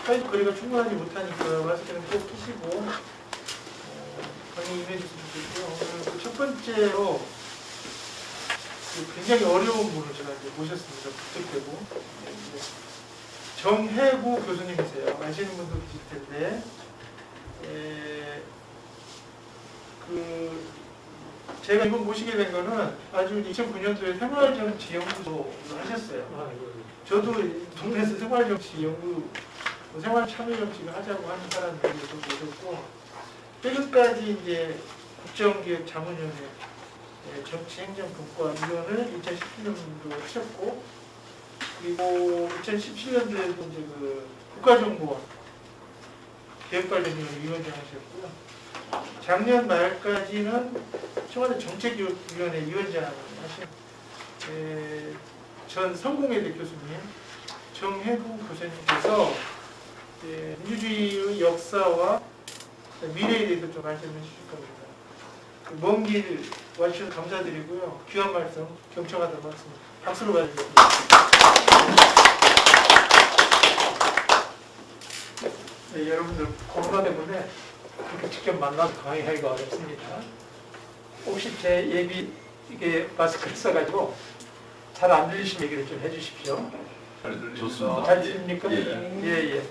사회적 거리가 충분하지 못하니까 마스크는 꼭 끼시고 강의 임해주시면 좋겠고요. 오늘 첫 번째로 굉장히 어려운 분을 제가 이제 모셨습니다. 부탁되고 정혜구 교수님이세요. 아시는 분도 계실 텐데 제가 이번 모시게 된 거는 아주 2009년도에 생활정치연구소를 하셨어요. 저도 동네에서 생활정치연구, 생활참여정치를 하자고 하는 사람들이 좀 모셨고, 최근까지 이제 국정기획자문위원회 정치행정분과위원을 2017년도 하셨고, 그리고 2017년도에도 이제 그 국가정보원 기획관련위원 위원장 하셨고요. 작년 말까지는 청와대 정책위원회 위원장 하신 전 성공회대 교수님 정혜구 교수님께서 민주주의의 역사와 미래에 대해서 좀 말씀해 주실 겁니다. 먼 길 와주셔서 감사드리고요. 귀한 말씀 경청하도록 하겠습니다. 박수로 받으겠습니다. 네, 여러분들 코로나 때문에 이렇게 직접 만나서 강의하기가 어렵습니다. 혹시 제 얘기 이게 마스크를 써가지고 잘 안 들리시는 얘기를 좀 해주십시오. 좋습니다. 잘 들립니까? 예.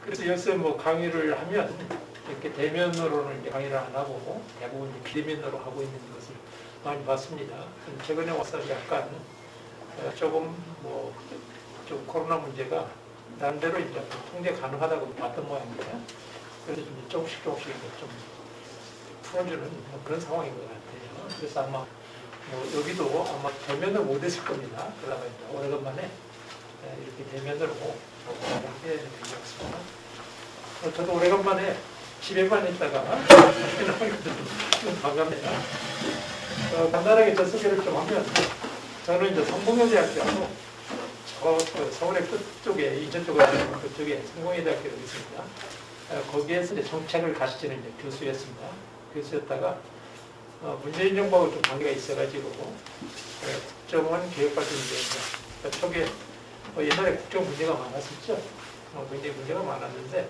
그래서 여기서 뭐 강의를 하면 이렇게 대면으로는 이제 강의를 안 하고 대부분 비대면으로 하고 있는 것을 많이 봤습니다. 최근에 와서 약간 조금 좀 코로나 문제가 나름대로 이제 통제 가능하다고 봤던 모양입니다. 그래서 좀 조금씩 좀 풀어주는 그런 상황인 것 같아요. 그래서 아마 여기도 아마 대면을 못했을 겁니다. 그러다 보니까 오래간만에 이렇게 대면으로 해야 되는 것 같습니다. 저도 오래간만에 집에만 있다가 좀 반갑네요. 간단하게 저 소개를 좀 하면 저는 이제 성공회대학교하고 서울의 끝쪽에 인천 쪽에 그쪽에 성공회대학교가 있습니다. 거기에서 이제 정책을 가르치는 이제 교수였습니다. 교수였다가 문재인 정부하고 좀 관계가 있어가지고 국정원 교육과정위원회 초기에 옛날에 국정 문제가 많았었죠. 굉장히 문제가 많았는데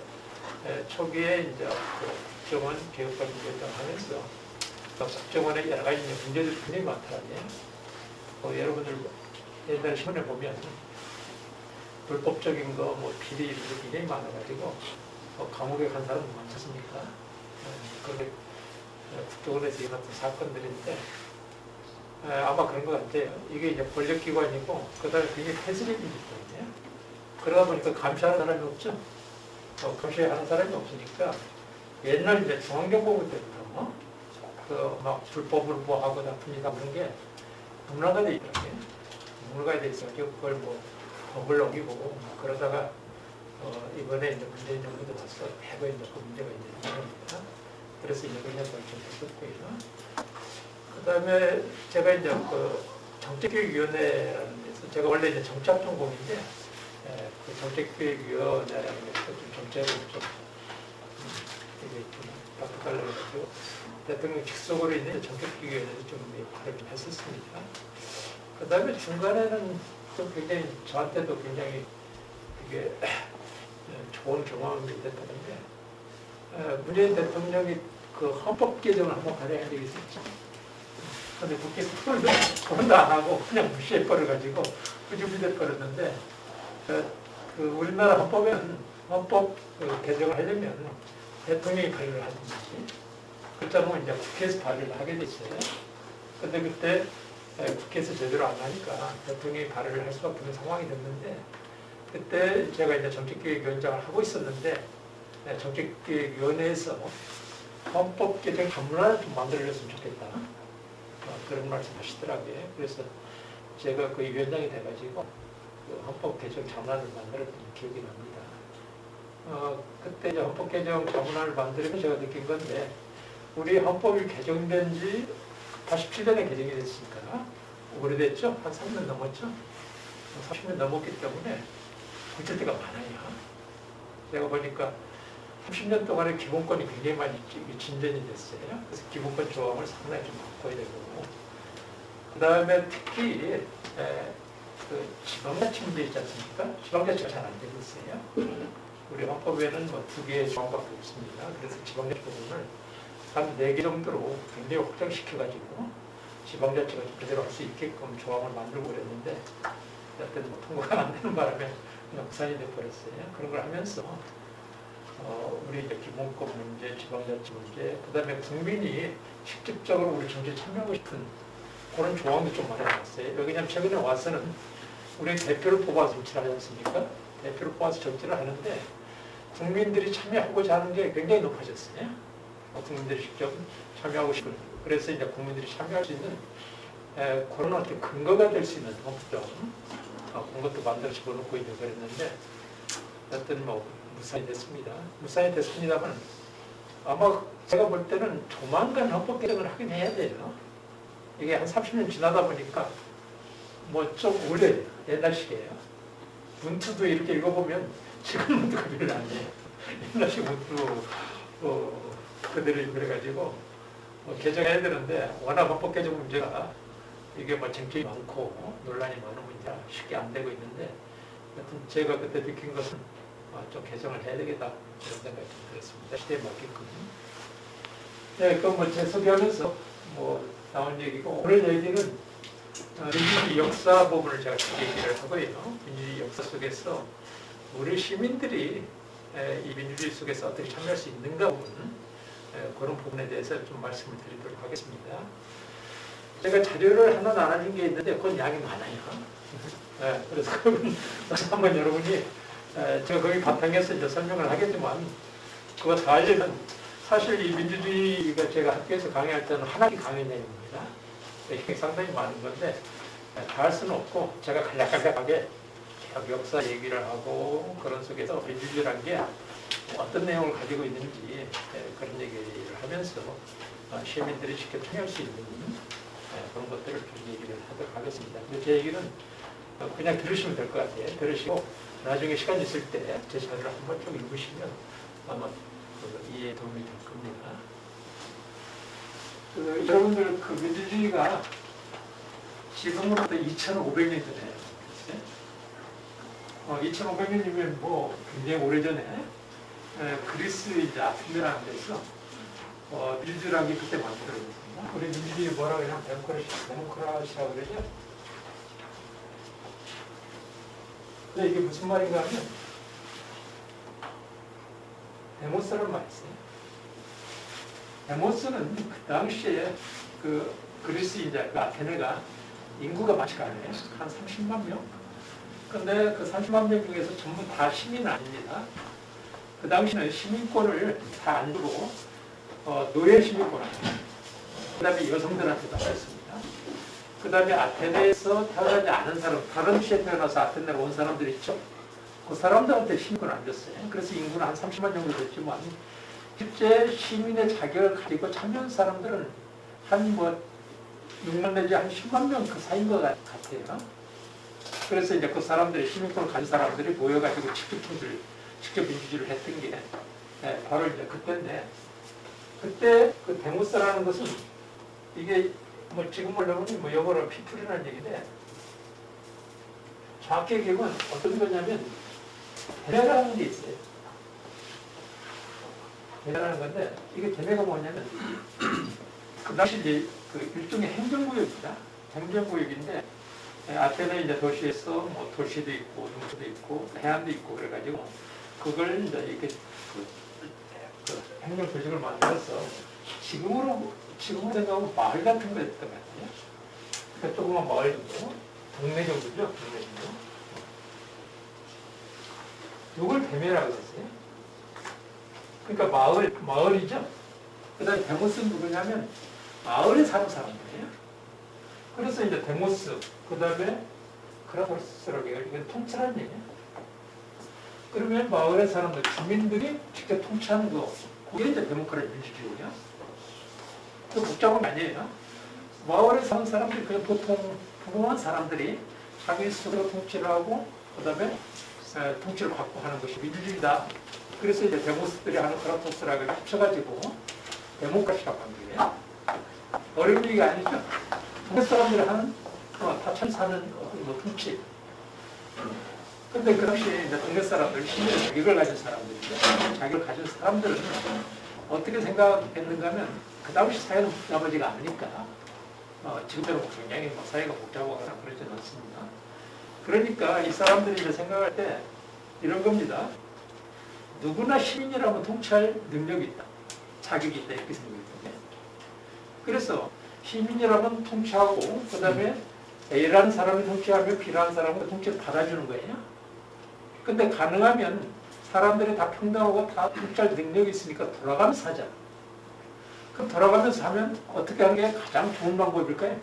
초기에 이제 국정원 교육과정위원장 하면서 국정원의 여러 가지 문제들이 굉장히 많더라고요. 여러분들 옛날 신문에 보면 불법적인 거 비리 이런 게 굉장히 많아가지고 감옥에 간 사람도 많지 않습니까? 그런데 국정원에서 일어났던 사건들인데 아마 그런 것 같아요. 이게 이제 권력기관이고 그다음에 굉장히 폐쇄적인 기관이에요. 그러다 보니까 감시하는 사람이 없죠. 감시하는 사람이 없으니까 옛날 이제 중앙정보부 때부터 막 불법을 하고 나쁩니다 그런 게 문화가 돼 있더라고요. 문화가 돼 있어가지고 그걸 법을 어기고 그러다가 이번에 이제 문재인 정부도 와서 해외에 그 문제가 이제 있습니다. 그래서 이제 그냥 결정했었고요. 그 다음에 제가 이제 정책교육위원회라는 데서 제가 원래 이제 정치학 전공인데 그 정책교육위원회라는 데서 좀 정책을 좀 바꿔달라고 해가지고 대통령 직속으로 있는 정책교육위원회에서 좀 발의를 했었습니다. 그 다음에 중간에는 좀 굉장히 저한테도 굉장히 이게 좋은 경험이 됐다는데 문재인 대통령이 그 헌법 개정을 한번 발의한 적이 있었죠. 그런데 국회에서 토론도 안 하고 그냥 무시해버려가지고 흐지부지 버렸는데 그 우리나라 헌법에는 헌법 개정을 하려면 대통령이 발의를 하든지 그렇다면 이제 국회에서 발의를 하게 돼 있어요. 근데 그때 국회에서 제대로 안 하니까 대통령이 발의를 할 수밖에 없는 상황이 됐는데 그때 제가 이제 정책기획위원장을 하고 있었는데 정책기획위원회에서 헌법 개정 전문화를 좀 만들어줬으면 좋겠다. 그런 말씀 하시더라고요. 그래서 제가 그 위원장이 돼가지고 그 헌법 개정 전문화를 만들었던 기억이 납니다. 그때 이제 헌법 개정 전문화를 만들면서 제가 느낀 건데 우리 헌법이 개정된 지 87년에 개정이 됐으니까 오래됐죠? 한 3년 넘었죠? 30년 넘었기 때문에 고칠 때가 많아요. 제가 보니까 30년 동안에 기본권이 굉장히 많이 진전이 됐어요. 그래서 기본권 조항을 상당히 좀 바꿔야 되고 그 다음에 특히 그 지방자치 문제 있지 않습니까? 지방자치가 잘 안 되고 있어요. 우리 헌법에는 뭐 2개의 조항밖에 없습니다. 그래서 지방자치 부분을 한 4개 정도로 굉장히 확장시켜가지고 지방자치가 그대로 할 수 있게끔 조항을 만들고 그랬는데 어떤 뭐 통과가 안 되는 바람에 그냥 무산이 돼버렸어요. 그런 걸 하면서 우리 이제 기본권 문제, 지방자치 문제, 그 다음에 국민이 직접적으로 우리 정치에 참여하고 싶은 그런 조항도 좀 마련해놨어요. 왜냐하면 최근에 와서는 우리 대표를 뽑아서 정치를 하지 않습니까? 대표를 뽑아서 정치를 하는데 국민들이 참여하고자 하는 게 굉장히 높아졌어요. 국민들이 직접 참여하고 싶은. 그래서 이제 국민들이 참여할 수 있는 그런 어떤 근거가 될 수 있는 법정 그런 것도 만들어 집어넣고 있는 그랬는데 어떤 뭐 무산이 됐습니다. 무산이 됐습니다만 아마 제가 볼 때는 조만간 헌법 개정을 하긴 해야 돼요. 이게 한 30년 지나다 보니까 뭐 좀 오래 옛날식이에요. 문투도 이렇게 읽어보면 지금 문투가 별로 아니에요. 옛날식 문투 그대로 그래가지고 개정해야 되는데 워낙 헌법 개정 문제가 이게 뭐 쟁점이 많고 논란이 많은 문제라 쉽게 안 되고 있는데 하여튼 제가 그때 느낀 것은 좀 개정을 해야 되겠다 이런 생각이 좀 들었습니다. 시대에 맞게끔. 네, 그럼 뭐 제 소개하면서 뭐 나온 얘기고 오늘 얘기는 민주주의 역사 부분을 제가 얘기를 하고요. 민주주의 역사 속에서 우리 시민들이 이 민주주의 속에서 어떻게 참여할 수 있는가 부분 그런 부분에 대해서 좀 말씀을 드리도록 하겠습니다. 제가 자료를 하나 나눠준 게 있는데 그건 양이 많아요. 네, 그래서 그건 한번 여러분이 제가 거기 바탕에서 이제 설명을 하겠지만 그거 다 하려면 사실 이 민주주의가 제가 학교에서 강의할 때는 한 학기 강의 내용입니다. 이게 상당히 많은 건데 다 할 수는 없고 제가 간략하게 역사 얘기를 하고 그런 속에서 민주주의라는 게 어떤 내용을 가지고 있는지 그런 얘기를 하면서 시민들이 직접 참여할 수 있는 그런 것들을 좀 얘기를 하도록 하겠습니다. 근데 제 얘기는 그냥 들으시면 될 것 같아요. 들으시고 나중에 시간 있을 때 제 자료를 한번 좀 읽으시면 아마 이해에 도움이 될 겁니다. 여러분들 그 민주주의가 지금으로부터 2,500년 전에 2,500년이면 뭐 굉장히 오래전에 그리스 이제 아테네라는 데서 민주주의라는 게 그때 만들어졌습니다. 우리 민주주의 뭐라 그러냐면 데모크라시라고 그러죠. 근데 이게 무슨 말인가 하면 데모스라는 말이 있어요. 데모스는 그 당시에 그 그리스 이제 그 아테네가 인구가 많지가 않아요. 한 30만 명. 근데 그 30만 명 중에서 전부 다 시민은 아닙니다. 그 당시는 시민권을 다 안 주고 노예 시민권, 그 다음에 여성들한테 나왔습니다. 그 다음에 아테네에서 태어나지 않은 사람, 다른 도시에 태어나서 아테네로 온 사람들 있죠. 그 사람들한테 시민권을 안 줬어요. 그래서 인구는 한 30만 정도 됐지만 실제 시민의 자격을 가지고 참여한 사람들은 한 뭐 6만 내지 한 10만 명 그 사이인 것 같아요. 그래서 이제 그 사람들이 시민권을 가진 사람들이 모여가지고 직접 민주주의를 했던 게 바로 이제 그때인데 그때 그 데모스라는 것은 이게 뭐 지금 말하면 뭐 영어로 피플이라는 얘기인데 정확히 얘기하면 어떤 거냐면 대례라는 게 있어요. 대례라는 건데 이게 대례가 뭐냐면 그 당시 이제 그 일종의 행정구역입니다. 행정구역인데 아테네 이제 도시에서 뭐 도시도 있고 농촌도 있고 해안도 있고 그래가지고 그걸 이제 이렇게 그 행정 조직을 만들어서 지금으로 생각하면 마을 같은 거 했던 것 같아요. 그러니까 조그만 마을 정도, 동네 정도죠, 동네 정도. 이걸 대매라고 했어요. 그러니까 마을이죠. 그다음에 데모스는 누구냐면 마을에 사는 사람들이에요. 그래서 이제 데모스, 그다음에 크라토스라고 해요. 이건 통치라는 얘기예요. 그러면 마을의 사람들, 주민들이 직접 통치하는 거, 그게 이제 데모크라시 민주주의예요. 그 복잡한 게 아니에요. 마을에 사는 사람들이 그냥 보통 평범한 사람들이 자기 스스로 통치를 하고, 그다음에 통치를 받고 하는 것이 민주주의다. 그래서 이제 데모스들이 하는 크라토스라고 합쳐가지고 데모크라시라고 하는 거예요. 어려운 얘기가 아니죠. 동네 사람들이 하는 다천 사는 뭐 통치. 근데 그 당시에 이제 동네 사람들, 시민의 자격을 가진 사람들이죠. 자격을 가진 사람들은 어떻게 생각했는가 하면 그 당시 사회는 복잡하지가 않으니까 지금처럼 굉장히 사회가 복잡하거나 그러지는 않습니다. 그러니까 이 사람들이 이제 생각할 때 이런 겁니다. 누구나 시민이라면 통치할 능력이 있다. 자격이 있다. 이렇게 생각했거든요. 그래서 시민이라면 통치하고 그 다음에 A라는 사람이 통치하면 B라는 사람은 통치를 받아주는 거예요. 근데 가능하면 사람들이 다 평등하고 다 통치할 능력이 있으니까 돌아가면서 하자. 그럼 돌아가면서 하면 어떻게 하는 게 가장 좋은 방법일까요?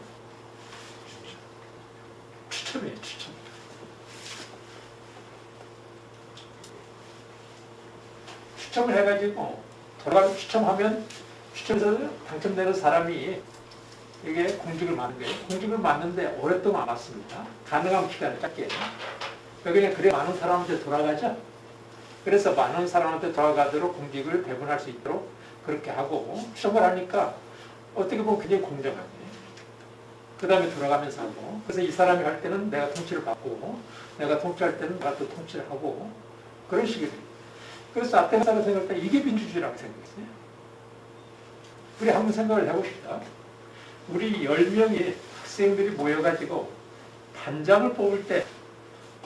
추첨이에요, 추첨. 추첨을 해가지고 돌아가면서 추첨하면 추첨에서 당첨되는 사람이 이게 공직을 맡는 거예요. 공직을 맡는데 오랫동안 안 맡습니다. 가능한 기간을 짧게 해요. 그냥 그래 많은 사람한테 돌아가죠. 그래서 많은 사람한테 돌아가도록 공직을 배분할 수 있도록 그렇게 하고 추첨을 하니까 어떻게 보면 굉장히 공정하게 그 다음에 돌아가면서 하고 그래서 이 사람이 할 때는 내가 통치를 받고 내가 통치할 때는 내가 또 통치를 하고 그런 식이 돼요. 그래서 아테네사가 생각할 때 이게 민주주의라고 생각했어요. 우리 한번 생각을 해봅시다. 우리 10명의 학생들이 모여가지고 반장을 뽑을 때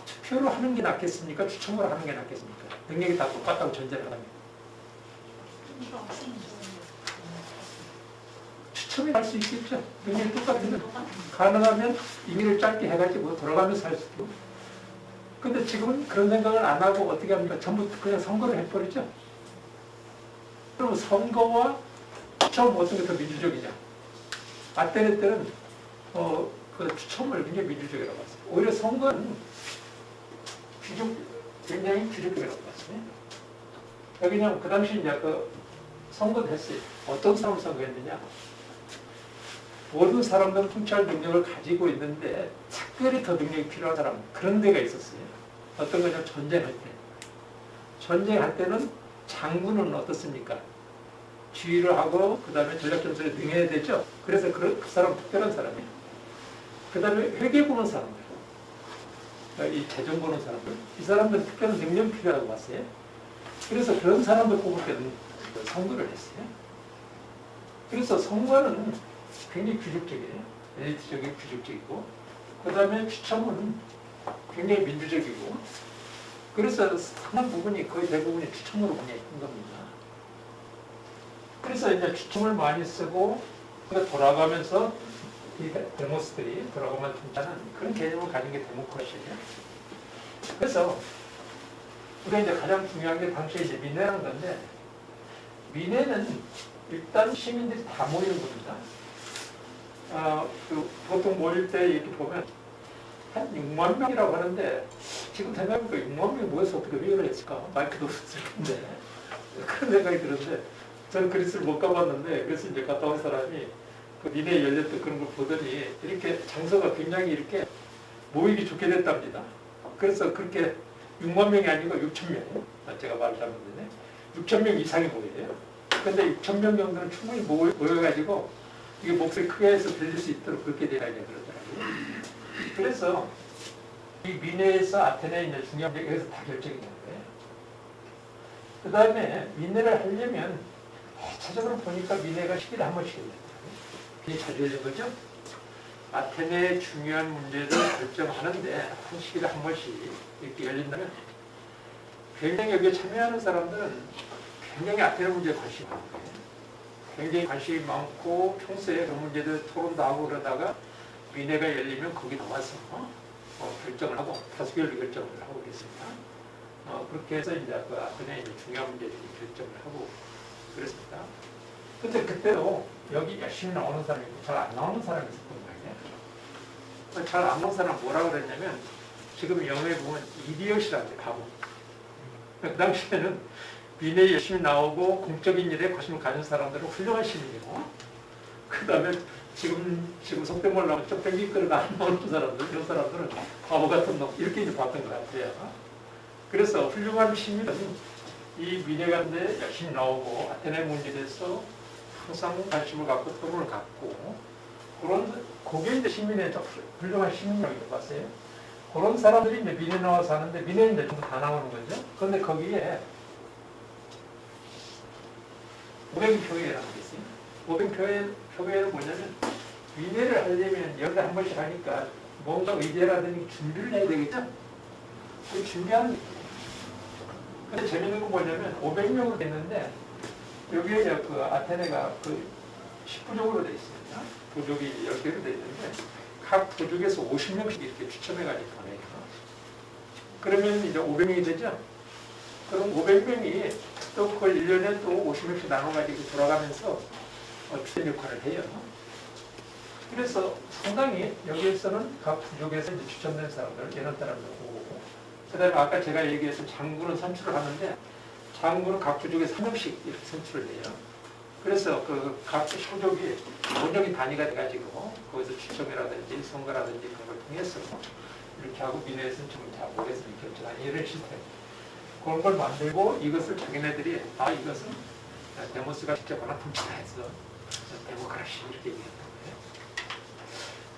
투표로 하는 게 낫겠습니까? 추첨으로 하는 게 낫겠습니까? 능력이 다 똑같다고 전제를 하면 추첨이 할 수 있겠죠. 능력이 똑같으면 가능하면 임의를 짧게 해가지고 돌아가면서 할 수 있고 근데 지금은 그런 생각을 안 하고 어떻게 합니까? 전부 그냥 선거를 해버리죠. 그럼 선거와 추첨 어떤 게 더 민주적이냐? 아테네 때는 그 추첨을 굉장히 민주적이라고 봤어요. 오히려 선거는 굉장히 귀족적이라고 봤어요. 여기는 그 당시 이제 그 선거를 했어요. 어떤 사람을 선거했느냐? 모든 사람들은 통치할 능력을 가지고 있는데 특별히 더 능력이 필요한 사람 그런 데가 있었어요. 어떤 거냐? 전쟁할 때. 전쟁할 때는 장군은 어떻습니까? 지휘를 하고 그 다음에 전략 전술에 능해야 되죠. 그래서 그 사람 특별한 사람이에요. 그 다음에 회계 보는 사람들, 이 재정 보는 사람들, 이 사람들은 특별한 능력이 필요하다고 봤어요. 그래서 그런 사람들 뽑을 때는 선거를 했어요. 그래서 선거는 굉장히 규칙적이에요. 엘리트적이고 규칙적이고, 그 다음에 추첨은 굉장히 민주적이고, 그래서 상당 부분이 거의 대부분이 추첨으로 그냥 있는 겁니다. 그래서 이제 추첨을 많이 쓰고 돌아가면서 이 데모스들이 돌아가면 통치하는 그런 개념을 가진 게 데모크라시예요. 그래서 우리가 이제 가장 중요한 게 당시에 이제 민회라는 건데 민회는 일단 시민들이 다 모이는 겁니다. 보통 모일 때 이렇게 보면 한 6만 명이라고 하는데 지금 생각해보니까 6만 명이 모여서 어떻게 회의를 했을까? 마이크도 없었을 텐데 그런 생각이 들었는데 저는 그리스를 못 가봤는데 그래서 이제 갔다 온 사람이 그 민회에 열렸던 그런 걸 보더니 이렇게 장소가 굉장히 이렇게 모이기 좋게 됐답니다. 그래서 그렇게 6만 명이 아니고 6천 명, 제가 말을 잘못했네. 6천 명 이상이 모여요. 근데 6천 명 정도는 충분히 모여가지고 이게 목소리 크게 해서 들릴 수 있도록 그렇게 돼야 돼 그러더라고요. 그래서 이 민회에서 아테네에 이제 중요한 게 여기서 다 결정이 되는 거예요. 그 다음에 민회를 하려면 차적으로 보니까 민회가 10일에 한 번씩 열려요. 굉장히 자주 열린 거죠. 아테네의 중요한 문제를 결정하는데 한 시기에 한 번씩 이렇게 열린다면 굉장히 여기에 참여하는 사람들은 굉장히 아테네 문제에 관심이 많은 거예요. 굉장히 관심이 많고 평소에 그 문제들 토론도 하고 그러다가 민회가 열리면 거기 나와서 결정을 하고 다수결로 결정을 하고 그랬습니다. 그렇게 해서 이제 그 아테네의 중요한 문제들이 결정을 하고 그랬습니다. 근데 그때도 여기 열심히 나오는 사람이 있고 잘 안 나오는 사람이 있었던 거예요. 잘 안 나오는 사람은 뭐라고 그랬냐면 지금 영어에 보면 이디엇이라고 해요. 바보. 그 당시에는 민회에 열심히 나오고 공적인 일에 관심을 가진 사람들은 훌륭한 시민이고 그 다음에 지금 속된 말로 하면 좀 뺑기거리가 안 나오는 사람들 이런 사람들은 바보 같은 놈 이렇게 이제 봤던 것 같아요. 그래서 훌륭한 시민은 이 민회 가운데 열심히 나오고 아테네 문제에 대해서 항상 관심을 갖고 토론을 갖고 그런 그게 이제 시민의 훌륭한 시민이라고 봤어요. 그런 사람들이 이제 민에 나와서 하는데 민에 이제 전부 다 나오는 거죠. 그런데 거기에 오병표회라는 게 있어요. 오병표회는 뭐냐면 민회를 하려면 열달에 한 번씩 하니까 뭔가 의제라든지 준비를 해야 되겠죠. 그 준비하는 게 있어요. 근데 재밌는 건 뭐냐면 500명으로 됐는데 여기에 이제 그 아테네가 그 10부족으로 돼 있습니다. 부족이 10개로 돼 있는데 각 부족에서 50명씩 이렇게 추첨해가지고 보내요. 그러면 이제 500명이 되죠. 그럼 500명이 또 그걸 1년에 또 50명씩 나눠가지고 돌아가면서 주된 역할을 해요. 그래서 상당히 여기에서는 각 부족에서 이제 추첨된 사람들, 이런 사람들 보고, 그 다음에 아까 제가 얘기했던 장군은 선출을 하는데, 장군은 각 부족에서 한 명씩 이렇게 선출을 해요. 그래서 그 각 부족이 본적인 단위가 돼가지고, 거기서 추첨이라든지 선거라든지 그런 걸 통해서 이렇게 하고 민회에서는 좀 다 모여서 결정하는 이런 시스템. 그런 걸 만들고 이것을 자기네들이 이것은 데모스가 직접 하나 통치해서 데모크라시 이렇게 얘기했던 거예요.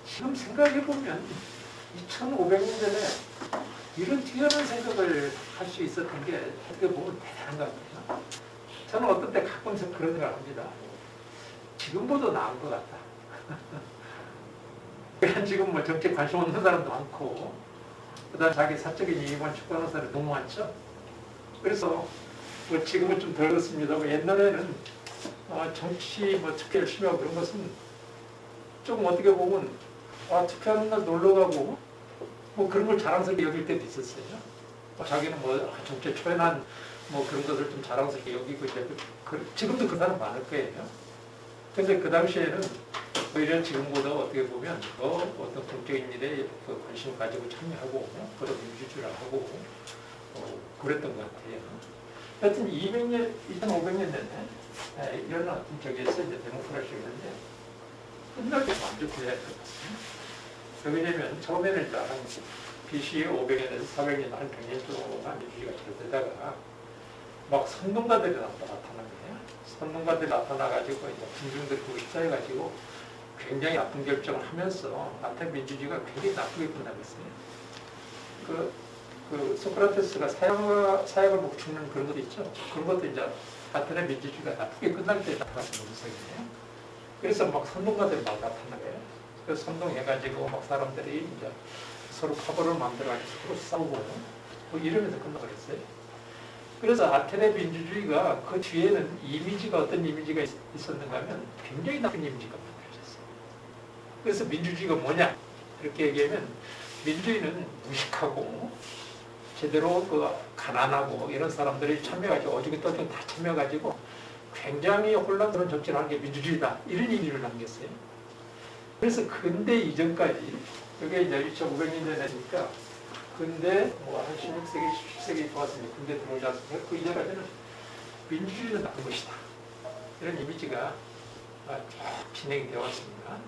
지금 생각해보면 2500년 전에 이런 뛰어난 생각을 할 수 있었던 게 어떻게 보면 대단한 것 같아요. 저는 어떤 때 가끔씩 그런 생각을 합니다. 지금보다 나은 것 같다. 그냥 지금 뭐 정치에 관심 없는 사람도 많고 그 다음에 자기 사적인 이익만 추구하는 사람이 너무 많죠. 그래서 뭐 지금은 좀 덜 그렇습니다. 옛날에는 정치 뭐 투표 열심히 하고 그런 것은 조금 어떻게 보면 투표하는 날 놀러 가고 뭐 그런 걸 자랑스럽게 여길 때도 있었어요. 자기는 뭐 정치에 초연한 뭐 그런 것을 좀 자랑스럽게 여기고 이제 지금도 그런 사람 많을 거예요. 근데 그 당시에는 오히려 지금보다 어떻게 보면 더 어떤 정적인 일에 관심을 가지고 참여하고 그런 민주주의를 하고 그랬던 것 같아요. 하여튼 200년, 2500년 전에 이런 어떤 저기에서 이제 데모크라시가 있는데 끝날 때 만족해야 될 것 같아요. 왜냐면 처음에는 이제 한 BC 500년에서 400년, 한 100년 동안 민주주의가 잘 되다가 막 선동가들이 나타난 거예요. 선동가들이 나타나가지고 이제 군중들이 그거 휩싸여가지고 굉장히 나쁜 결정을 하면서 아테네 민주주의가 굉장히 나쁘게 끝나겠어요. 그 소크라테스가 사약을 먹고 죽는 그런 것도 있죠. 그런 것도 이제 아테네 민주주의가 나쁘게 끝날 때 나타나는 모습이에요. 그래서 막 선동가들이 막 나타나요. 그래서 선동해가지고 막 사람들이 이제 서로 파벌을 만들어가지고 서로 싸우고 뭐 이러면서 끝나버렸어요. 그래서 아테네 민주주의가 그 뒤에는 이미지가 어떤 이미지가 있었는가 하면 굉장히 나쁜 이미지가 만들어졌어요. 그래서 민주주의가 뭐냐? 이렇게 얘기하면 민주주의는 무식하고 제대로 가난하고 이런 사람들이 참여해가지고 어중이 떠중이 다 참여해가지고 굉장히 혼란스러운 정치를 하는 게 민주주의다. 이런 이미지를 남겼어요. 그래서 근대 이전까지 그게 이제 2500년 전이니까 근대 한 16세기, 17세기 좋았으니 근대 들어오지 않습니까? 그 이전까지는 민주주의는 나쁜 것이다. 이런 이미지가 쭉 진행이 되어 왔습니다.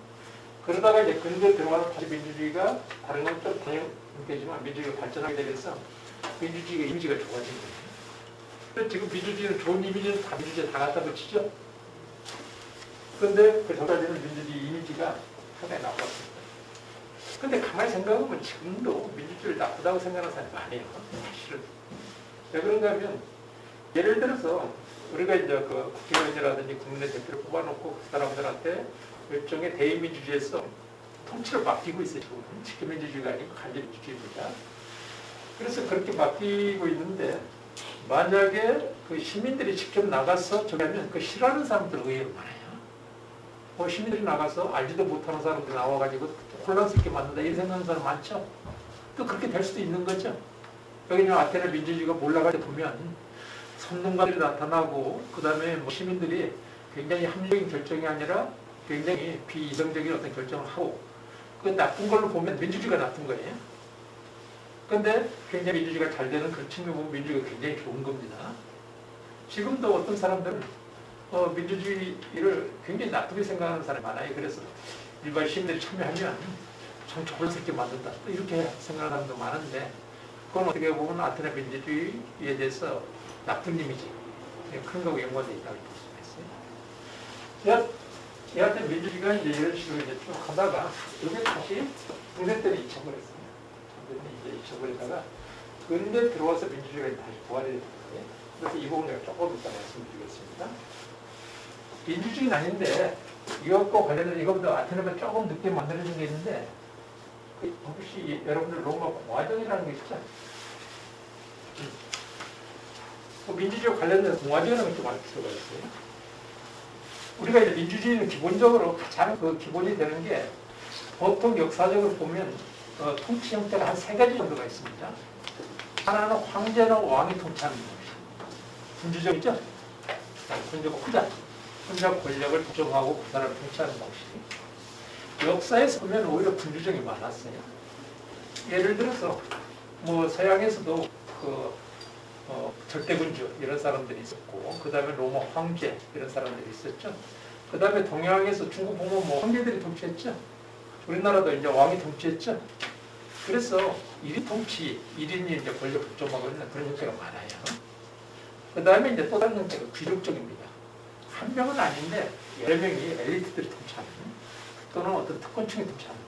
그러다가 이제 근대 들어와서 다시 민주주의가 다른 건 좀 단연되지만 민주주의가 발전하게 되면서 민주주의가 이미지가 좋아진 거예요. 지금 민주주의는 좋은 이미지는 다 민주주의에 다 갖다 붙이죠. 그런데 그 전까지는 민주주의 이미지가 상당히 나빴습니다. 근데 가만히 생각해보면 지금도 민주주의를 나쁘다고 생각하는 사람이 많아요. 사실은. 왜 그런가 하면 예를 들어서 우리가 이제 그 국회의원이라든지 국민의 대표를 뽑아놓고 그 사람들한테 일종의 대의민주주의에서 통치를 맡기고 있어요. 지금 직계민주주의가 아니고 간접민주주의입니다. 그래서 그렇게 맡기고 있는데 만약에 그 시민들이 직접 나가서 저기 하면 그 싫어하는 사람들 의외로 많아요. 시민들이 나가서 알지도 못하는 사람들이 나와가지고 혼란스럽게 만든다 이런 생각하는 사람 많죠. 또 그렇게 될 수도 있는 거죠. 여기는 아테네 민주주의가 몰라갈 때 보면 선동가들이 나타나고 그 다음에 시민들이 굉장히 합리적인 결정이 아니라 굉장히 비이성적인 어떤 결정을 하고 그 나쁜 걸로 보면 민주주의가 나쁜 거예요. 그런데 굉장히 민주주의가 잘 되는 그런 측면 보면 민주주의가 굉장히 좋은 겁니다. 지금도 어떤 사람들은 민주주의를 굉장히 나쁘게 생각하는 사람이 많아요. 그래서 일반 시민들이 참여하면 참 혼란스럽게 만든다. 또 이렇게 생각하는 사람도 많은데 그건 어떻게 보면 아테네 민주주의에 대해서 나쁜 이미지, 그런 거하고 연관되어 있다고 볼 수가 있어요. 아테네 민주주의가 이제 이런 식으로 이제 쭉 하다가 이게 다시 분해 때문에 잊혀버렸어요. 완전히 이제 잊혀버리다가 근대 들어와서 민주주의가 다시 부활이 되는 거예요. 그래서 이 부분 제가 조금 이따 말씀드리겠습니다. 민주주의는 아닌데 이것과 관련해서 이것보다 아테네가 조금 늦게 만들어진 게 있는데 혹시 여러분들 로마 공화정이라는 게 있죠? 그 민주주의 관련해서 공화정이라는 게좀 알 필요가 있어요. 우리가 이제 민주주의는 기본적으로 가장 그 기본이 되는 게 보통 역사적으로 보면 통치 형태가 한 세 가지 정도가 있습니다. 하나는 황제나 왕이 통치하는 방식. 군주적이죠? 군주가 혼자 권력을 부정하고 그 사람을 통치하는 방식. 역사에서 보면 오히려 군주정이 많았어요. 예를 들어서 뭐 서양에서도 절대군주 이런 사람들이 있었고 그 다음에 로마 황제 이런 사람들이 있었죠. 그 다음에 동양에서 중국 보면 뭐 황제들이 통치했죠. 우리나라도 이제 왕이 통치했죠. 그래서 1인 통치, 1인이 이제 권력 독점하고 있는 그런 형태가 많아요. 그 다음에 이제 또 다른 형태가 귀족적입니다. 한 명은 아닌데 여러 명이 엘리트들이 통치하는 또는 어떤 특권층이 통치하는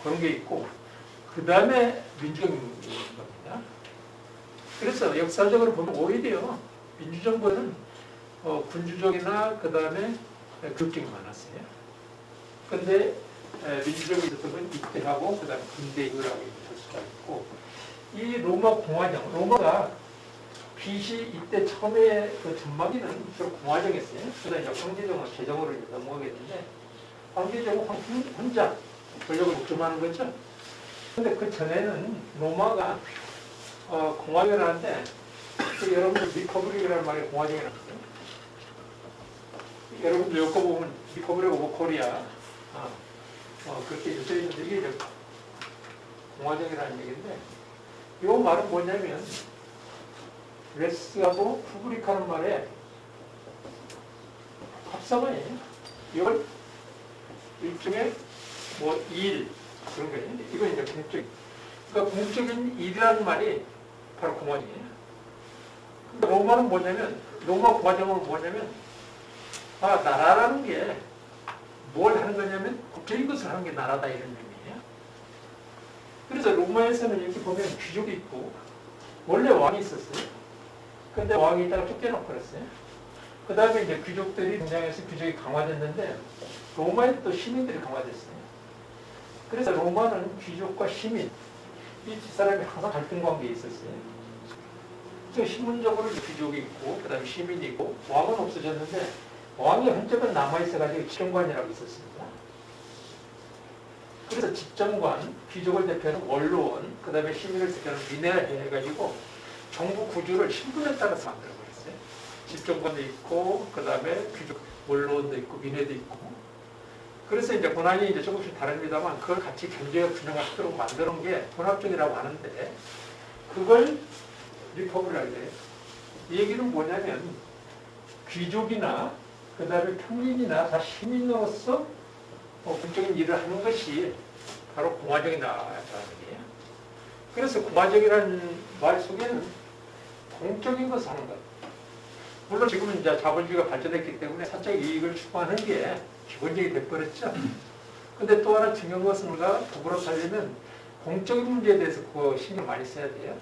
그런 게 있고 그 다음에 민주적인 겁니다. 그래서 역사적으로 보면 오히려 민주정부는 군주적이나 그 다음에 교육적이 많았어요. 근데 민주적이 있었던 건 이때하고 그 다음에 근대 이후라고 볼 수가 있고 이 로마 공화정, 로마가 BC 이때 처음에 그 전막기는 주로 공화정이었어요. 그다음에 이제 황제정은 제정으로 이제 넘어가겠는데 황제정은 혼자 권력을 독점하는 거죠. 근데 그 전에는 로마가 공화정을 하는데 여러분들 리퍼블릭이라는 말이 공화정이라는 거예요. 여러분들 여기 보면 리퍼블릭 오브 코리아 그렇게 써져 있는데 이게 이제 공화정이라는 얘기인데 이 말은 뭐냐면 레스하고 푸브리카는 말에 합성어예요. 이걸 일종의 뭐 일 그런 거예요. 이건 이제 그러니까 공적인 일이라는 말이 바로 공화정이에요. 근데 로마는 뭐냐면 로마 공화정은 뭐냐면 나라라는 게 뭘 하는 거냐면 국적인 것을 하는 게 나라다 이런 의미예요. 그래서 로마에서는 이렇게 보면 귀족이 있고 원래 왕이 있었어요. 근데 왕이 있다가 쫓겨나고 그랬어요. 그 다음에 이제 귀족들이 등장해서 귀족이 강화됐는데 로마에 또 시민들이 강화됐어요. 그래서 로마는 귀족과 시민 이 두 사람이 항상 갈등 관계에 있었어요. 그래서 신문적으로 귀족이 있고 그 다음에 시민이 있고 왕은 없어졌는데 왕의 흔적은 남아있어가지고 집정관이라고 있었습니다. 그래서 집정관, 귀족을 대표하는 원로원, 그 다음에 시민을 대표하는 민회를 해가지고 정부 구조를 신분에 따라서 만들어버렸어요. 집정관도 있고, 그 다음에 귀족, 원로원도 있고, 민회도 있고. 그래서 이제 권한이 이제 조금씩 다릅니다만 그걸 같이 경제에 균형하도록 만드는 게 혼합정이라고 하는데 그걸 리퍼블릭이라고 해요. 이 얘기는 뭐냐면 귀족이나 그 다음에 평민이나 다 시민으로서 공적인 일을 하는 것이 바로 공화정이다라는 얘기예요. 그래서 공화정이라는 말 속에는 공적인 것을 하는 것. 물론 지금은 이제 자본주의가 발전했기 때문에 사적 이익을 추구하는 게 기본적이 돼버렸죠. 근데 또 하나 중요한 것은 우리가 더불어 살려면 공적인 문제에 대해서 그 신경 많이 써야 돼요.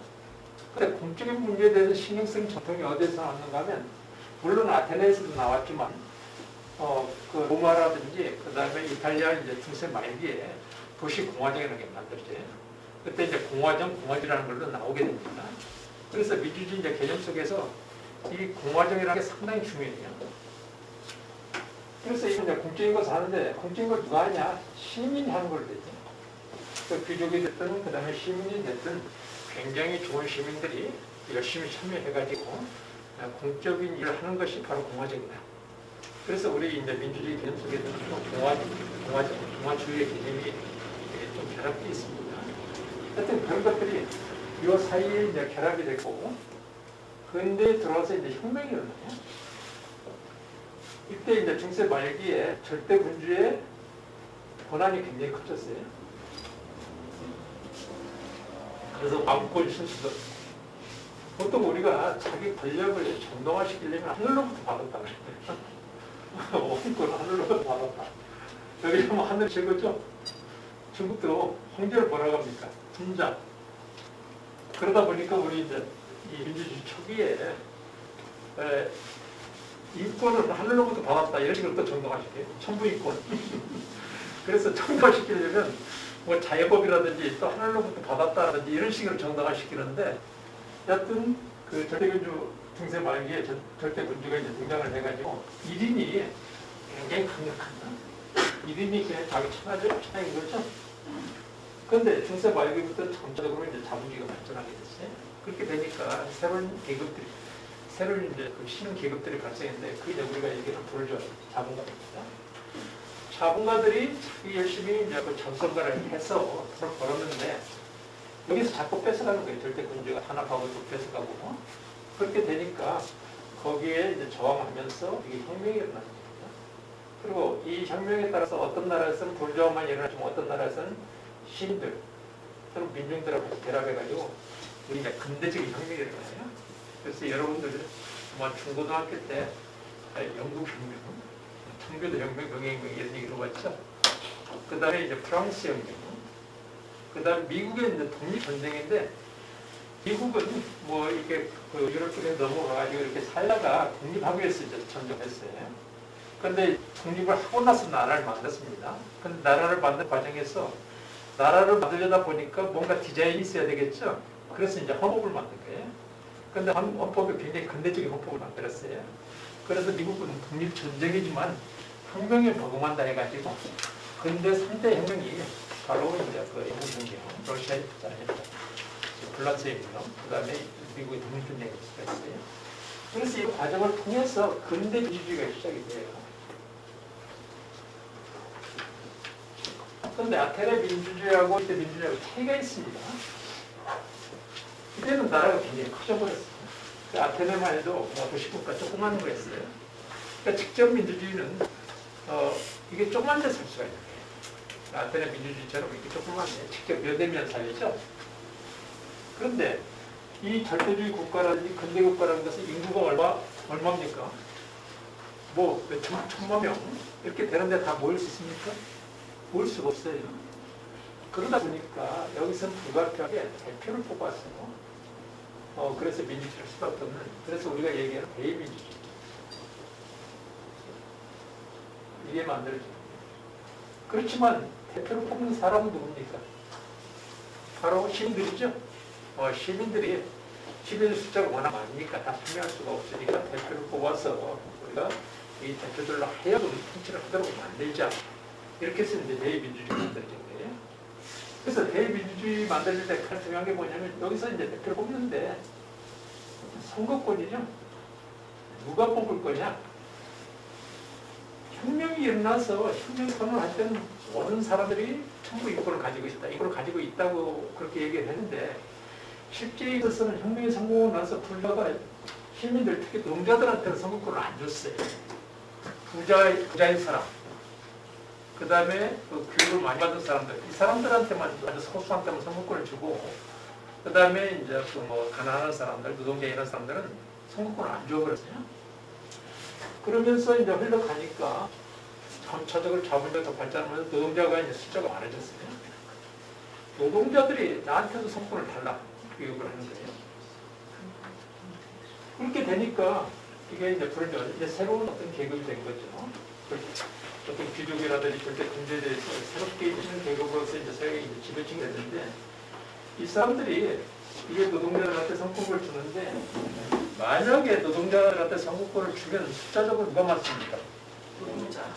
근데 공적인 문제에 대해서 신경 쓰는 전통이 어디서 나왔는가 하면 물론 아테네에서도 나왔지만 그 로마라든지 그 다음에 이탈리아 이제 중세 말기에 도시 공화정이라는 게 만들어져요. 그때 이제 공화정이라는 걸로 나오게 됩니다. 그래서 민주주의 이제 개념 속에서 이 공화정이라는 게 상당히 중요해요. 그래서 이건 이제 공적인 것을 하는데 공적인 걸 누가 하냐? 시민이 하는 걸로 되죠. 그 귀족이 됐든 그 다음에 시민이 됐든 굉장히 좋은 시민들이 열심히 참여해가지고 공적인 일을 하는 것이 바로 공화정이다. 그래서 우리 이제 민주주의 개념 속에서는 공화주의의 개념이 좀 결합되어 있습니다. 하여튼 그런 것들이 이 사이에 이제 결합이 됐고, 근대에 들어와서 이제 혁명이 일어나요. 이때 이제 중세 말기에 절대 군주의 권한이 굉장히 커졌어요. 그래서 왕권 신수도 보통 우리가 자기 권력을 정당화시키려면 하늘로부터 받았다 그래요. 왕권 하늘로부터 받았다. 여기 보면 하늘 최고죠. 중국도 황제를 뭐라고 합니까? 군자. 그러다 보니까 우리 이제 이 민주주의 초기에 인권을 하늘로부터 받았다 이런 식으로 또 정당화시켜요. 천부 인권. 그래서 정당화시키려면 뭐 자유법이라든지 또 하늘로부터 받았다라든지 이런 식으로 정당화시키는데 여튼 그 절대군주 중세 말기에 절대군주가 이제 등장을 해가지고 1인이 굉장히 강력합니다. 1인이 그냥 자기 천하인 거죠. 그런데 중세 말기부터 점차적으로 이제 자본주의가 발전하게 됐어요. 그렇게 되니까 새로운 계급들이 새로운 이제 그 신흥 계급들이 발생했는데 그게 이제 우리가 얘기하는 부르주아 자본가입니다. 자본가들이 자기 열심히 이제 그 전선가를 해서 돈을 벌었는데 여기서 자꾸 뺏어가는 거예요. 절대 군주가 탄압하고 또 뺏어가고 그렇게 되니까 거기에 이제 저항하면서 이게 혁명이 일어나는 겁니다. 그리고 이 혁명에 따라서 어떤 나라에서는 불저항만 일어나지만 어떤 나라에서는 시민들 또는 민중들하고 결합해가지고 우리가 근대적인 혁명이 일어나요. 그래서 여러분들 뭐 중고등학교 때 영국 혁명, 청교도 혁명, 병해혁명 이런 얘기 들어봤죠? 그 다음에 이제 프랑스 혁명, 그 다음에 미국의 이제 독립전쟁인데 미국은 뭐 이렇게 그 유럽 쪽에 넘어가가지고 이렇게 살다가 독립하기 위해서 이제 전쟁했어요. 그런데 독립을 하고 나서 나라를 만들었습니다. 근데 나라를 만든 과정에서 나라를 만들려다 보니까 뭔가 디자인이 있어야 되겠죠? 그래서 이제 헌법을 만든 거예요. 근데 헌법이 굉장히 근대적인 헌법을 만들었어요. 그래서 미국은 독립전쟁이지만 혁명에 먹음한다 해가지고 근대 3대 혁명이 바로 이제 그 영국 혁명, 러시아의 혁명, 프랑스 혁명, 그 다음에 미국의 독립전쟁이 있었어요. 그래서 이 과정을 통해서 근대 민주주의가 시작이 돼요. 그런데 아테네 민주주의하고 이때 민주주의하고 차이가 있습니다. 이때는 나라가 굉장히 커져버렸어요. 그 아테네만 해도 뭐 도시국가 조그마한 거였어요. 그러니까 직접 민주주의는 이게 조그만 데서 할 수가 있는 거예요. 아테네 민주주의처럼 이렇게 조그만 데 직접 몇 대면 살리죠. 그런데 이 절대주의 국가라든지 근대 국가라는 것은 인구가 얼마입니까? 뭐 천만 명 이렇게 되는데 다 모일 수 있습니까? 모일 수가 없어요. 그러다 보니까 여기서는 불가피하게 대표를 뽑았어요. 그래서 민주주의를 수밖에 없는. 그래서 우리가 얘기하는 대의민주주의. 이게 만들어진 겁니다. 그렇지만 대표를 뽑는 사람은 누굽니까? 바로 시민들이죠. 시민들 숫자가 워낙 많으니까 다 참여할 수가 없으니까 대표를 뽑아서 우리가 이 대표들로 하여금 통치를 하도록 만들자. 이렇게 해서 이제 대의민주주의가 만들어진 거예요. 그래서 대의민주주의 만들 때 가장 중요한 게 뭐냐면 여기서 이제 대표를 뽑는데 선거권이죠. 누가 뽑을 거냐? 혁명이 일어나서 혁명 선언할 때는 모든 사람들이 전부 이권을 가지고 있다. 이걸 가지고 있다고 그렇게 얘기를 했는데 실제에 있어서는 혁명이 성공하고 나서 불자가 시민들 특히 농자들한테는 선거권을 안 줬어요. 부자인 사람, 그 다음에 그 교육을 많이 받은 사람들, 이 사람들한테만 아주 소수한테만 선거권을 주고, 그 다음에 이제 그 뭐 가난한 사람들, 노동자 이런 사람들은 선거권을 안 줘버렸어요. 그러면서 이제 흘러가니까 점차적으로 자본주의가 더 발전하면서 노동자가 이제 숫자가 많아졌어요. 노동자들이 나한테도 선거권을 달라 교육을 하는 거예요. 그렇게 되니까 이게 이제 불면 이제 새로운 어떤 계급이 된 거죠. 어떤 귀족이라든지 절대 군대에 대해서 새롭게 있는 계급으로서 이제 사회에 이제 지배층이 됐는데 이 사람들이 이게 노동자들한테 선거권을 주는데 만약에 노동자들한테 선거권을 주면 숫자적으로 누가 많습니까?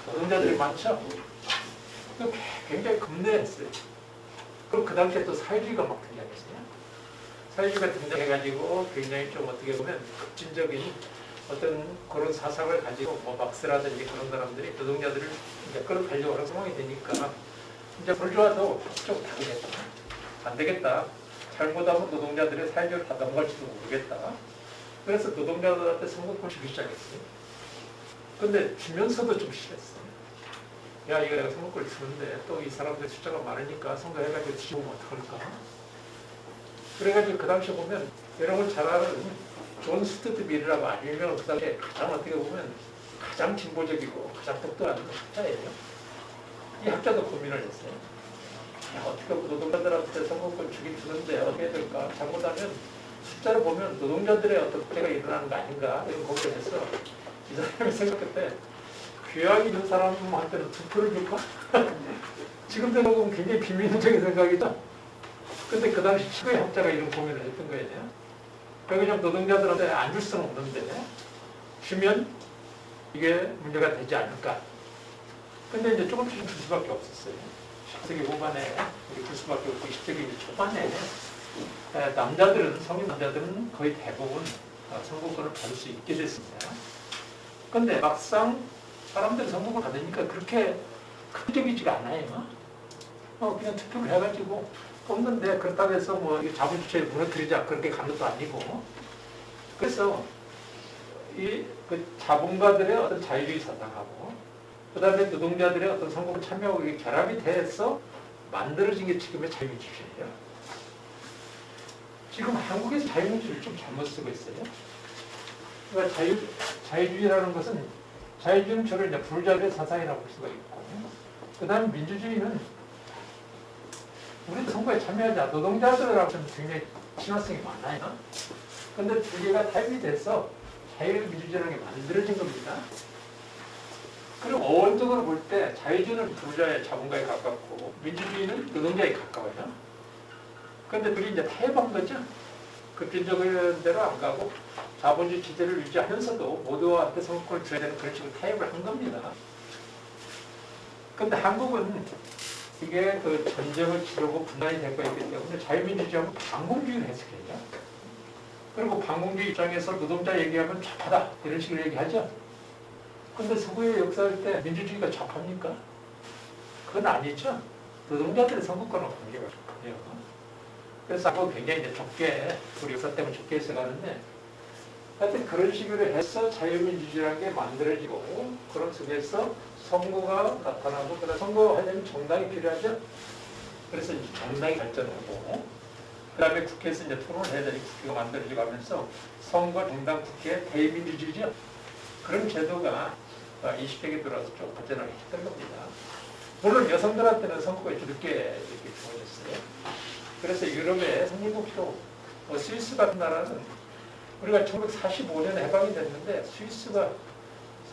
노동자들이 많죠? 굉장히 급내했어요. 그럼 그 당시에 또 사회주의가 막 등장했어요. 사회주의가 등장해가지고 굉장히 좀 어떻게 보면 급진적인 어떤 그런 사상을 가지고 뭐 막스라든지 그런 사람들이 노동자들을 이제 끌어가려고 하는 상황이 되니까 이제 불조화도 좀 다르겠다. 안 되겠다. 잘못하면 노동자들의 사회적으로 다 넘어갈지도 모르겠다. 그래서 노동자들한테 선거권을 주기 시작했어요. 근데 주면서도 좀 싫었어요. 야, 이거 내가 선거권을 주는데 또 이 사람들 숫자가 많으니까 선거해가지고 뒤집으면 어떡할까? 그래가지고 그 당시에 보면 여러분 잘 아는 존 스튜어트 밀이라고 아주 유명한 그 당시에 가장 어떻게 보면 가장 진보적이고 가장 똑똑한 학자예요. 이 학자도 고민을 했어요. 어떻게 노동자들한테 선거권 주긴 주는데 어떻게 해야 될까? 잘못하면 숫자를 보면 노동자들의 어떤 문제가 일어나는 거 아닌가 이런 걱정을 해서 이 사람이 생각할 때 귀하게 있는 사람한테는 투표를 줄까? 지금 생각하면 굉장히 비민주적인 생각이죠. 근데 그 당시 최고의 학자가 이런 고민을 했던 거예요. 그냥 노동자들한테 안 줄 수는 없는데 주면 이게 문제가 되지 않을까. 근데 이제 조금씩 줄 수밖에 없었어요. 10세기 후반에 줄 수밖에 없고 20세기 초반에 남자들은, 성인 남자들은 거의 대부분 선거권을 받을 수 있게 됐습니다. 근데 막상 사람들이 선거권을 받으니까 그렇게 극적이지가 않아요. 그냥 투표를 해가지고 뽑는데 그렇다고 해서 뭐 자본주의를 무너뜨리자 그렇게 간 것도 아니고 그래서 그 자본가들의 어떤 자유주의 사상하고 그 다음에 노동자들의 어떤 선거권 참여하고 이게 결합이 돼서 만들어진 게 지금의 자유민주주의예요. 지금 한국에서 자유민주주의를 좀 잘못 쓰고 있어요. 그러니까 자유주의라는 것은 자유주의는 주로 이제 불자유의 사상이라고 볼 수가 있고 그 다음에 민주주의는 우리도 선거에 참여하자 노동자들하고는 굉장히 친화성이 많아요. 근데 두 개가 타협이 돼서 자유민주주의라는 게 만들어진 겁니다. 그리고 어원적으로 볼 때 자유주의는 부자의 자본가에 가깝고 민주주의는 노동자에 가까워요. 그런데 둘이 이제 타협한 거죠. 급진적인 대로 안 가고 자본주의 체제를 유지하면서도 모두한테 선거권을 줘야 되는 그런 식으로 타협을 한 겁니다. 그런데 한국은 이게 그 전쟁을 치르고 분단이 된 거였기 때문에 자유민주주의하고 반공주의를 해석해요. 그리고 반공주의 입장에서 노동자 얘기하면 좌파다 이런 식으로 얘기하죠. 근데 서구의 역사할 때 민주주의가 좌파입니까? 그건 아니죠. 노동자들의 선거권과 관계가 있거든요. 그래서 한국 굉장히 이제 좁게 우리 역사 때문에 좁게 해석하는데 하여튼 그런 식으로 해서 자유민주주의라는 게 만들어지고 그런 속에서 선거가 나타나고 그다음 선거하려면 정당이 필요하죠. 그래서 이제 정당이 발전하고 그다음에 국회에서 이제 토론을 해야 되니 국회가 만들어지고 하면서 선거, 정당, 국회, 대의민주주의죠. 그런 제도가 20세기 들어서 좀 발전을 했던 겁니다. 물론 여성들한테는 선거가 늦게 이렇게 주어졌어요. 그래서 유럽의 선진국도 스위스 같은 나라는 우리가 1945년에 해방이 됐는데 스위스가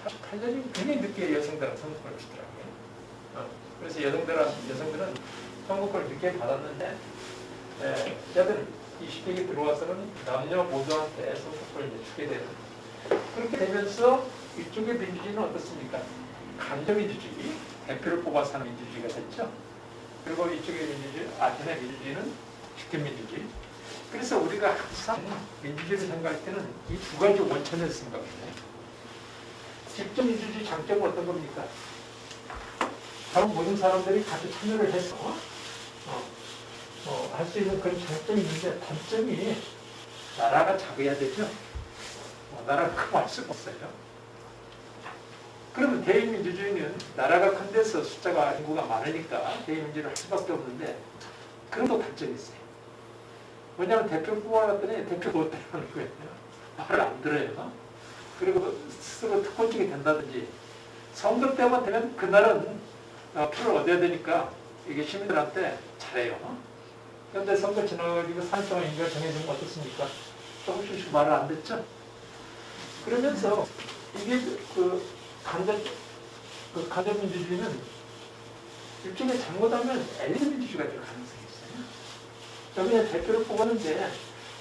48년이 굉장히 늦게 여성들한테 선거권을 주더라고요. 그래서 여성들은 선거권을 늦게 받았는데 어쨌든 20세기 들어와서는 남녀 모두한테 선거권을 주게 되는 그렇게 되면서 이쪽의 민주주의는 어떻습니까? 간접민주주의, 대표를 뽑아서 하는 민주주의가 됐죠. 그리고 이쪽의 민주주의, 아테네 민주주의는 직접민주주의. 그래서 우리가 항상 민주주의를 생각할 때는 이 두 가지 원천을 생각해요. 직접민주주의 장점은 어떤 겁니까? 바로 모든 사람들이 같이 참여를 해서 할 수 있는 그런 장점이 있는데 단점이 나라가 작아야 되죠. 나라가 크고 할 수가 없어요. 그러면 대의민주주의는 나라가 큰 데서 숫자가 인구가 많으니까 대의민주주의를 할 수밖에 없는데 그런 또 단점이 있어요. 왜냐하면 대표 뽑아놨더니 대표가 어떠냐는 거예요. 말을 안 들어요. 그리고 스스로 특권적이 된다든지 선거 때만 되면 그날은 표를 얻어야 되니까 이게 시민들한테 잘해요. 그런데 선거 지나가지고 3일 동안 인기가 정해지면 어떻습니까? 조금씩 말을 안 듣죠? 그러면서 이게 간접민주주의는 일종의 잘못하면 엘리트 민주주의가 될 가능성이 있어요. 그러면 대표를 뽑았는데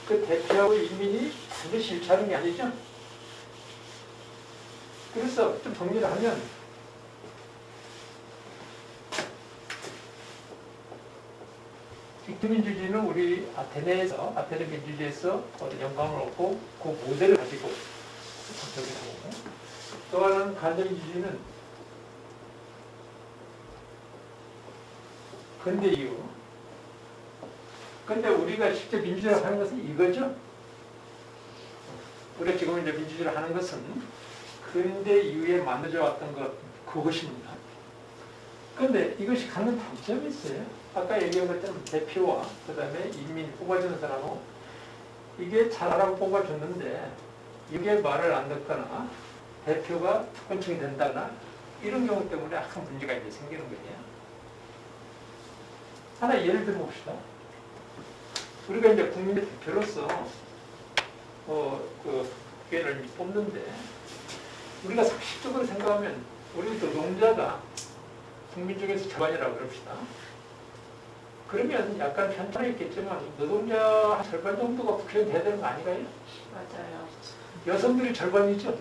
그 대표하고 인민이 반드시 일치하는 게 아니죠. 그래서 좀 정리를 하면 직접민주주의는 우리 아테네 민주주의에서 어떤 영감을 얻고 그 모델을 가지고 적용하고 또 하나는 간접민주주의는 근대 이후 근데 우리가 실제 민주주의를 하는 것은 이거죠. 우리가 지금 이제 민주주의를 하는 것은 근대 이후에 만들어져 왔던 그것입니다. 그런데 이것이 갖는 단점이 있어요. 아까 얘기한 것처럼 대표와 그 다음에 인민 뽑아주는 사람은 이게 잘하라고 뽑아줬는데 이게 말을 안 듣거나 대표가 특권층이 된다거나 이런 경우 때문에 약간 문제가 이제 생기는 거예요. 하나 예를 들어 봅시다. 우리가 이제 국민의 대표로서 그 국회의원을 뽑는데 우리가 상식적으로 생각하면 우리 노동자가 국민 중에서 절반이라고 그럽시다. 그러면 약간 편차는 있겠지만 노동자 한 절반 정도가 국회의원 돼야 되는 거 아닌가요? 맞아요. 여성들이 절반이죠.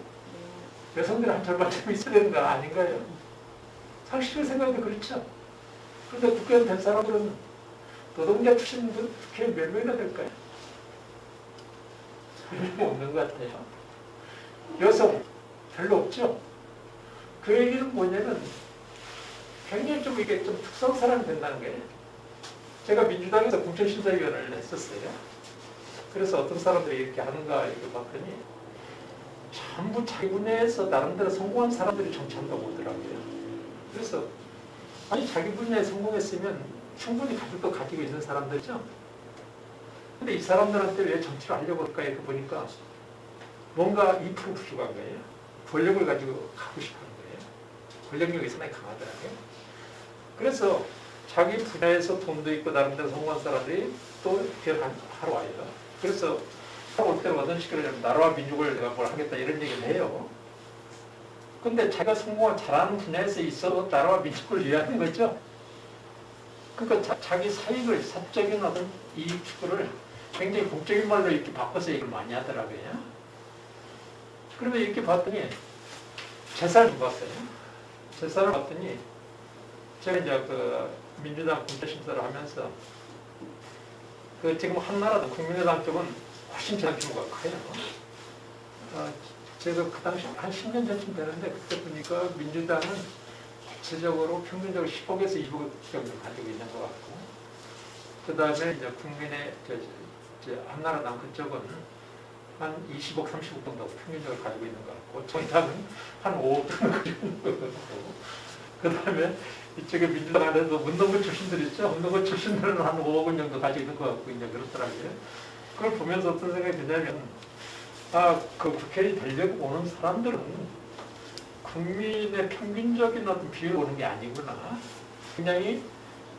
여성들이 한 절반쯤 있어야 되는 거 아닌가요? 상식적으로 생각해도 그렇죠. 그런데 국회의원 된 사람들은 노동자 출신들 국회의원 몇 명이나 될까요? 별로 없는 것 같아요. 여성 별로 없죠. 그 얘기는 뭐냐면 굉장히 좀 이게 좀 특성 사람이 된다는 거예요. 제가 민주당에서 공천심사위원회를 했었어요. 그래서 어떤 사람들이 이렇게 하는가 이렇게 봤더니 전부 자기 분야에서 나름대로 성공한 사람들이 정치한다고 보더라고요. 그래서 아니 자기 분야에 성공했으면 충분히 가족도 가지고 있는 사람들이죠. 근데 이 사람들한테 왜 정치를 하려고 할까 이렇게 보니까 뭔가 2% 부족한 거예요. 권력을 가지고 가고 싶어 하는 거예요. 권력력이 상당히 강하더라고요. 그래서 자기 분야에서 돈도 있고 나름대로 성공한 사람들이 또 하러 와요. 그래서 올 때는 어떤 식으로 하냐면 나라와 민족을 내가 뭘 하겠다 이런 얘기를 해요. 근데 자기가 성공한 잘하는 분야에서 있어 나라와 민족을 위하는 거죠. 그러니까 자기 사익을 사적인 어떤 이익 추구를 굉장히 공적인 말로 이렇게 바꿔서 얘기를 많이 하더라고요. 그러면 이렇게 봤더니 재산을 봤어요. 재산을 봤더니 제가 이제 그 민주당 공천심사를 하면서 그 지금 한나라당 국민의당 쪽은 훨씬 재산 규모가 커요. 제가 그 당시 한 10년 전쯤 되는데 그때 보니까 민주당은 전체적으로 평균적으로 10억에서 20억 정도 가지고 있는 것 같고 그 다음에 이제 국민의 한나라당 그쪽은 한 20억, 30억 정도 평균적으로 가지고 있는 것 같고 정의당은 한 5억 정도 가지고 있는 것 같고 그 다음에 이쪽에 민주당 안에서 운동부 출신들 있죠? 운동부 출신들은 한 5억 원 정도 가지고 있는 것 같고 이제 그렇더라고요. 그걸 보면서 어떤 생각이 드냐면 그 국회의원이 되려고 오는 사람들은 국민의 평균적인 어떤 비율을 보는 게 아니구나. 굉장히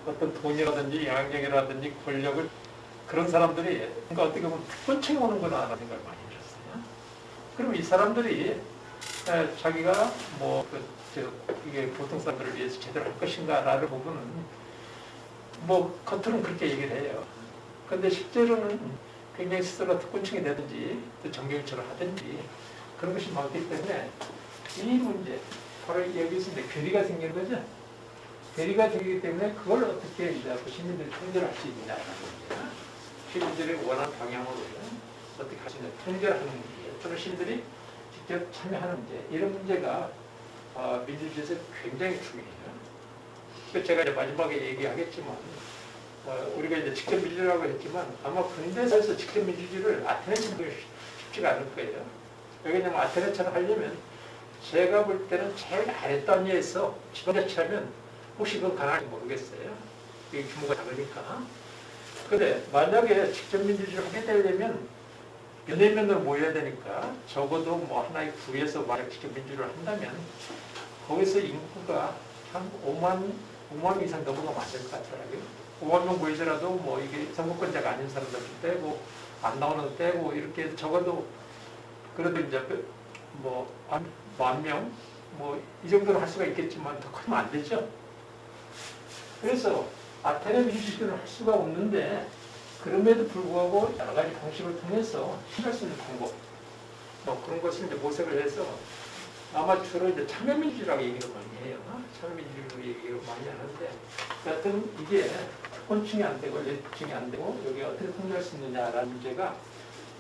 어떤 돈이라든지 영향력이라든지 권력을 그런 사람들이 그러니까 어떻게 보면 특권층이 오는구나 라는 생각을 많이 들었어요. 그럼 이 사람들이 자기가 이게 보통 사람들을 위해서 제대로 할 것인가라는 부분은 겉으로는 그렇게 얘기를 해요. 그런데 실제로는 굉장히 스스로가 특권층이 되든지 또 정경처럼 하든지 그런 것이 많기 때문에 이 문제, 바로 여기서 이제 괴리가 생기는 거죠. 괴리가 생기기 때문에 그걸 어떻게 이제 시민들이 통제할 수 있느냐라는 문제야. 시민들이 원하는 방향으로 어떻게 할 수 있느냐, 통제하는 문제, 또는 시민들이 직접 참여하는 문제, 이런 문제가 민주주의에서 굉장히 중요해요. 제가 이제 마지막에 얘기하겠지만, 우리가 이제 직접 민주주의라고 했지만, 아마 근대사에서 직접 민주주의를 아테네처럼 쉽지가 않을 거예요. 왜냐면 아테네처럼 하려면, 제가 볼 때는 제일 아랫단위에서 지방자치하면 혹시 그건 가능할지 모르겠어요. 이게 규모가 작으니까. 근데 만약에 직접 민주주의를 하게 되려면 연예인면으로 모여야 되니까 적어도 하나의 구에서 만약 직접 민주주의를 한다면 거기서 인구가 한 5만 이상 넘어가면 안 될 것 같더라고요. 5만 명 모이더라도 이게 선거권자가 아닌 사람들 좀 빼고 안 나오는 거 빼고 이렇게 적어도 그래도 이제 한 10,000명 이 정도는 할 수가 있겠지만 더 크면 안 되죠. 그래서 아테네 민주주의를 할 수가 없는데 그럼에도 불구하고 여러 가지 방식을 통해서 실할 수 있는 방법 그런 것을 이제 모색을 해서 아마 주로 이제 참여민주주의라고 얘기를 많이 해요. 참여민주주의 얘기를 많이 하는데 여하튼 이게 특권층이 안 되고 엘리트층이 안 되고 여기 어떻게 통제할 수 있느냐라는 문제가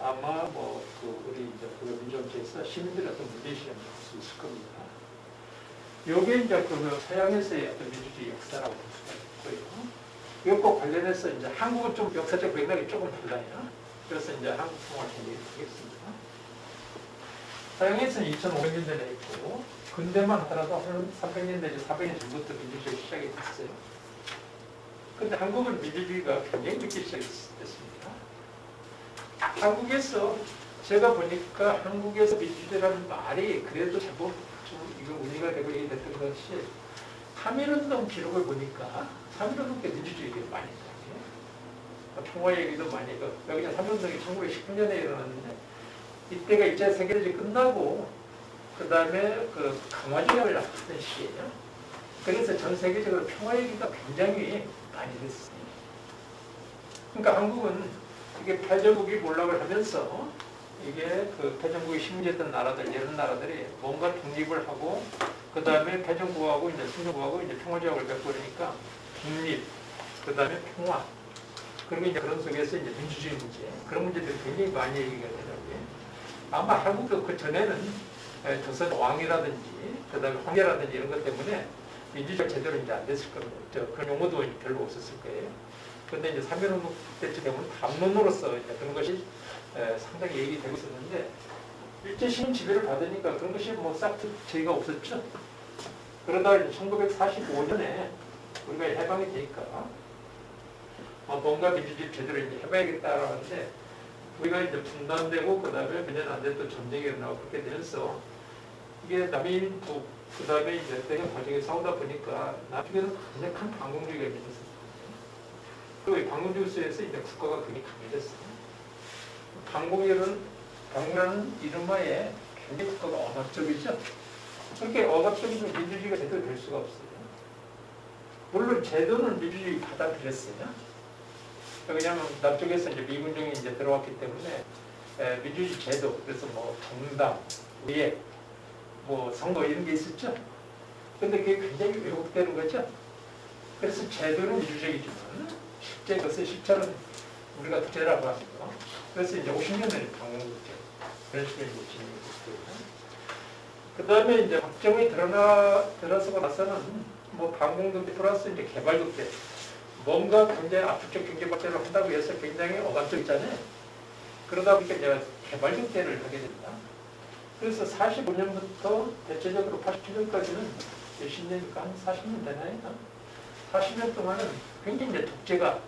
아마 우리 이제 민주정치에서 시민들의 어떤 문제의식을 할 수 있을 겁니다. 요게 이제 서양에서의 어떤 민주주의 역사라고 볼 수가 있고요. 이것과 관련해서 이제 한국은 좀 역사적 맥락이 조금 달라요. 그래서 이제 한국 통화를 얘기하겠습니다. 서양에서는 2500년대에 있고 근대만 하더라도 한 300년 내지 400년 전부터 민주주의 시작이 됐어요. 근데 한국은 민주주의가 굉장히 늦게 시작됐습니다. 한국에서 제가 보니까 한국에서 민주주의라는 말이 그래도 제법 좀 이거 운이가 되고 얘기됐던 것이 3.1운동 기록을 보니까 3.1운동 때 민주주의 얘기를 많이 했어요. 평화 얘기도 많이 했고, 여기는 3.1운동이 1919년에 일어났는데, 이때가 2차 세계대전이 끝나고, 그 다음에 그 강화조약을 나왔던 시기예요. 그래서 전 세계적으로 평화 얘기가 굉장히 많이 됐어요. 그러니까 한국은 이게 패전국이 몰락을 하면서 이게 그 패전국이 식민지였던 나라들, 이런 나라들이 뭔가 독립을 하고 그 다음에 패전국하고 이제 승전국하고 이제 평화조약을 맺고 그러니까 독립, 그 다음에 평화, 그리고 이제 그런 속에서 이제 민주주의 문제, 그런 문제들이 굉장히 많이 얘기가 되더라고요. 아마 한국도 그 전에는 조선 왕이라든지 그 다음에 황제라든지 이런 것 때문에 민주주의가 제대로 이제 안 됐을 겁니다. 그런 용어도 별로 없었을 거예요. 그런데 이제 3.1운동 때쯤 담론으로서 이제 그런 것이 상당히 얘기되고 있었는데, 일제시민 지배를 받으니까 그런 것이 뭐 싹 제의가 없었죠. 그러다 이제 1945년에 우리가 해방이 되니까 뭔가 민주주의 제대로 이제 해봐야겠다라고 하는데, 우리가 이제 분단되고 그 다음에 몇 년 안 돼 또 전쟁이 일어나고 그렇게 되면서 이게 남인 그 다음에 이제 대결 과정에 싸우다 보니까 나중에는 굉장히 큰 반공주의가 있었어요. 그리고 이 반공주의 속에서 이제 국가가 굉장히 강해졌어요. 반공이라는 이름하에 굉장히 국가가 억압적이죠. 그렇게 억압적이면 민주주의가 제대로 될 수가 없어요. 물론 제도는 민주주의 받아들였어요. 왜냐하면 남쪽에서 이제 미군정이 이제 들어왔기 때문에 민주주의 제도, 그래서 뭐 정당, 의회, 뭐 선거 이런 게 있었죠. 근데 그게 굉장히 왜곡되는 거죠. 그래서 제도는 민주적이지만 실제 그것의 실체는 우리가 독재라고 합니다. 그래서 이제 50년을 방공국제 그런 식으로 이제 진행이 됐고요. 그 다음에 이제 박정희 들어서고 나서는 뭐 방공국제 플러스 이제 개발국제, 뭔가 굉장히 압축적 경제 발전을 한다고 해서 굉장히 억압적이잖아요. 그러다 보니까 이제 개발국제를 하게 됩니다. 그래서 45년부터 대체적으로 87년까지는 몇십 년이니까 한 40년 되나요? 40년 동안은 굉장히 이제 독재가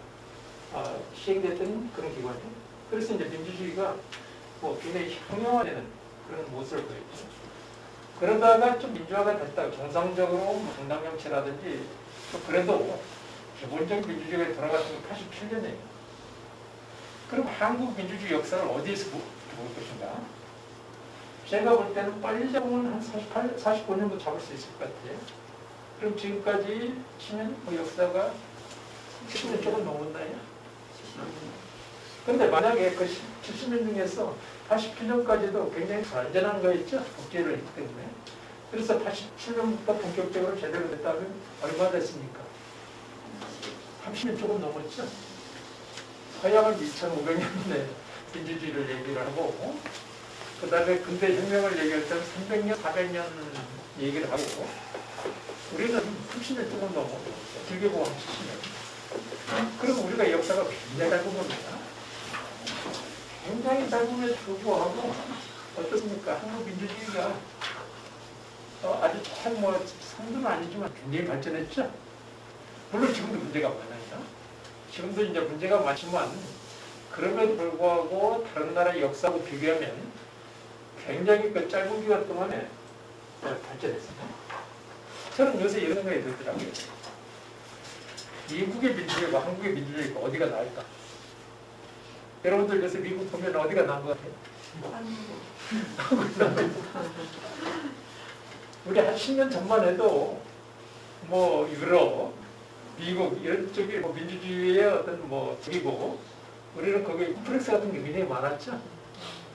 시행됐던 그런 기관이에요. 그래서 이제 민주주의가 뭐 굉장히 형용화되는 그런 모습을 보였죠. 그러다가 좀 민주화가 됐다. 정상적으로 뭐 정당 정치라든지 또 그래도 기본적인 민주주의가 돌아갔던 게 87년이에요. 그럼 한국 민주주의 역사를 어디에서 볼 것인가? 제가 볼 때는 빨리 잡으면 한 45년도 잡을 수 있을 것 같아요. 그럼 지금까지 치면 그 역사가 70년 조금 넘었나요? 그런데 만약에 그 70년 중에서 87년까지도 굉장히 안전한 거였죠? 독재를 했기 때문에. 그래서 87년부터 본격적으로 제대로 됐다면 얼마 됐습니까? 30년 조금 넘었죠? 서양은 2500년대 민주주의를 얘기를 하고, 그 다음에 근대 혁명을 얘기할 때는 300년, 400년 얘기를 하고, 우리는 30년 조금 넘어, 길게 보면 70년. 그럼 우리가 역사가 굉장히 짧은 겁니다. 굉장히 짧음에도 불구하고, 어떻습니까? 한국 민주주의가 아주 참 뭐, 상도는 아니지만 굉장히 발전했죠? 물론 지금도 문제가 많아요. 지금도 이제 문제가 많지만, 그럼에도 불구하고 다른 나라의 역사하고 비교하면 굉장히 그 짧은 기간 동안에 발전했습니다. 저는 요새 이런 생각이 들더라고요. 미국의 민주주의와 한국의 민주주의가 어디가 나을까? 여러분들 요새 미국 보면 어디가 나은 것 같아요? 우리 한 10년 전만 해도 뭐 유럽, 미국 이런 쪽이 뭐 민주주의의 어떤 뭐 쪽이고, 우리는 거기 콤플렉스 같은 게 굉장히 많았죠.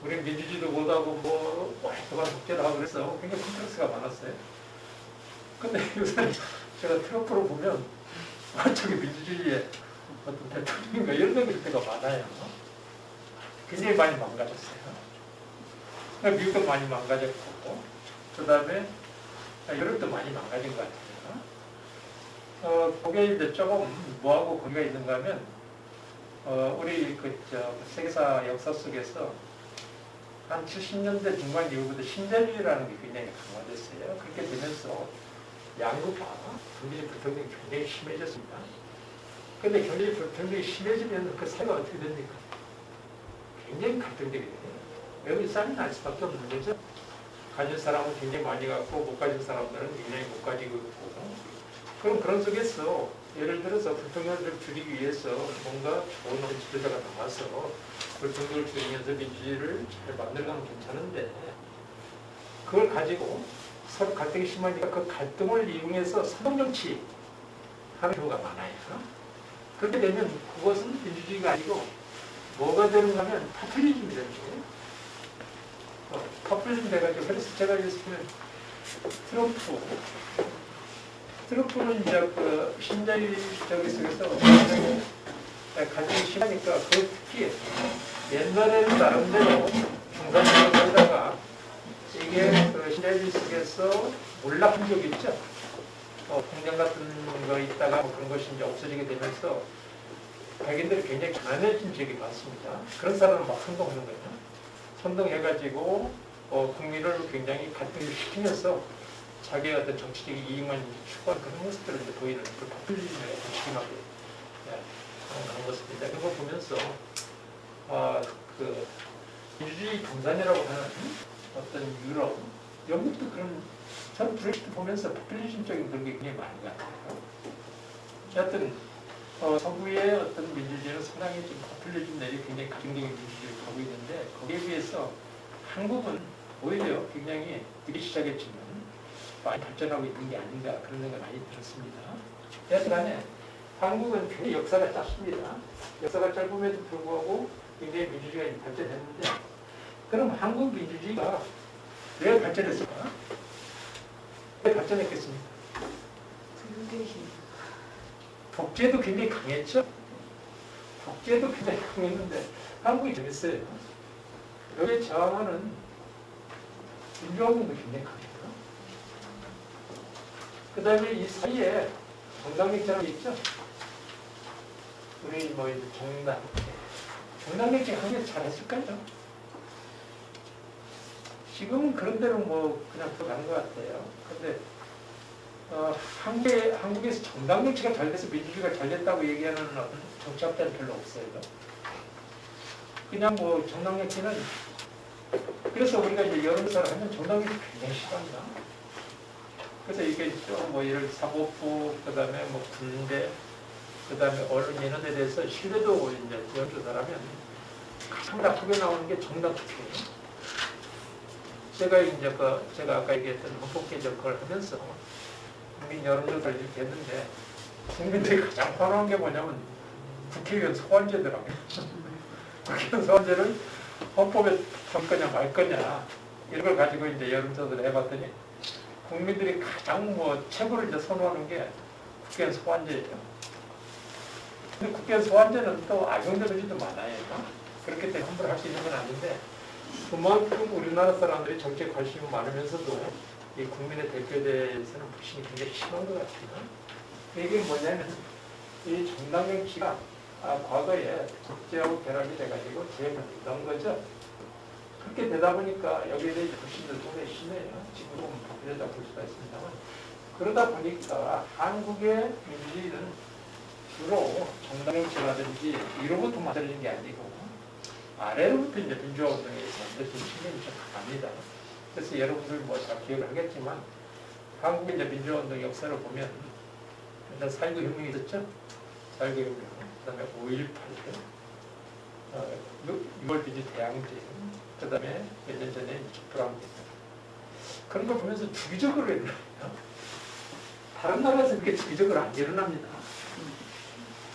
우리는 민주주의도 못하고 뭐 오랫동안 독재를 하고 그래서 굉장히 콤플렉스가 많았어요. 근데 요새 제가 트럼프를 보면 저기 민주주의의 어떤 대통령인가 이런 생각일 때가 많아요. 굉장히 많이 망가졌어요. 미국도 많이 망가졌고, 그 다음에 유럽도 많이 망가진 것 같아요. 그게 이제 조금 뭐하고 관계가 있는가 하면, 우리 세계사 역사 속에서 한 70년대 중반 이후부터 신자유주의라는 게 굉장히 강화됐어요. 그렇게 되면서 양극화, 경제적 불평등이 굉장히 심해졌습니다. 그런데 경제적 불평등이 심해지면 그 사회가 어떻게 됩니까? 굉장히 갈등되게 돼요. 여기 싸움이 날 수밖에 없는 거죠. 가진 사람은 굉장히 많이 갖고 못 가진 사람들은 굉장히 못 가지고 있고, 그럼 그런 속에서 예를 들어서 불평등을 좀 줄이기 위해서 뭔가 좋은 지도자가 나와서 불평등을 줄이면서 민주주의를 잘 만들어가면 괜찮은데 그걸 가지고 서로 갈등이 심하니까 그 갈등을 이용해서 선동정치 하는 경우가 많아요. 그렇게 되면 그것은 민주주의가 아니고 뭐가 되는가 하면 파퓰리즘이 되는 거예요. 파퓰리즘 돼가지고 그래서 제가 예를 들면 트럼프는 이제 그 신자유주의 속에서 굉장히 갈등이 심하니까 그 특히 옛날에는 나름대로 중산층을 살다가 이게 그 신자유주의 속에서 몰락한 적이 있죠. 공장 같은 거 있다가 뭐 그런 것이 이제 없어지게 되면서 백인들이 굉장히 가난해진 적이 많습니다. 그런 사람은 막 선동하는 거예요. 선동해가지고 국민을 굉장히 갈등을 시키면서 자기의 어떤 정치적인 이익만 추구하는 그런 모습들을 이제 보이는 그 포퓰리즘의 무책임하게 하는 모습입니다. 이런 걸 보면서 그 민주주의 동산이라고 하는 어떤 유럽, 영국도 그런 저는 브렉시트 보면서 포퓰리즘적인 그런 게 굉장히 많은 것 같아요. 여하튼 서구의 어떤 민주주의는 상당히 좀 포퓰리즘 내지 굉장히 가정적인 민주주의를 가고 있는데 거기에 비해서 한국은 오히려 굉장히 늦게 시작했지만 많이 발전하고 있는 게 아닌가 그런 생각이 많이 들었습니다. 여하튼간에 한국은 굉장히 역사가 짧습니다. 역사가 짧음에도 불구하고 굉장히 민주주의가 발전했는데 그럼 한국 민주주의가 왜 발전했을까? 왜 발전했겠습니까? 독재도 굉장히 강했죠? 독재도 굉장히 강했는데 한국이 재밌어요. 여기에 저항하는 민주화운동도 굉장히 강해요. 그 다음에 이 사이에 정당정치라는 게 있죠? 우리 뭐 정당정치 한게 잘했을까요? 지금은 그런 대로 뭐 그냥 들어가는 것 같아요. 근데 한국에서 정당정치가 잘 돼서 민주주의가 잘 됐다고 얘기하는 정치학자는 별로 없어요. 그냥 뭐 정당정치는 그래서 우리가 이제 여론조사를 하면 정당정치 굉장히 싫어합니다. 그래서 이게 뭐 예를 들어 사법부, 그 다음에 뭐 군대, 그 다음에 언론 이런 데 대해서 신뢰도 이제 여론조사를 하면 가장 나쁘게 나오는 게 정당투표예요. 제가 아까 얘기했던 헌법개정 그걸 하면서 국민 여론조사를 이렇게 했는데 국민들이 가장 화나는 게 뭐냐면 국회의원 소환제더라고요. 국회의원 소환제를 헌법에 할 거냐 말 거냐 이런 걸 가지고 이제 여론조사를 해봤더니 국민들이 가장 뭐 최고를 이제 선호하는 게 국회의원 소환제예요. 근데 국회의원 소환제는 또 악용되는 일도 많아요. 그렇기 때문에 함부로 할 수 있는 건 아닌데 그만큼 우리나라 사람들이 정치에 관심이 많으면서도 이 국민의 대표에 대해서는 불신이 굉장히 심한 것 같아요. 이게 뭐냐면 이 정당정치가 과거에 국제하고 결합이 돼가지고 재해봤던 거죠. 그렇게 되다 보니까 여기에 대해 불신도 굉장히 심해요. 지금은 바뀌었다 볼 수가 있습니다만 그러다 보니까 한국의 민주주의는 주로 정당정치라든지 위로부터 만들어진 게 아니고 아래로부터 이제 민주화 운동에서 만들어진 측면이 좀 강합니다. 그래서 여러분들 뭐 잘 기억을 하겠지만 한국의 이제 민주화 운동 역사를 보면 일단 4.19 혁명이 있었죠. 4.19 혁명, 그 다음에 5.18, 6월 비지 대항쟁, 그 다음에 몇 년 전에 촛불항쟁. 그런 걸 보면서 주기적으로 일어나요. 다른 나라에서 그렇게 주기적으로 안 일어납니다.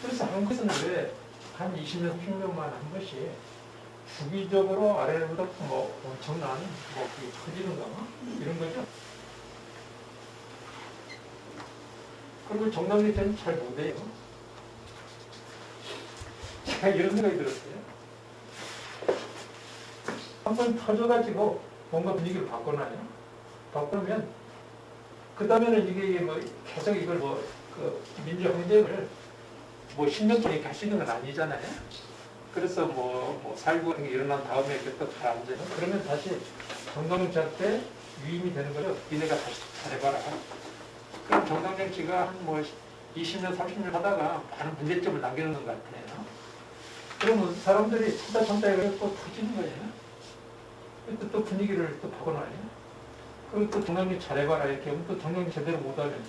그래서 한국에서는 왜 한 20년, 30년만 한 번씩 주기적으로 아래로부터 뭐 엄청난 뭐 그게 터지는가 이런 거죠. 그리고 정당정치는 잘 못해요. 제가 이런 생각이 들었어요. 한번 터져가지고 뭔가 분위기를 바꿔놔요. 바꾸면 그 다음에는 이게 뭐 계속 이걸 뭐 그 민주항쟁을 뭐 10년 동안 이렇게 할 수 있는 건 아니잖아요. 그래서 뭐 살고 게 일어난 다음에 또 가라앉아요. 그러면 다시 정당정치한테 위임이 되는 거죠. 니네가 다시 잘해봐라. 그럼 정당정치가 한 뭐 20년, 30년 하다가 많은 문제점을 남겨놓는 것 같아요. 그러면 사람들이 참다 해서 또 터지는 거예요. 또 분위기를 또 바꿔놔요. 그리고 또 정당정치 잘해봐라 이렇게 하면 또 정당정치 제대로 못하면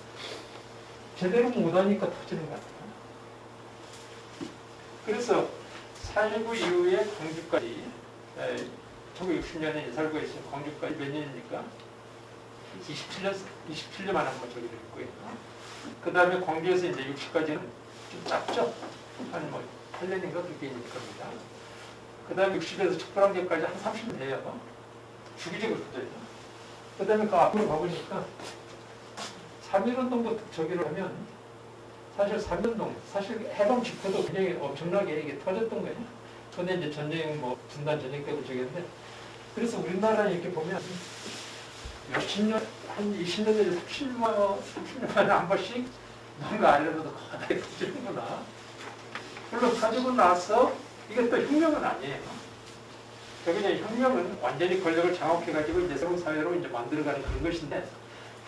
제대로 못하니까 터지는 것 같아요. 그래서 4.19 이후에 광주까지 1960년에 살고 있어요. 광주까지 몇 년입니까? 27년 만에 한번 저기를 했고요. 그 다음에 광주에서 이제 60까지는 좀 짧죠? 한 뭐 8년인가 그렇게 있는 겁니다. 그 다음에 60에서 촛불항쟁까지 한 30년 돼요. 주기적으로 터져요. 그 다음에 그 앞으로 가보니까 3.1운동부터 저기를 하면 사실 3.1운동, 사실 해방 직후도 굉장히 엄청나게 이게 터졌던 거예요. 근데 이제 전쟁, 뭐, 분단 전쟁 때문에 저기였는데, 그래서 우리나라는 이렇게 보면 몇십 년, 한 20년 내지 30년 만에 한 번씩 뭔가 알려줘도 거하게 터지는구나. 물론 터지고 나서 이게 또 혁명은 아니에요. 그냥 혁명은 완전히 권력을 장악해가지고 이제 새로운 사회로 이제 만들어가는 그런 것인데,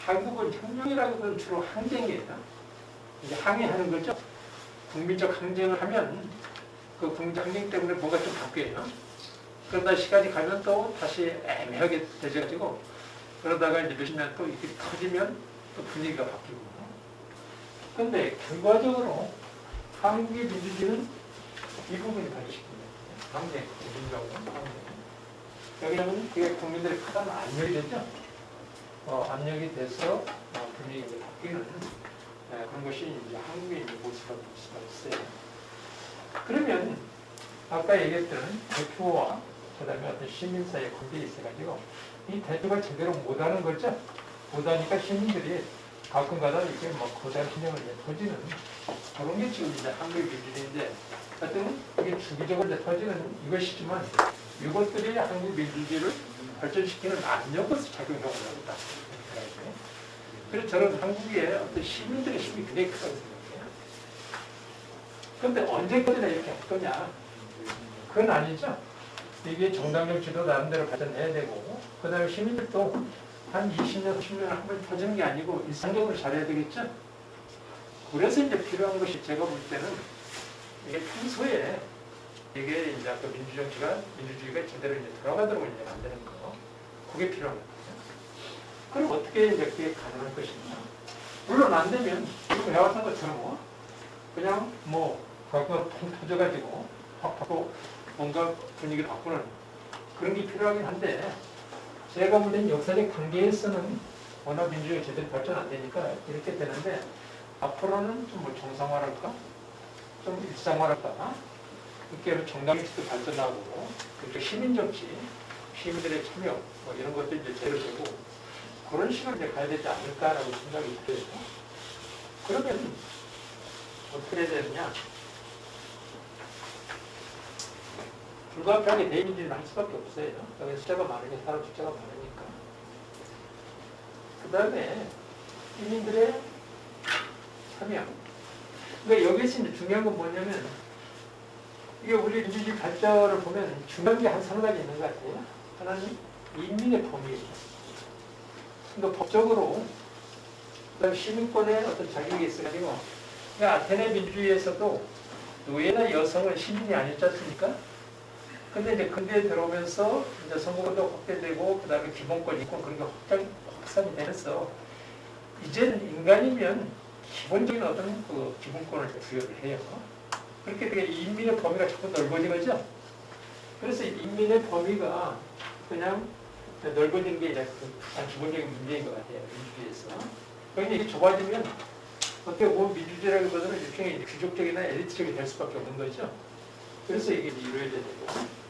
한국은 혁명이라고는 주로 항쟁이에요. 이제 항의하는 거죠. 국민적 항쟁을 하면 그 국민적 항쟁 때문에 뭐가 좀 바뀌어요. 그러다 시간이 가면 또 다시 애매하게 되져가지고 그러다가 이제 몇십 년 또 이렇게 터지면 또 분위기가 바뀌고. 그런데 결과적으로 한국의 민주주의는 이 부분이 발전시킵니다. 항쟁, 민주주의하고 항쟁. 여기는 그게 국민들의 큰 압력이 되죠. 압력이 돼서 분위기가 바뀌는 그런 것이 이제 한국의 모습을 볼 수가 있어요. 그러면 아까 얘기했던 대표와 그다음에 어떤 시민 사이의 관계에 있어가지고 이 대표가 제대로 못하는 거죠. 못하니까 시민들이 가끔가다 이게 뭐 고단 신경을 터지는 그런 게 지금 이제 한국의 민주주의인데 하여튼 이게 주기적으로 이제 터지는 이것이지만 이것들이 한국 민주주의를 발전시키는 압력으로서 작용하고 있다. 그래서 저는 한국의 어떤 시민들의 힘이 굉장히 크다고 생각해요. 그런데 언제까지나 이렇게 할 거냐? 그건 아니죠. 이게 정당적 지도 나름대로 발전해야 되고, 그 다음에 시민들도 한 20년, 30년 한 번 터지는 게 아니고 일상적으로 잘해야 되겠죠. 그래서 이제 필요한 것이 제가 볼 때는 이게 평소에 이게 이제 아까 민주주의가 제대로 이제 돌아가도록 이제 만드는 거, 그게 필요한 거예요. 그럼 어떻게 이제 그게 가능할 것인가? 물론 안 되면 지금 해왔던 것처럼 그냥 뭐 갖고 통 터져가지고 확 바꾸고 뭔가 분위기를 바꾸는 그런 게 필요하긴 한데 제가 볼 때는 역사적 단계에서는 워낙 민주주의가 제대로 발전 안 되니까 이렇게 되는데 앞으로는 좀 뭐 정상화랄까? 좀 일상화랄까? 이렇게 정당정치도 발전하고 그리고 시민정치, 시민들의 참여 뭐 이런 것도 이제 제대로 되고 그런 식으로 이제 가야 되지 않을까라고 생각이 들어요. 그러면 어떻게 해야 되느냐? 불가피하게 대민주주의를 할 수밖에 없어요. 여기 숫자가 많으니까, 사람 숫자가 많으니까. 그 다음에 시민들의 참여. 그러니까 여기서 이제 중요한 건 뭐냐면 이게 우리 민주주의 발전을 보면 중요한 게 한 서너 가지 있는 것 같아요. 하나는 인민의 범위예요. 그러니까 법적으로 그다음 시민권의 어떤 자격이 있어가지고 그러니까 아테네 민주주의에서도 노예나 여성은 시민이 아니었지 않습니까? 근데 이제 근대에 들어오면서 이제 선거도 확대되고 그다음에 기본권, 인권 그런 게 확산이 되면서 이제는 인간이면 기본적인 어떤 그 기본권을 부여를 해요. 그렇게 되게 인민의 범위가 자꾸 넓어진 거죠. 그래서 인민의 범위가 그냥 넓어지는 게 이제 가장 기본적인 문제인 것 같아요. 민주주의에서. 그런데 이게 좁아지면 어떻게 보면 민주주의라기보다는 일종의 귀족적이나 엘리트적이 될 수밖에 없는 거죠. 그래서 이게 이루어져야 되고.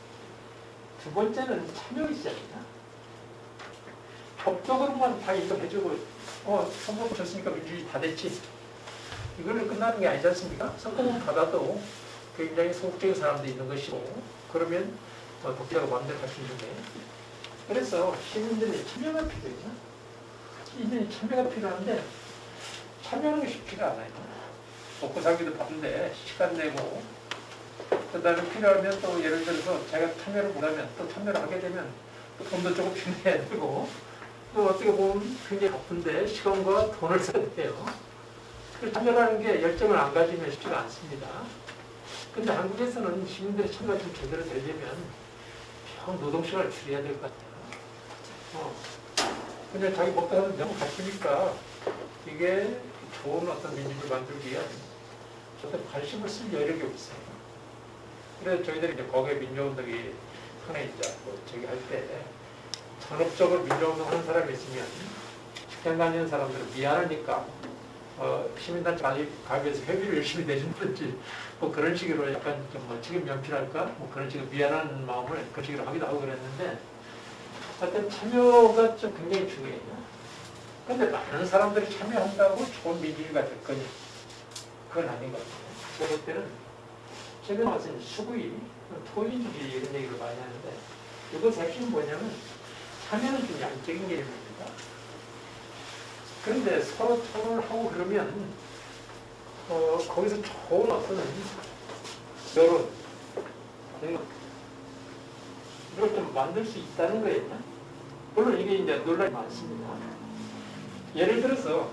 두 번째는 참여이잖아요. 법적으로만 다 인정해주고 선거권 줬으니까 민주주의 다 됐지. 이걸로 끝나는 게 아니지 않습니까? 선거권 받아도 굉장히 소극적인 사람도 있는 것이고 그러면 독자가 마음대로 할 수 있는데 그래서 시민들의 참여가 필요해요. 시민의 참여가 필요한데 참여하는 게 쉽지가 않아요. 먹고 살기도 바쁜데 시간 내고 그 다음에 필요하면 또 예를 들어서 제가 참여를 못하면 또 참여를 하게 되면 또 돈도 조금 필요해야 되고 또 어떻게 보면 굉장히 바쁜데 시간과 돈을 써야 돼요. 그래서 참여라는 게 열정을 안 가지면 쉽지가 않습니다. 근데 한국에서는 시민들의 참여가 좀 제대로 되려면 평 노동시간을 줄여야 될 것 같아요. 그냥 자기 먹다 하면 너무 갇히니까 이게 좋은 어떤 민주주의를 만들기 위한 어떤 관심을 쓸 여력이 없어요. 그래서 저희들이 이제 거기에 민주운동이 상당히 이제 뭐 저기 할 때 전업적으로 민주운동 하는 사람이 있으면 직장 다니는 사람들은 미안하니까 시민단체 가입해서 회비를 열심히 내준다든지 뭐 그런 식으로 약간 좀뭐 지금 연필할까 뭐 그런 식으로 미안한 마음을 그런 식으로 하기도 하고 그랬는데 하여튼 참여가 좀 굉장히 중요해요. 근데 많은 사람들이 참여한다고 좋은 민주주의가 될 거냐? 그건 아닌 것 같아요. 제가 볼 때는 최근에 와서 수구이, 토의주의 이런 얘기를 많이 하는데 이것 핵심이 뭐냐면 참여는 좀 양적인 개념입니다. 그런데 서로 토론을 하고 그러면 거기서 좋은 어떤 여론 이걸 좀 만들 수 있다는 거예요. 물론 이게 이제 논란이 많습니다. 예를 들어서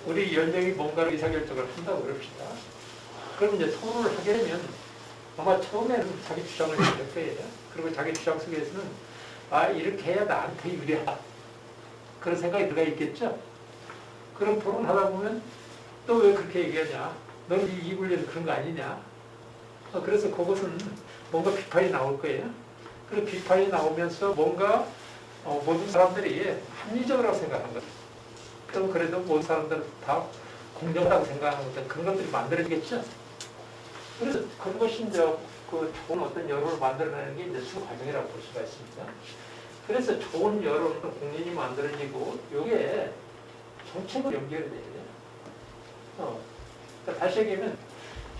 우리 연령이 뭔가를 의사결정을 한다고 그럽시다. 그럼 이제 토론을 하게 되면 아마 처음에는 자기 주장을 할 거예요. 그리고 자기 주장 속에서는 이렇게 해야 나한테 유리하다. 그런 생각이 들어가 있겠죠. 그럼 토론하다 보면 또 왜 그렇게 얘기하냐. 너는 이 입을 위해서 그런 거 아니냐. 그래서 그것은 뭔가 비판이 나올 거예요. 그리고 비판이 나오면서 뭔가 모든 사람들이 합리적이라고 생각하는 거예요. 그럼 그래도 모든 사람들은 다 공정하다고 생각하는 것들 그런 것들이 만들어지겠죠. 그래서 그런 것이 이제 그 좋은 어떤 여론을 만들어내는 게 이제 수 과정이라고 볼 수가 있습니다. 그래서 좋은 여론, 공론이 만들어지고 이게 정책으로 연결이 돼요. 그러니까 다시 얘기하면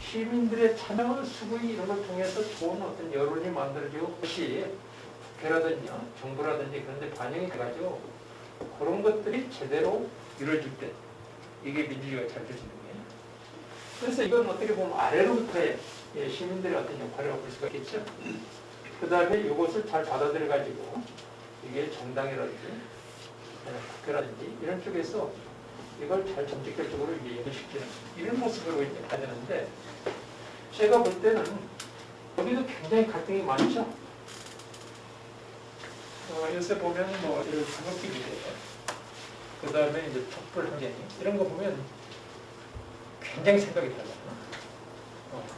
시민들의 참여, 수구이 이런 걸 통해서 좋은 어떤 여론이 만들어지고 그것이 국회라든지 정부라든지 그런 데 반영이 돼가지고 그런 것들이 제대로 이루어질 때 이게 민주주의가 잘 되지는 거예요. 그래서 이건 어떻게 보면 아래로부터의 시민들의 어떤 역할이라고 볼 수가 있겠죠. 그 다음에 이것을 잘 받아들여가지고 이게 정당이라든지 국회라든지 이런 쪽에서 이걸 잘 정책적으로 연결시키는 이런 모습으로 이제 가지는데 제가 볼 때는 여기도 굉장히 갈등이 많죠. 요새 보면 뭐 이런 산업기계, 그 다음에 이제 촛불 환경 이런 거 보면 굉장히 생각이 달라요.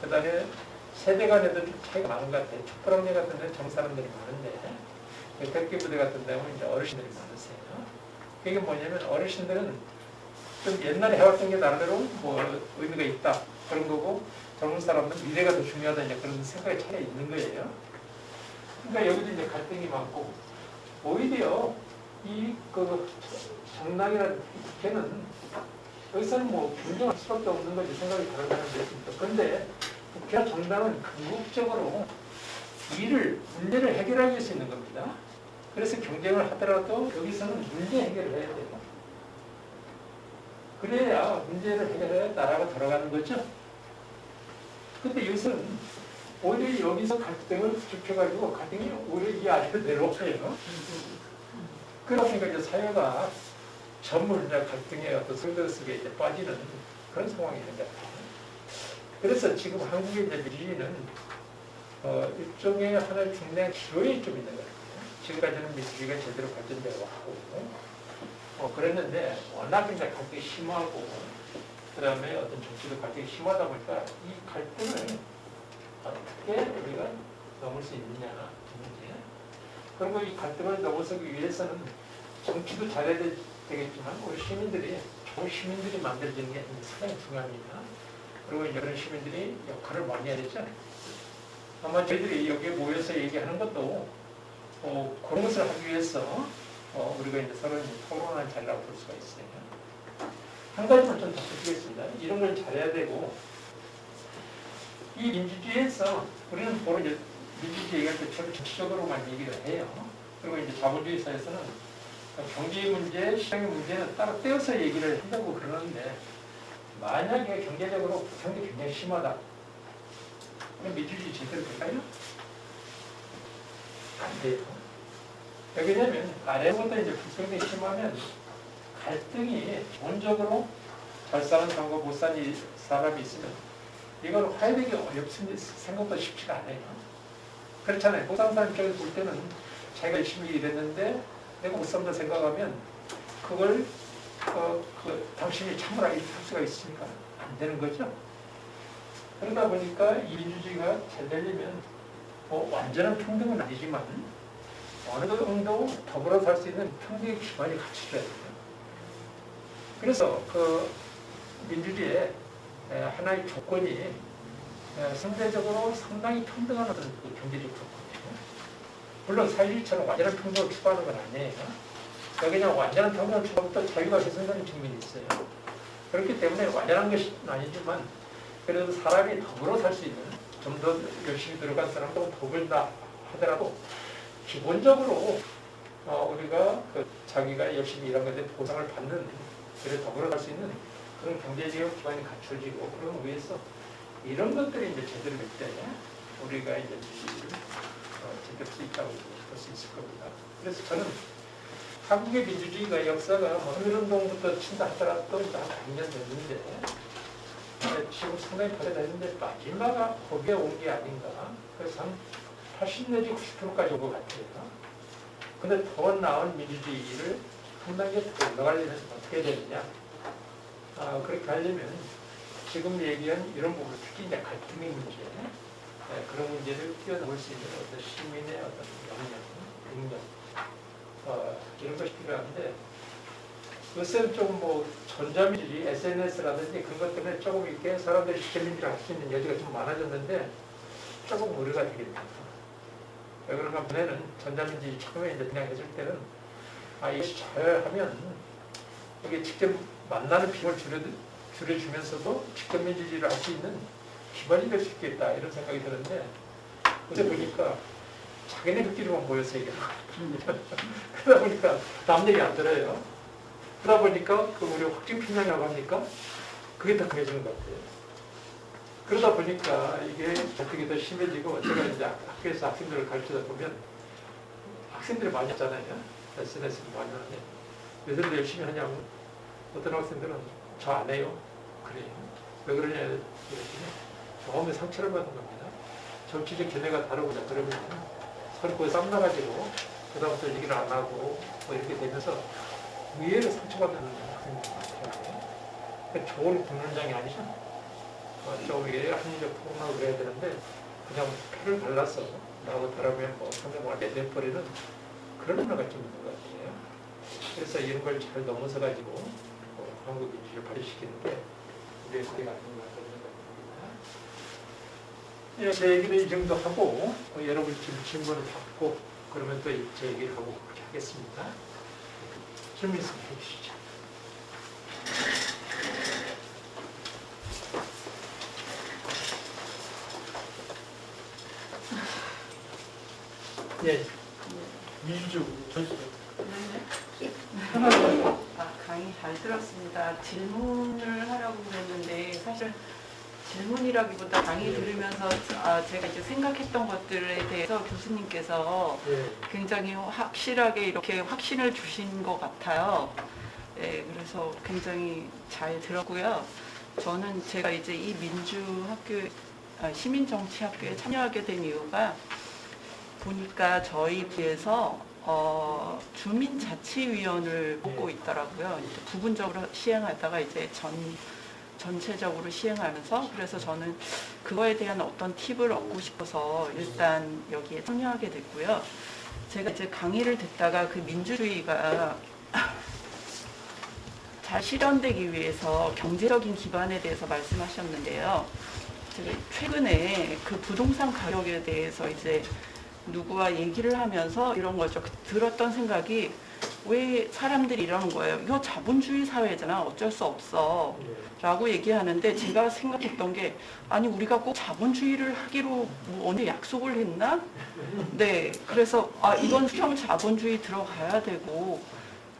그 다음에 세대 간에도 좀 차이가 많은 것 같아요. 촛불 환경 같은 데는 정 사람들이 많은데 택기부대 같은 데는 이제 어르신들이 많으세요. 그게 뭐냐면 어르신들은 좀 옛날에 해왔던 게 나름대로 뭐 의미가 있다 그런 거고 젊은 사람은 미래가 더 중요하다 이제 그런 생각의 차이가 있는 거예요. 그러니까 여기도 이제 갈등이 많고 오히려 그 정당이나 국회는 여기서는 뭐 분쟁할 수밖에 없는 거지 생각이 다른 사람이 있습니다. 그런데 국회나 정당은 궁극적으로 문제를 해결할 수 있는 겁니다. 그래서 경쟁을 하더라도 여기서는 문제 해결을 해야 돼요. 그래야 문제를 해결해야 나라가 돌아가는 거죠. 근데 여기서는 오히려 여기서 갈등을 좁혀가지고 갈등이 오히려 이 아래로 내려와요. 그러니까 이제 사회가 전부 이제 갈등의 어떤 설들 속에 이제 빠지는 그런 상황이 된다. 그래서 지금 한국의 이제 민주주의는 일종의 하나의 중대한 기로에 좀 있는 거예요. 지금까지는 민주주의가 제대로 발전되고 하고 그랬는데 워낙 이제 갈등이 심하고 그 다음에 어떤 정치도 갈등이 심하다 보니까 이 갈등을 어떻게 우리가 넘을 수 있느냐 문제. 그리고 이 갈등을 넘어서기 위해서는 정치도 잘해야 되겠지만 우리 시민들이 좋은 시민들이 만들어지는 게 상당히 중요합니다. 그리고 이런 시민들이 역할을 많이 해야 되죠. 아마 저희들이 여기에 모여서 얘기하는 것도 그런 것을 하기 위해서 우리가 이제 서로 토론하는 자리라고 볼 수가 있어요. 한 가지만 좀 덧붙이겠습니다. 이런 걸 잘해야 되고 이 민주주의에서 우리는 바로 이제 민주주의 얘기할 때 정치적으로만 얘기를 해요. 그리고 이제 자본주의 사회에서는 경제 문제, 시장의 문제는 따로 떼어서 얘기를 한다고 그러는데 만약에 경제적으로 부상이 굉장히 심하다. 그럼 민주주의 제대로 될까요? 안 돼요. 왜냐면 아래부터 이제 불평등이 심하면 갈등이 기본적으로 잘 사는 사람과 못 사는 사람이 있으면 이걸 화해되기 어렵습니다. 생각보다 쉽지가 않아요. 그렇잖아요. 못 사는 사람 입장에서 볼 때는 자기가 열심히 일했는데 내가 못 산다 생각하면 그걸 당신이 참으라 이렇게 할 수가 있으니까 안 되는 거죠. 그러다 보니까 이 민주주의가 잘 되려면 뭐 완전한 평등은 아니지만 어느 정도 더불어 살 수 있는 평등의 기반이 갖춰져야 돼요. 그래서 그 민주주의의 하나의 조건이 상대적으로 상당히 평등한 어떤 그 경제적 조건이에요. 물론 사회주의처럼 완전한 평등을 추구하는 건 아니에요. 그냥 완전한 평등을 추구하면 또 자유가 훼손되는 측면이 있어요. 그렇기 때문에 완전한 것은 아니지만 그래도 사람이 더불어 살 수 있는 좀 더 열심히 들어간 사람도 더 벌다 하더라도 기본적으로 우리가 자기가 열심히 일한 것에 보상을 받는 그래 더불어 갈 수 있는 그런 경제적 기반이 갖춰지고 그런 위해서 이런 것들이 이제 제대로 될 때 우리가 이제 민주주의를 지킬 수 있다고 볼 수 있을 겁니다. 그래서 저는 한국의 민주주의가 역사가 한일운동부터 친다 하더라도 이제 한 100년 됐는데 지금 상당히 발전했는데 마지막 거기에 온 게 아닌가. 그래서 한 80 내지 90%까지 온 것 같아요. 근데 더 나은 민주주의를 한 단계 더 올라가려면 어떻게 되느냐. 그렇게 하려면 지금 얘기한 이런 부분, 특히 이제 갈등의 문제, 그런 문제를 뛰어넘을 수 있는 어떤 시민의 어떤 역량, 능력, 이런 것이 필요한데, 요새는 좀 뭐 전자민주주의, SNS라든지 그런 것 때문에 조금 이렇게 사람들이 시민주의를 할 수 있는 여지가 좀 많아졌는데, 조금 우려가 되겠습니다. 왜 그런가 하면 전자민주주의 처음에 이제 그냥 해줄 때는 이것이 잘 하면 이게 직접 만나는 비용을 줄여주면서도 직접 민주주의를 할 수 있는 기반이 될 수 있겠다 이런 생각이 드는데 어제 보니까 자기네들끼리만 모여서 얘기하고 그러다 보니까 남 얘기 안 들어요. 그러다 보니까 우리 확증 편향이라고 합니까? 그게 더 강해지는 것 같아요. 그러다 보니까 이게 어떻게 더 심해지고 제가 이제 학교에서 학생들을 가르치다 보면 학생들이 많이 했잖아요. SNS 많이 하는데 왜들 열심히 하냐고 어떤 학생들은 저 안 해요. 그래요. 왜 그러냐 그랬더니 처음에 상처를 받는 겁니다. 정치적 견해가 다르고자 그러면 서로 거기서 쌈나가지고 그다음부터 얘기를 안 하고 뭐 이렇게 되면서 의외로 상처받는 학생들이 많더라고요. 좋은 공론장이 아니죠. 좀 위에 합리적 토론하고 그래야 되는데 그냥 표를 발라서 나하고 다르면 뭐 상대방을 내버리는 그런 문화가 좀 있는 것 같아요. 그래서 이런 걸 잘 넘어서 가지고 한국 민주주의를 발휘시키는 게 우리의 거리가 아닌 것 같다는 생각입니다. 제 얘기는 이 정도 하고 여러분 지금 질문을 받고 그러면 또 제 얘기를 하고 그렇게 하겠습니다. 질문 있으면 해주시죠. 예. 민주주의 전시. 강의 잘 들었습니다. 질문을 하려고 그랬는데 사실 질문이라기보다 강의 들으면서 제가 이제 생각했던 것들에 대해서 교수님께서 굉장히 확실하게 이렇게 확신을 주신 것 같아요. 네, 그래서 굉장히 잘 들었고요. 저는 제가 이제 이 시민정치학교에 참여하게 된 이유가 보니까 저희 부에서 주민자치위원을 뽑고 있더라고요. 이제 부분적으로 시행하다가 이제 전체적으로 시행하면서 그래서 저는 그거에 대한 어떤 팁을 얻고 싶어서 일단 여기에 참여하게 됐고요. 제가 이제 강의를 듣다가 그 민주주의가 잘 실현되기 위해서 경제적인 기반에 대해서 말씀하셨는데요. 제가 최근에 그 부동산 가격에 대해서 이제 누구와 얘기를 하면서 이런 거죠. 들었던 생각이 왜 사람들이 이러는 거예요. 이거 자본주의 사회잖아. 어쩔 수 없어. 라고 얘기하는데 제가 생각했던 게 아니 우리가 꼭 자본주의를 하기로 뭐 언제 약속을 했나? 네. 그래서 이건 수평 자본주의 들어가야 되고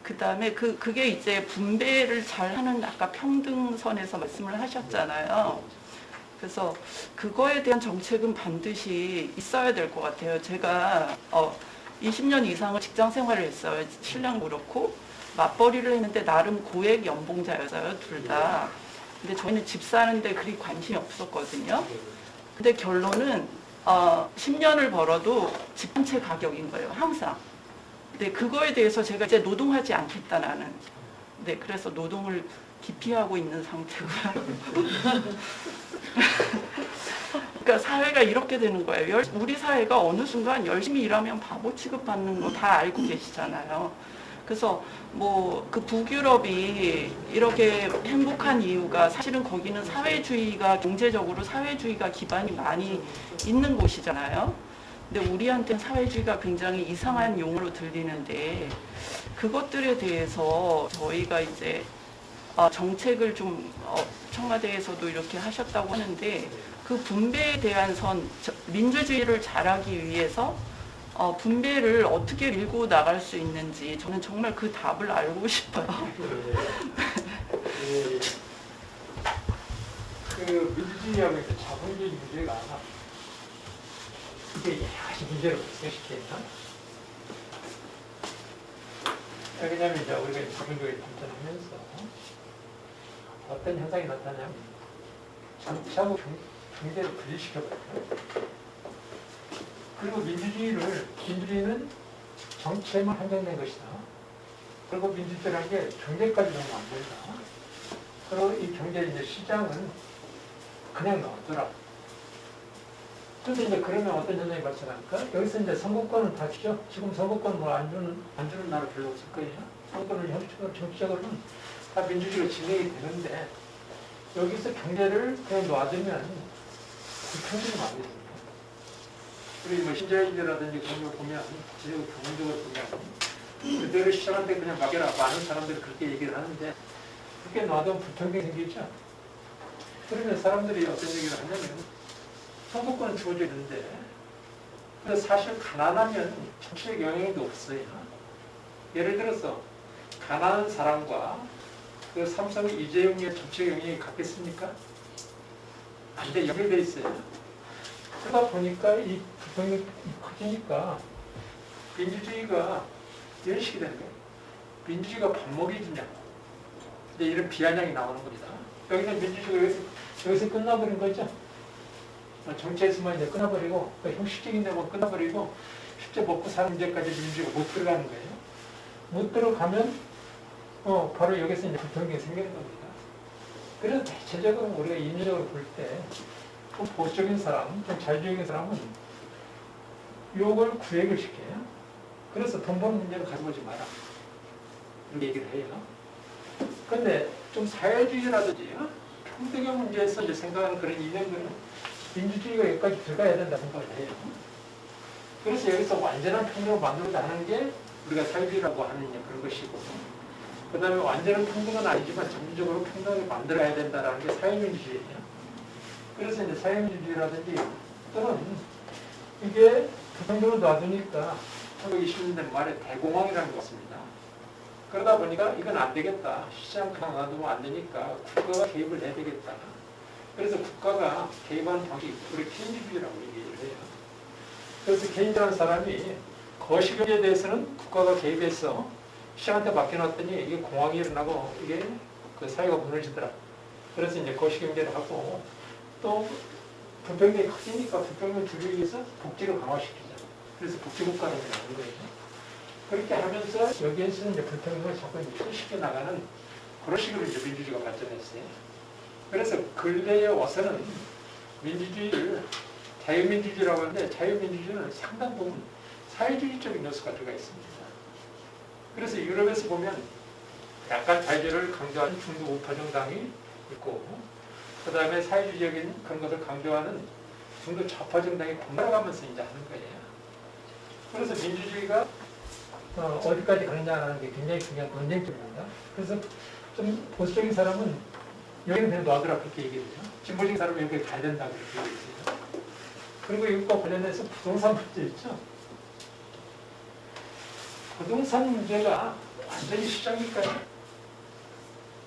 그 다음에 그게 이제 분배를 잘 하는 아까 평등선에서 말씀을 하셨잖아요. 그래서 그거에 대한 정책은 반드시 있어야 될 것 같아요. 제가 20년 이상을 직장 생활을 했어요. 신랑도 그렇고 맞벌이를 했는데 나름 고액 연봉자였어요. 둘 다. 근데 저희는 집 사는데 그리 관심이 없었거든요. 근데 결론은 10년을 벌어도 집 한 채 가격인 거예요. 항상. 근데 그거에 대해서 제가 이제 노동하지 않겠다 나는. 네, 그래서 노동을 기피하고 있는 상태고요. 그러니까 사회가 이렇게 되는 거예요. 우리 사회가 어느 순간 열심히 일하면 바보 취급받는 거 다 알고 계시잖아요. 그래서 뭐 그 북유럽이 이렇게 행복한 이유가 사실은 거기는 사회주의가 경제적으로 사회주의가 기반이 많이 있는 곳이잖아요. 근데 우리한테는 사회주의가 굉장히 이상한 용어로 들리는데 그것들에 대해서 저희가 이제 정책을 좀 청와대에서도 이렇게 하셨다고 하는데 그 분배에 대한 민주주의를 잘하기 위해서 분배를 어떻게 밀고 나갈 수 있는지 저는 정말 그 답을 알고 싶어요. 그 민주주의하고 자본주의 문제가 이게 여러 가지 문제를 발생시켰나? 왜냐하면 이제 우리가 자본주의 발전하면서 어떤 현상이 나타나냐면 정치하고 경제를 분리시켜버려요. 그리고 민주주의는 정치에만 한정된 것이다. 그리고 민주주의라는 게 경제까지 너무 안 된다. 그리고 이 경제 이제 시장은 그냥 놔둬라. 그런데 이제 그러면 어떤 현상이 발생할까? 여기서 이제 선거권은 다 주죠. 지금 선거권 뭐 안 주는 나라 별로 없을 거예요. 선거권을 정치적으로는 다 민주주의가 진행이 되는데 여기서 경제를 그냥 놔두면 불평등이 많이 됩니다. 우리 뭐 신자유주의라든지 그런 걸 보면, 지역 경제적으로 보면 그대로 시장한테 그냥 맡겨라. 많은 사람들이 그렇게 얘기를 하는데 그렇게 놔두면 불평등이 생기죠. 그러면 사람들이 어떤 얘기를 하냐면 선거권은 주어져 있는데 근데 사실 가난하면 정치적 영향도 없어요. 예를 들어서 가난한 사람과 그 삼성 이재용의 정치적 영향이 같겠습니까? 안 돼, 연결돼 있어요. 그러다 보니까 이 불평이 커지니까 민주주의가 이런 식이 되는 거예요. 민주주의가 밥 먹이 주냐. 이제 이런 비아냥이 나오는 겁니다. 여기는 민주주의가 여기서 끝나버린 거죠. 정치에서만 이제 끝나버리고, 형식적인 데만 끝나버리고, 실제 먹고 사는 문제까지 민주주의가 못 들어가는 거예요. 못 들어가면, 바로 여기서 이제 불평등이 생기는 겁니다. 그래서 대체적으로 우리가 인류적으로 볼 때, 좀 보수적인 사람, 좀 자유적인 사람은 욕을 구획을 시켜요. 그래서 돈 버는 문제를 가지고 오지 마라. 이렇게 얘기를 해요. 근데 좀 사회주의라든지, 평등의 문제에서 이제 생각하는 그런 이념들은 민주주의가 여기까지 들어가야 된다 생각을 해요. 그래서 여기서 완전한 평등을 만들고자 하는 게 우리가 사회주의라고 하는 그런 것이고, 그 다음에 완전한 평등은 아니지만 점진적으로 평등하게 만들어야 된다는 게 사회민주주의예요. 그래서 이제 사회민주주의라든지 또는 이게 불평등을 놔두니까 1920년대 말에 대공황이라는 게 왔습니다. 그러다 보니까 이건 안 되겠다. 시장 그냥 놔두면 안 되니까 국가가 개입을 해야 되겠다. 그래서 국가가 개입하는 방식이 우리 개인주의라고 얘기를 해요. 그래서 개인이라는 사람이 거시경제에 대해서는 국가가 개입해서 시장한테 맡겨놨더니 이게 공황이 일어나고 이게 그 사회가 무너지더라. 그래서 이제 거시경제를 하고 또 불평등이 커지니까 불평등을 줄이기 위해서 복지를 강화시키자. 그래서 복지국가를 나오는 거예요. 그렇게 하면서 여기에서 이제 불평등을 자꾸 표시시켜 나가는 그런 식으로 이제 민주주의가 발전했어요. 그래서 근래에 와서는 민주주의를 자유민주주의라고 하는데 자유민주주의는 상당 부분 사회주의적인 요소가 들어가 있습니다. 그래서 유럽에서 보면 약간 자유주의를 강조하는 중도 우파 정당이 있고 그 다음에 사회주의적인 그런 것을 강조하는 중도 좌파 정당이 번갈아가면서 이제 하는 거예요. 그래서 민주주의가 어디까지 가느냐라는 게 굉장히 중요한 논쟁점입니다. 그래서 좀 보수적인 사람은 여기는 그냥 놔두라 그렇게 얘기해요. 진보적인 사람은 여기 가야 된다 그렇게 얘기해요. 그리고 이것과 관련해서 부동산 문제 있죠. 부동산 문제가 완전히 시장일까요?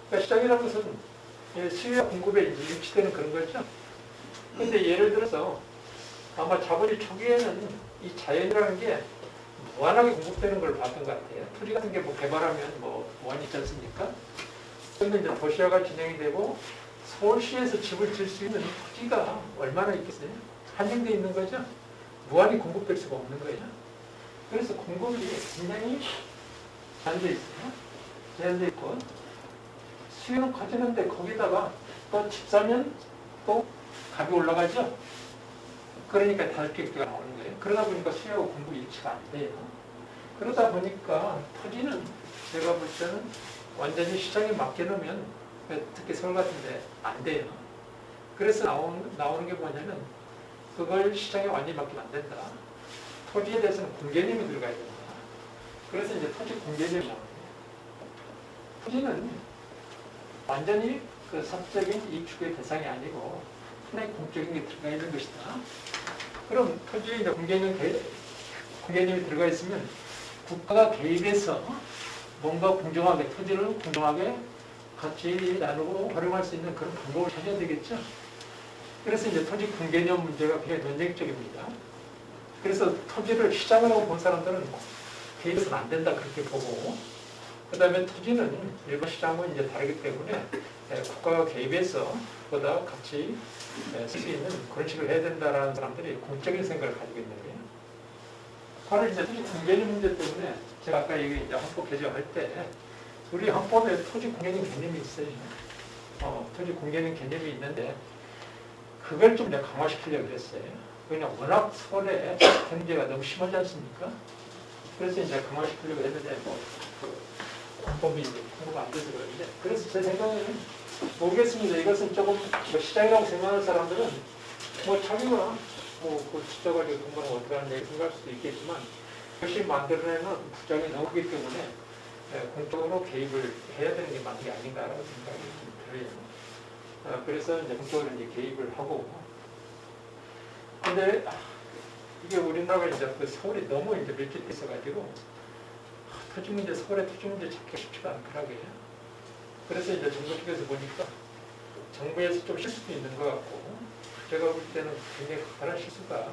그러니까 시장이라는 것은 수요와 공급에 일치되는 그런 거죠. 그런데 예를 들어서 아마 자본주의 초기에는 이 자연이라는 게 무한하게 공급되는 걸 봤던 것 같아요. 토지 같은 게 뭐 개발하면 뭐 무한히 있지 않습니까? 그런데 이제 도시화가 진행이 되고 서울시에서 집을 지을 수 있는 토지가 얼마나 있겠어요? 한정되어 있는 거죠. 무한히 공급될 수가 없는 거예요. 그래서 공급이 굉장히 제한되어 있어요. 제한되어 있고 수요는 커지는데 거기다가 또 집 사면 또 값이 올라가죠. 그러니까 다르게 나오는 거예요. 그러다 보니까 수요와 공급 일치가 안 돼요. 그러다 보니까 토지는 제가 볼 때는 완전히 시장에 맡겨놓으면 특히 서울 같은 데 안 돼요. 그래서 나오는 게 뭐냐면 그걸 시장에 완전히 맡기면 안 된다. 토지에 대해서는 공개념이 들어가야 된다. 그래서 이제 토지 공개념이 나오는 거예요. 토지는 완전히 그 사적인 이익 추구의 대상이 아니고 하나의 공적인 게 들어가 있는 것이다. 그럼 토지에 이제 공개념이 들어가 있으면 국가가 개입해서 뭔가 공정하게, 토지를 공정하게 같이 나누고 활용할 수 있는 그런 방법을 찾아야 되겠죠. 그래서 이제 토지 공개념 문제가 굉장히 논쟁적입니다. 그래서 토지를 시장이라고 본 사람들은 개입해서는 안 된다 그렇게 보고, 그 다음에 토지는 일반 시장은 이제 다르기 때문에 국가가 개입해서 보다 같이 쓸 수 있는 그런 식으로 해야 된다라는 사람들이 공적인 생각을 가지고 있는 거예요. 바로 이제 토지 공개념 문제 때문에 제가 아까 이제 헌법 개정할 때 우리 헌법에 토지 공개념 개념이 있어요. 토지 공개념 개념이 있는데 그걸 좀 내가 강화시키려고 했어요. 그냥 워낙 서울에 경제가 너무 심하지 않습니까? 그래서 이제 강화시키려고 했는데 헌법이 이제 통보가 안 돼서 그러는데, 그래서 제 생각에는 모르겠습니다. 이것은 조금 시장이라고 생각하는 사람들은 자기가 그 숫자가지고 공부는 어떻게 하는 얘기 생각할 수도 있겠지만 열심히 만들어내는 부작용이 너무 크기 때문에 공적으로 개입을 해야 되는 게 맞는 게 아닌가라는 생각이 들어요. 그래서 이제 공적으로 이제 개입을 하고, 근데 이게 우리나라가 이제 그 서울이 너무 이제 밀집돼 있어가지고 토지 문제, 서울의 토지 문제 찾기가 쉽지가 않더라고요. 그래서 이제 정부 쪽에서 보니까 정부에서 좀 실수도 있는 것 같고, 제가 볼 때는 굉장히 가난 실수가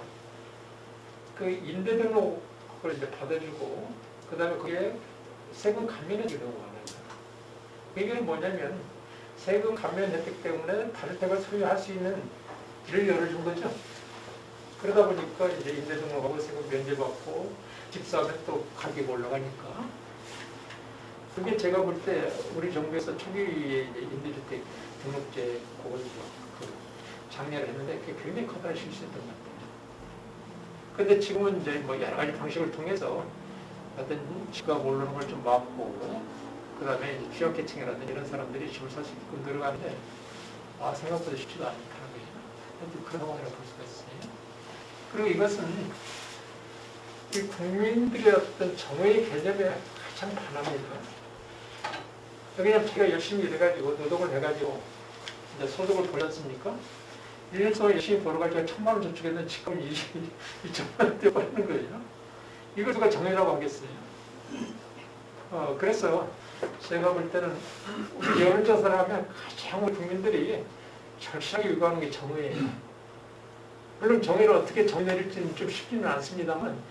그 임대 등록을 이제 받아주고, 그 다음에 거기에 세금 감면해주는 경우가 많아요. 이게 뭐냐면 세금 감면 혜택 때문에 다주택을 소유할 수 있는 길을 열어준 거죠. 그러다 보니까 이제 임대 등록하고 세금 면제받고 집 사면 또 가격이 올라가니까, 그게 제가 볼 때 우리 정부에서 초기에 임대주택 등록제 그걸 장려를 했는데 그게 굉장히 커다란 실수였던 것 같아요. 근데 지금은 이제 여러 가지 방식을 통해서 어떤 집값 오르는 걸 좀 막고, 그 다음에 이제 취약계층이라든지 이런 사람들이 집을 살 수 있게끔 들어가는데 생각보다 쉽지도 않더라고요. 그런 상황이라고 볼 수가 있어요. 그리고 이것은 이 국민들의 어떤 정의 개념에 가장 반합니다. 그냥 제가 열심히 일해가지고 노동을 해가지고 이제 소득을 벌였습니까? 1년 동안 열심히 벌어가지고 1,000만 원 저축했는데 지금 2천만 원대 버리는 거예요. 이걸 누가 정의라고 하겠어요? 그래서 제가 볼 때는 우리 여론조사를 하면 가장 우리 국민들이 절실하게 요구하는 게 정의예요. 물론 정의를 어떻게 정의 내릴지는 좀 쉽지는 않습니다만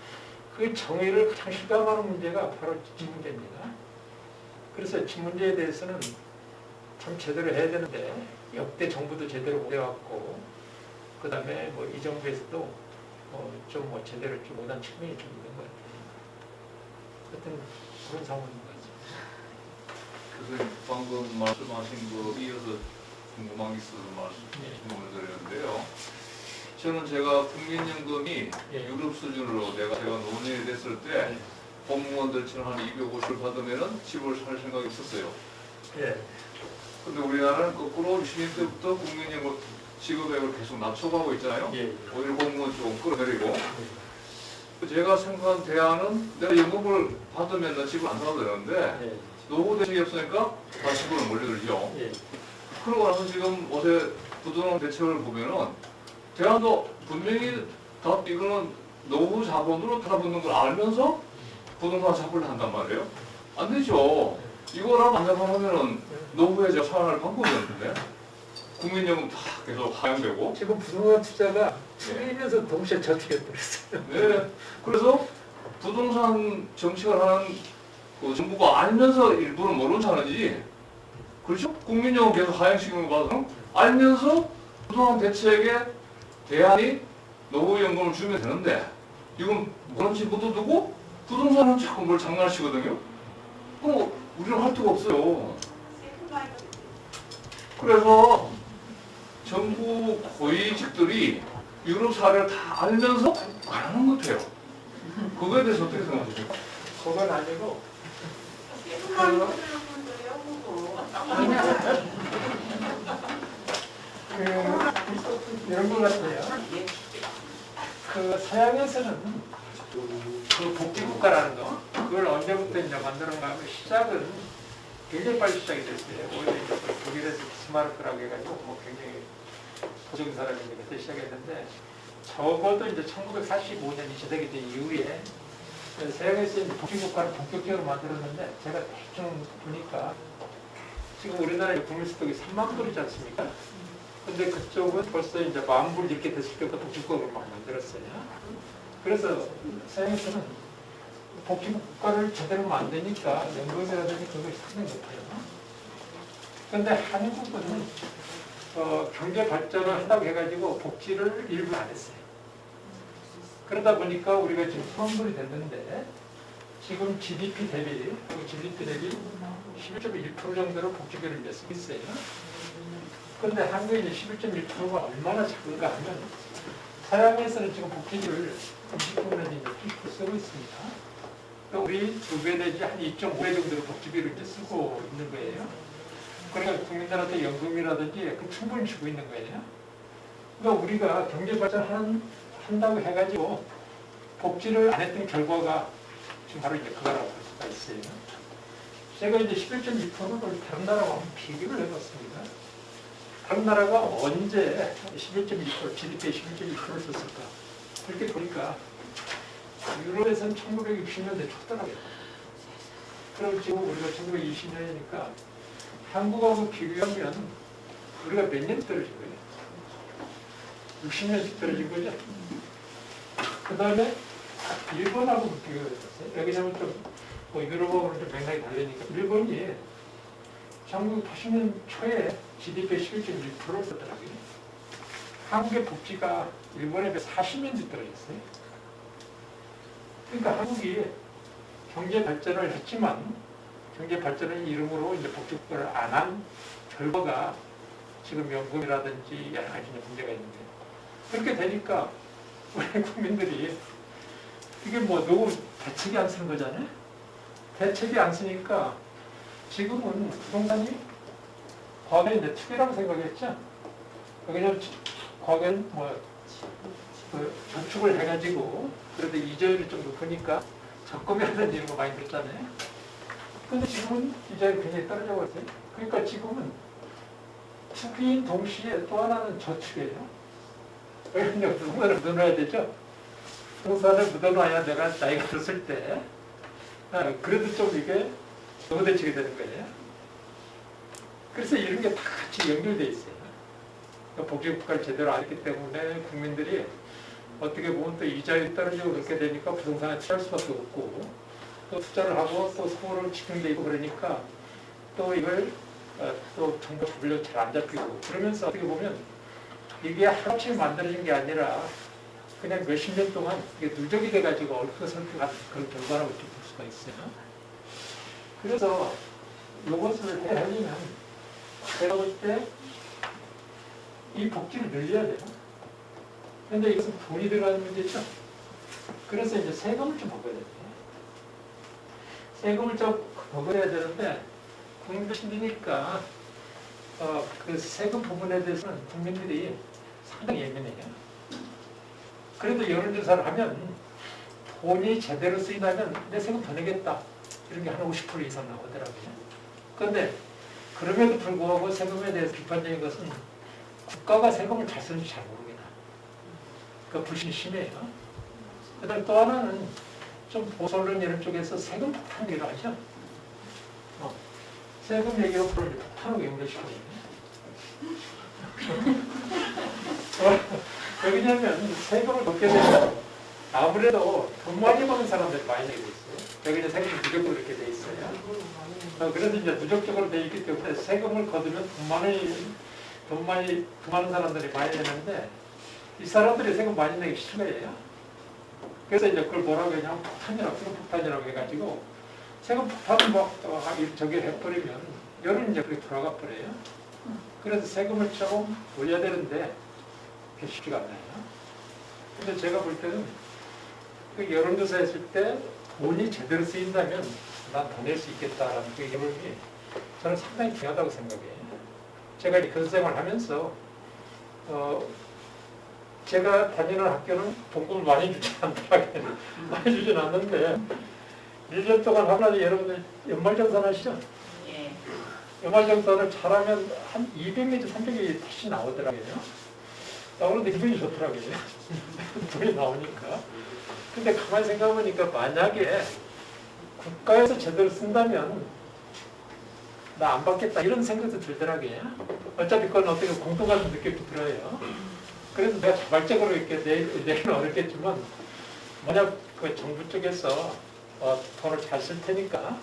그 정의를 가장 실감하는 문제가 바로 집 문제입니다. 그래서 집 문제에 대해서는 참 제대로 해야 되는데 역대 정부도 제대로 못 해왔고, 그 다음에 이 정부에서도 좀 제대로 좀 못한 측면이 좀 있는 것 같아요. 하여튼 그런 상황인 거죠. 교수님 방금 말씀하신 거 이어서 궁금한 게 있어서 질문을 드렸는데요. 저는 제가 국민연금이 유럽 수준으로 제가 논의가 됐을 때 공무원들처럼 한 250을 받으면 집을 살 생각이 있었어요. 근데 우리나라는 거꾸로 시민 때부터 국민연금 지급액을 계속 낮춰가고 있잖아요. 오히려 공무원 조금 끌어내리고. 제가 생각한 대안은 내가 연금을 받으면 집을 안 사도 되는데 노후 대책이 없으니까 다 집으로 몰려들죠. 그러고 나서 지금 어제 부동산 대책을 보면은 대안도 분명히 다 이거는 노후 자본으로 팔아붙는 걸 알면서 부동산 잡으려 한단 말이에요. 안 되죠. 이거랑 안 잡아보면은 노후에 제가 살아날 방법이 없는데 국민연금 다 계속 하향되고 지금 부동산 투자가 축이면서 동시에 저축했더랬어요. 네. 그래서 부동산 정책을 하는 그 정부가 알면서 일부러 모른 척하는지, 그렇죠? 국민연금 계속 하향시키는 거 봐서 알면서 부동산 대책에 대안이 노후연금을 주면 되는데 이건 모른 지 묻어두고 부동산은 자꾸 뭘 장난치거든요. 우리는 할 데가 없어요. 그래서 정부 고위직들이 유럽 사례를 다 알면서 안 하는 것 같아요. 그거에 대해서 어떻게 생각하세요? 그건 아니고 이런 것 같아요. 그 서양에서는 그 복지국가라는 거 그걸 언제부터 이제 만들어가 하면 시작은 굉장히 빨리 시작이 됐어요. 오히려 이제 독일에서 비스마르크라고 해가지고 뭐 굉장히 고정 사람이 그때 시작했는데 적어도 이제 1945년 2차 대전 이후에 서양에서 이제 복지국가를 본격적으로 만들었는데 제가 대충 보니까 지금 우리나라의 국민소득이 3만 불이지 않습니까? 근데 그쪽은 벌써 이제 10,000불 이렇게 됐을 때부터 복지국가를 막 만들었어요. 그래서 서양에서는 복지국가를 제대로 만드니까 연금이라든지 그걸 상당히 높아요. 그런데 한국은 경제 발전을 한다고 해가지고 복지를 일부 안 했어요. 그러다 보니까 우리가 지금 수원불이 됐는데 지금 GDP 대비 11.1% 정도로 복지비를 이제 쓰고 있어요. 그런데 한국의 이제 11.1%가 얼마나 작은가 하면 서양에서는 지금 복지비를 20% 내지 70% 쓰고 있습니다. 우리 2배 내지 한 2.5배 정도로 복지비를 이제 쓰고 있는 거예요. 그러니까 국민들한테 연금이라든지 충분히 주고 있는 거예요. 그러니까 우리가 경제 발전한다고 해가지고 복지를 안 했던 결과가 지금 바로 이제 그거라고 할 수가 있어요. 제가 이제 11.2%를 다른 나라와 한번 비교를 해봤습니다. 다른 나라가 언제 11.2%, GDP의 11.2%를 썼을까? 그렇게 보니까 유럽에서는 1960년대 초더라고요. 그럼 지금 우리가 1920년이니까 한국하고 비교하면 우리가 몇 년 떨어진 거예요? 60년씩 떨어진 거죠? 그 다음에 일본하고 비교를 해봤어요. 여기는 뭐 유럽하고는 좀 맥락이 다르니까 일본이 1980년 초에 GDP의 11.1%를 썼더라고요. 한국의 복지가 일본에 비해 40년 뒤 떨어졌어요. 그러니까 한국이 경제 발전을 했지만 경제 발전의 이름으로 이제 복지국가를 안 한 결과가 지금 연금이라든지 여러 가지 문제가 있는 거예요. 그렇게 되니까 우리 국민들이 이게 뭐 누구 대책이 안 쓰는 거잖아요. 대책이 안 쓰니까 지금은 부동산이 과거에 이제 투기라고 생각했죠. 왜냐하면 과거에는 저축을 해가지고 그래도 이자율이 좀 높으니까 적금이라든지 이런 거 많이 들었잖아요. 근데 지금은 이자율이 굉장히 떨어져 버렸어요. 그러니까 지금은 투기인 동시에 또 하나는 저축이에요. 왜냐하면 부동산을 묻어놔야 되죠. 부동산을 묻어놔야 내가 나이가 들었을 때 그래도 좀 이게 노후대책이 되는 거예요. 그래서 이런 게 다 같이 연결돼 있어요. 복지국가를 제대로 안 했기 때문에 국민들이 어떻게 보면 또 이자율이 떨어지고 그렇게 되니까 부동산에 투자할 수밖에 없고 또 투자를 하고 또 소를 집중돼 있고 그러니까 또 이걸 또 정부 분류 잘 안 잡히고 그러면서 어떻게 보면 이게 하루아침에 만들어진 게 아니라 그냥 몇십 년 동안 이게 누적이 돼가지고 얽혀설켜간 그런 결과라고 볼 수가 있어요. 그래서 이것을 해하려면 제가 볼 때 이 복지를 늘려야 돼요. 그런데 이것은 돈이 들어가는 문제죠. 그래서 이제 세금을 좀 먹어야 돼요. 세금을 좀 먹어야 되는데 국민들 힘드니까 그 세금 부분에 대해서는 국민들이 상당히 예민해요. 그래도 여론조사를 하면 돈이 제대로 쓰인다면 내 세금 더 내겠다. 이런 게 한 50% 이상 나오더라고요. 그런데 그럼에도 불구하고 세금에 대해서 비판적인 것은 국가가 세금을 잘 쓰는지 잘 모릅니다. 그러니까 불신이 심해요. 그 다음에 또 하나는 좀 보수언론 이런 쪽에서 세금 폭탄 얘기를 하죠. 세금 얘기로 그걸 폭탄으로 연결시키거든요. 왜냐하면 세금을 걷게 되면 아무래도 돈 많이 버는 사람들이 많이 내고 있어요. 여기는 세금이 무조건 그렇게 돼 있어요. 그래서 이제 누적적으로 돼 있기 때문에 세금을 거두면 돈 많이 많은 사람들이 많이 내는데 이 사람들이 세금 많이 내기 싫어해요. 그래서 이제 그걸 뭐라고 하냐면 폭탄이라고, 세금 폭탄이라고 해가지고 세금 폭탄을 막 저기 해버리면 여론이 이제 그렇게 돌아가 버려요. 그래서 세금을 조금 올려야 되는데 그게 쉽지가 않아요. 근데 제가 볼 때는 그 여론조사 했을 때 돈이 제대로 쓰인다면 난 더 낼 수 있겠다라는 그 의견이 저는 상당히 중요하다고 생각해요. 제가 이제 교수생활 하면서 제가 다니는 학교는 봉급을 많이 주지 않더라고요. 많이 주진 않는데 1년 동안 하면 여러분들 연말정산 하시죠? 예. 연말정산을 잘하면 한 200내지 300이 다시 나오더라고요. 나오는데 기분이 좋더라고요. 돈이 나오니까. 근데 가만히 생각해보니까 만약에 국가에서 제대로 쓴다면 나 안 받겠다 이런 생각도 들더라고요. 어차피 그건 어떻게 공동 같은 느낌도 들어요. 그래서 내가 자발적으로 이렇게 내기는 어렵겠지만 만약 그 정부 쪽에서 돈을 잘 쓸 테니까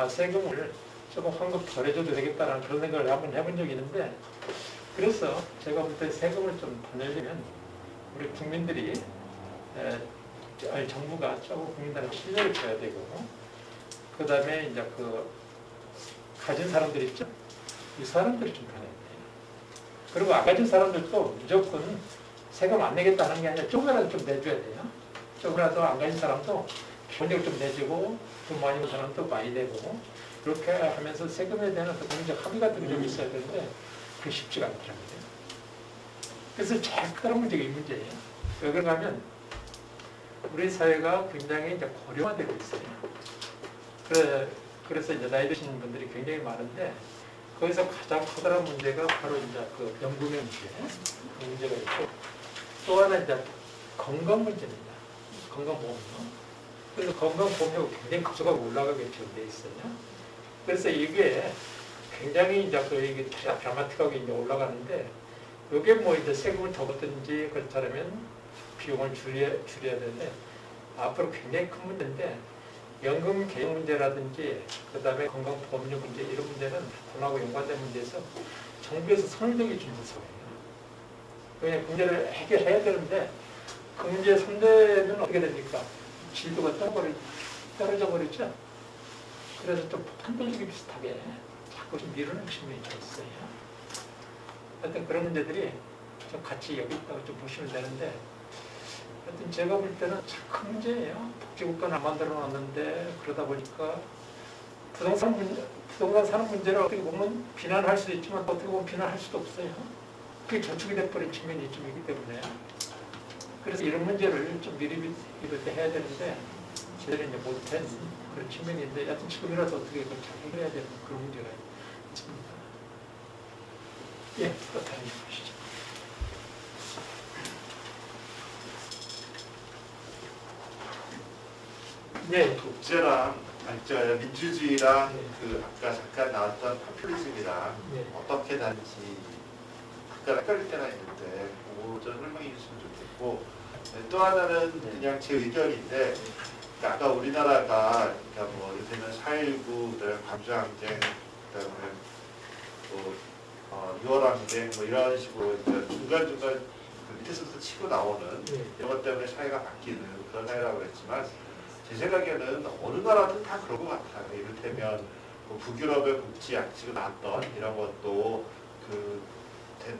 세금을 조금 환급 덜 해줘도 되겠다라는 그런 생각을 한번 해본 적이 있는데 그래서 제가 볼 때 세금을 좀 더 내려면 우리 국민들이 정부가 조금 국민들한테 신뢰를 줘야 되고 그 다음에 이제 그 가진 사람들 있죠? 이 사람들이 좀 변해야 돼요. 그리고 안 가진 사람들도 무조건 세금 안 내겠다는 게 아니라 조금이라도 좀 내줘야 돼요. 조금이라도 안 가진 사람도 기본적으로 좀 내주고 돈 많이 번 사람도 많이 내고 그렇게 하면서 세금에 대한 어떤 공적 합의 같은 게 좀 있어야 되는데 그게 쉽지가 않더라고요. 그래서 제일 큰 문제가 이 문제예요. 왜 그런가 하면 우리 사회가 굉장히 이제 고령화되고 있어요. 그래서 이제 나이 드신 분들이 굉장히 많은데 거기서 가장 커다란 문제가 바로 이제 그 연금의 문제, 그 문제가 있고 또 하나 이제 건강 문제입니다. 건강보험료. 그래서 건강보험료가 굉장히 급속하게 올라가게 지금 돼 있어요. 그래서 이게 굉장히 이제 그 이게 드라마틱하게 이제 올라가는데 이게 뭐 이제 세금을 더 걷든지 그렇다면 비용을 줄여야 되는데 앞으로 굉장히 큰 문제인데 연금 개혁 문제라든지 그 다음에 건강보험료 문제 이런 문제는 돈하고 연관된 문제에서 정부에서 선을 준서예요. 그냥 문제를 해결해야 되는데 그 문제 선대는 어떻게 됩니까? 진도가 떨어져 버리죠. 그래서 좀 판별력이 비슷하게 자꾸 좀 미루는 측면이 좀 있어요. 하여튼 그런 문제들이 좀 같이 여기 있다고 좀 보시면 되는데 하여튼 제가 볼 때는 참 큰 문제예요. 복지국가는 안 만들어 놨는데 그러다 보니까 부동산 사는 문제를 어떻게 보면 비난할 수도 있지만 어떻게 보면 비난할 수도 없어요. 그게 저축이 돼버린 측면이 좀 있기 때문에 그래서 이런 문제를 좀 미리 이럴 때 해야 되는데 제대로 이제 못한 그런 측면인데 하여튼 지금이라도 어떻게 그걸 잘 해결해야 되는 그런 문제가 있습니다. 예, 또 다른 분 보시죠. 네. 독재랑 민주주의랑 그 아까 잠깐 나왔던 포퓰리즘이랑 어떻게 다른지 약간 헷갈릴 때가 있는데 그거 좀 설명해 주시면 좋겠고 또 하나는 그냥 제 의견인데 아까 우리나라가 그러니까 뭐 요새는 4.19, 그다음에 광주항쟁, 그다음에 또 6월항쟁 뭐 이런 식으로 중간중간 그 밑에서부터 치고 나오는 이런 것 때문에 사회가 바뀌는 그런 사회라고 그랬지만 제 생각에는 어느 나라든 다 그런 것 같아요. 이를테면 뭐 북유럽의 국지약지가 나왔던 이런 것도 그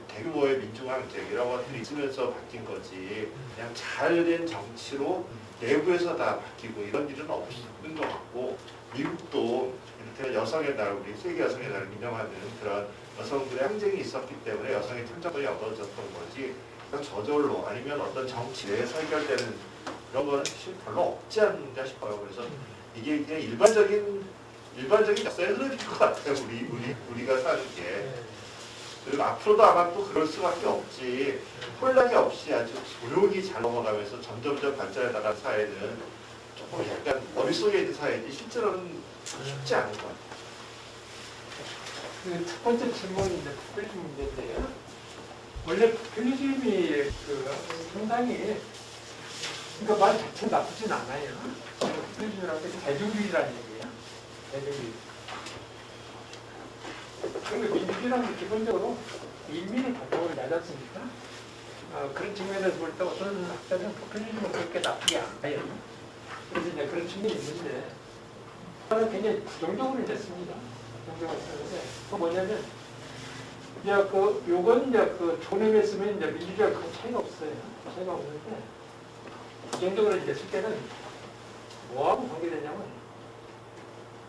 대규모의 민중항쟁 이런 것들이 있으면서 바뀐 거지 그냥 잘된 정치로 내부에서 다 바뀌고 이런 일은 없는 것 같고 미국도 이를테면 여성의 날, 우리 세계 여성의 날을 기념하는 그런 여성들의 항쟁이 있었기 때문에 여성의 참정권이 얻어졌던 거지 그냥 저절로 아니면 어떤 정치 내에서 해결되는 이런 거는 사실 별로 없지 않는가 싶어요. 그래서 이게 그냥 일반적인 역사의 흐름인 것 같아요. 우리가 사는 게. 그리고 앞으로도 아마 또 그럴 수밖에 없지. 혼란이 없이 아주 조용히 잘 넘어가면서 점점점 발전해 나간 사회는 조금 약간 머릿속에 있는 사회지 실제로는 쉽지 않은 것 같아요. 그 첫 번째 질문이 이제 포퓰리즘 문제인데요. 원래 포퓰리즘이 상당히 그러니까 말 자체는 나쁘진 않아요. 포퓰리즘이라는 게 대중주의라는 얘기예요. 대중주의. 그리고 민주주의라는 게 기본적으로 인민의 감정을 내지 않습니까? 그런 측면에서 볼 때 어떤 학자들은 포퓰리즘은 그렇게 나쁘게 안 봐요. 그래서 이제 그런 측면이 있는데 저는 굉장히 부정적으로 됐습니다. 부정적으로 했는데 그 뭐냐면 이제 요건 이제 좋은 의미에 쓰면 이제 민주주의가 큰 차이가 없어요. 차이가 없는데, 부정적으로 이제 쓸 때는 뭐하고 관계되냐면,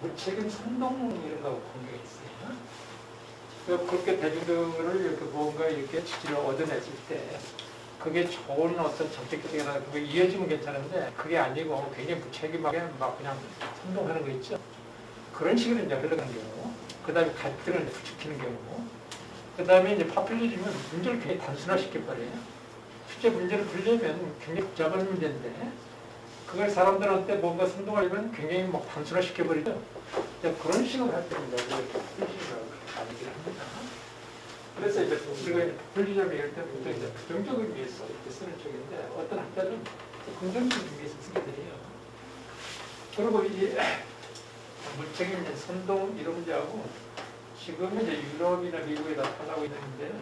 무책임 선동 이런 거하고 관계가 있어요. 그렇게 대중들을 이렇게 뭔가 이렇게 지지를 얻어냈을 때, 그게 좋은 어떤 정책적이나 그게 이어지면 괜찮은데, 그게 아니고 굉장히 무책임하게 막 그냥 선동하는 거 있죠. 그런 식으로 이제 흘러가는 경우, 그 다음에 갈등을 부추기는 경우, 그 다음에 이제 파퓰리즘은 문제를 굉장히 단순화시켜버려요. 실제 문제를 풀려면 굉장히 복잡한 문제인데, 그걸 사람들한테 뭔가 선동하려면 굉장히 막 단순화시켜버리죠. 그런 식으로 할 때는 이제 파퓰리즘이라고 얘기를 합니다. 그래서 이제 우리가 이제 포퓰리즘 얘기할 때 굉장히 이제 부정적인 의미에서 이렇게 쓰는 쪽인데, 어떤 학자들은 긍정적인 의미에서 쓰게 돼요. 그리고 이 무책임 선동 이런 문제하고 지금 이제 유럽이나 미국에 나타나고 있는 문제는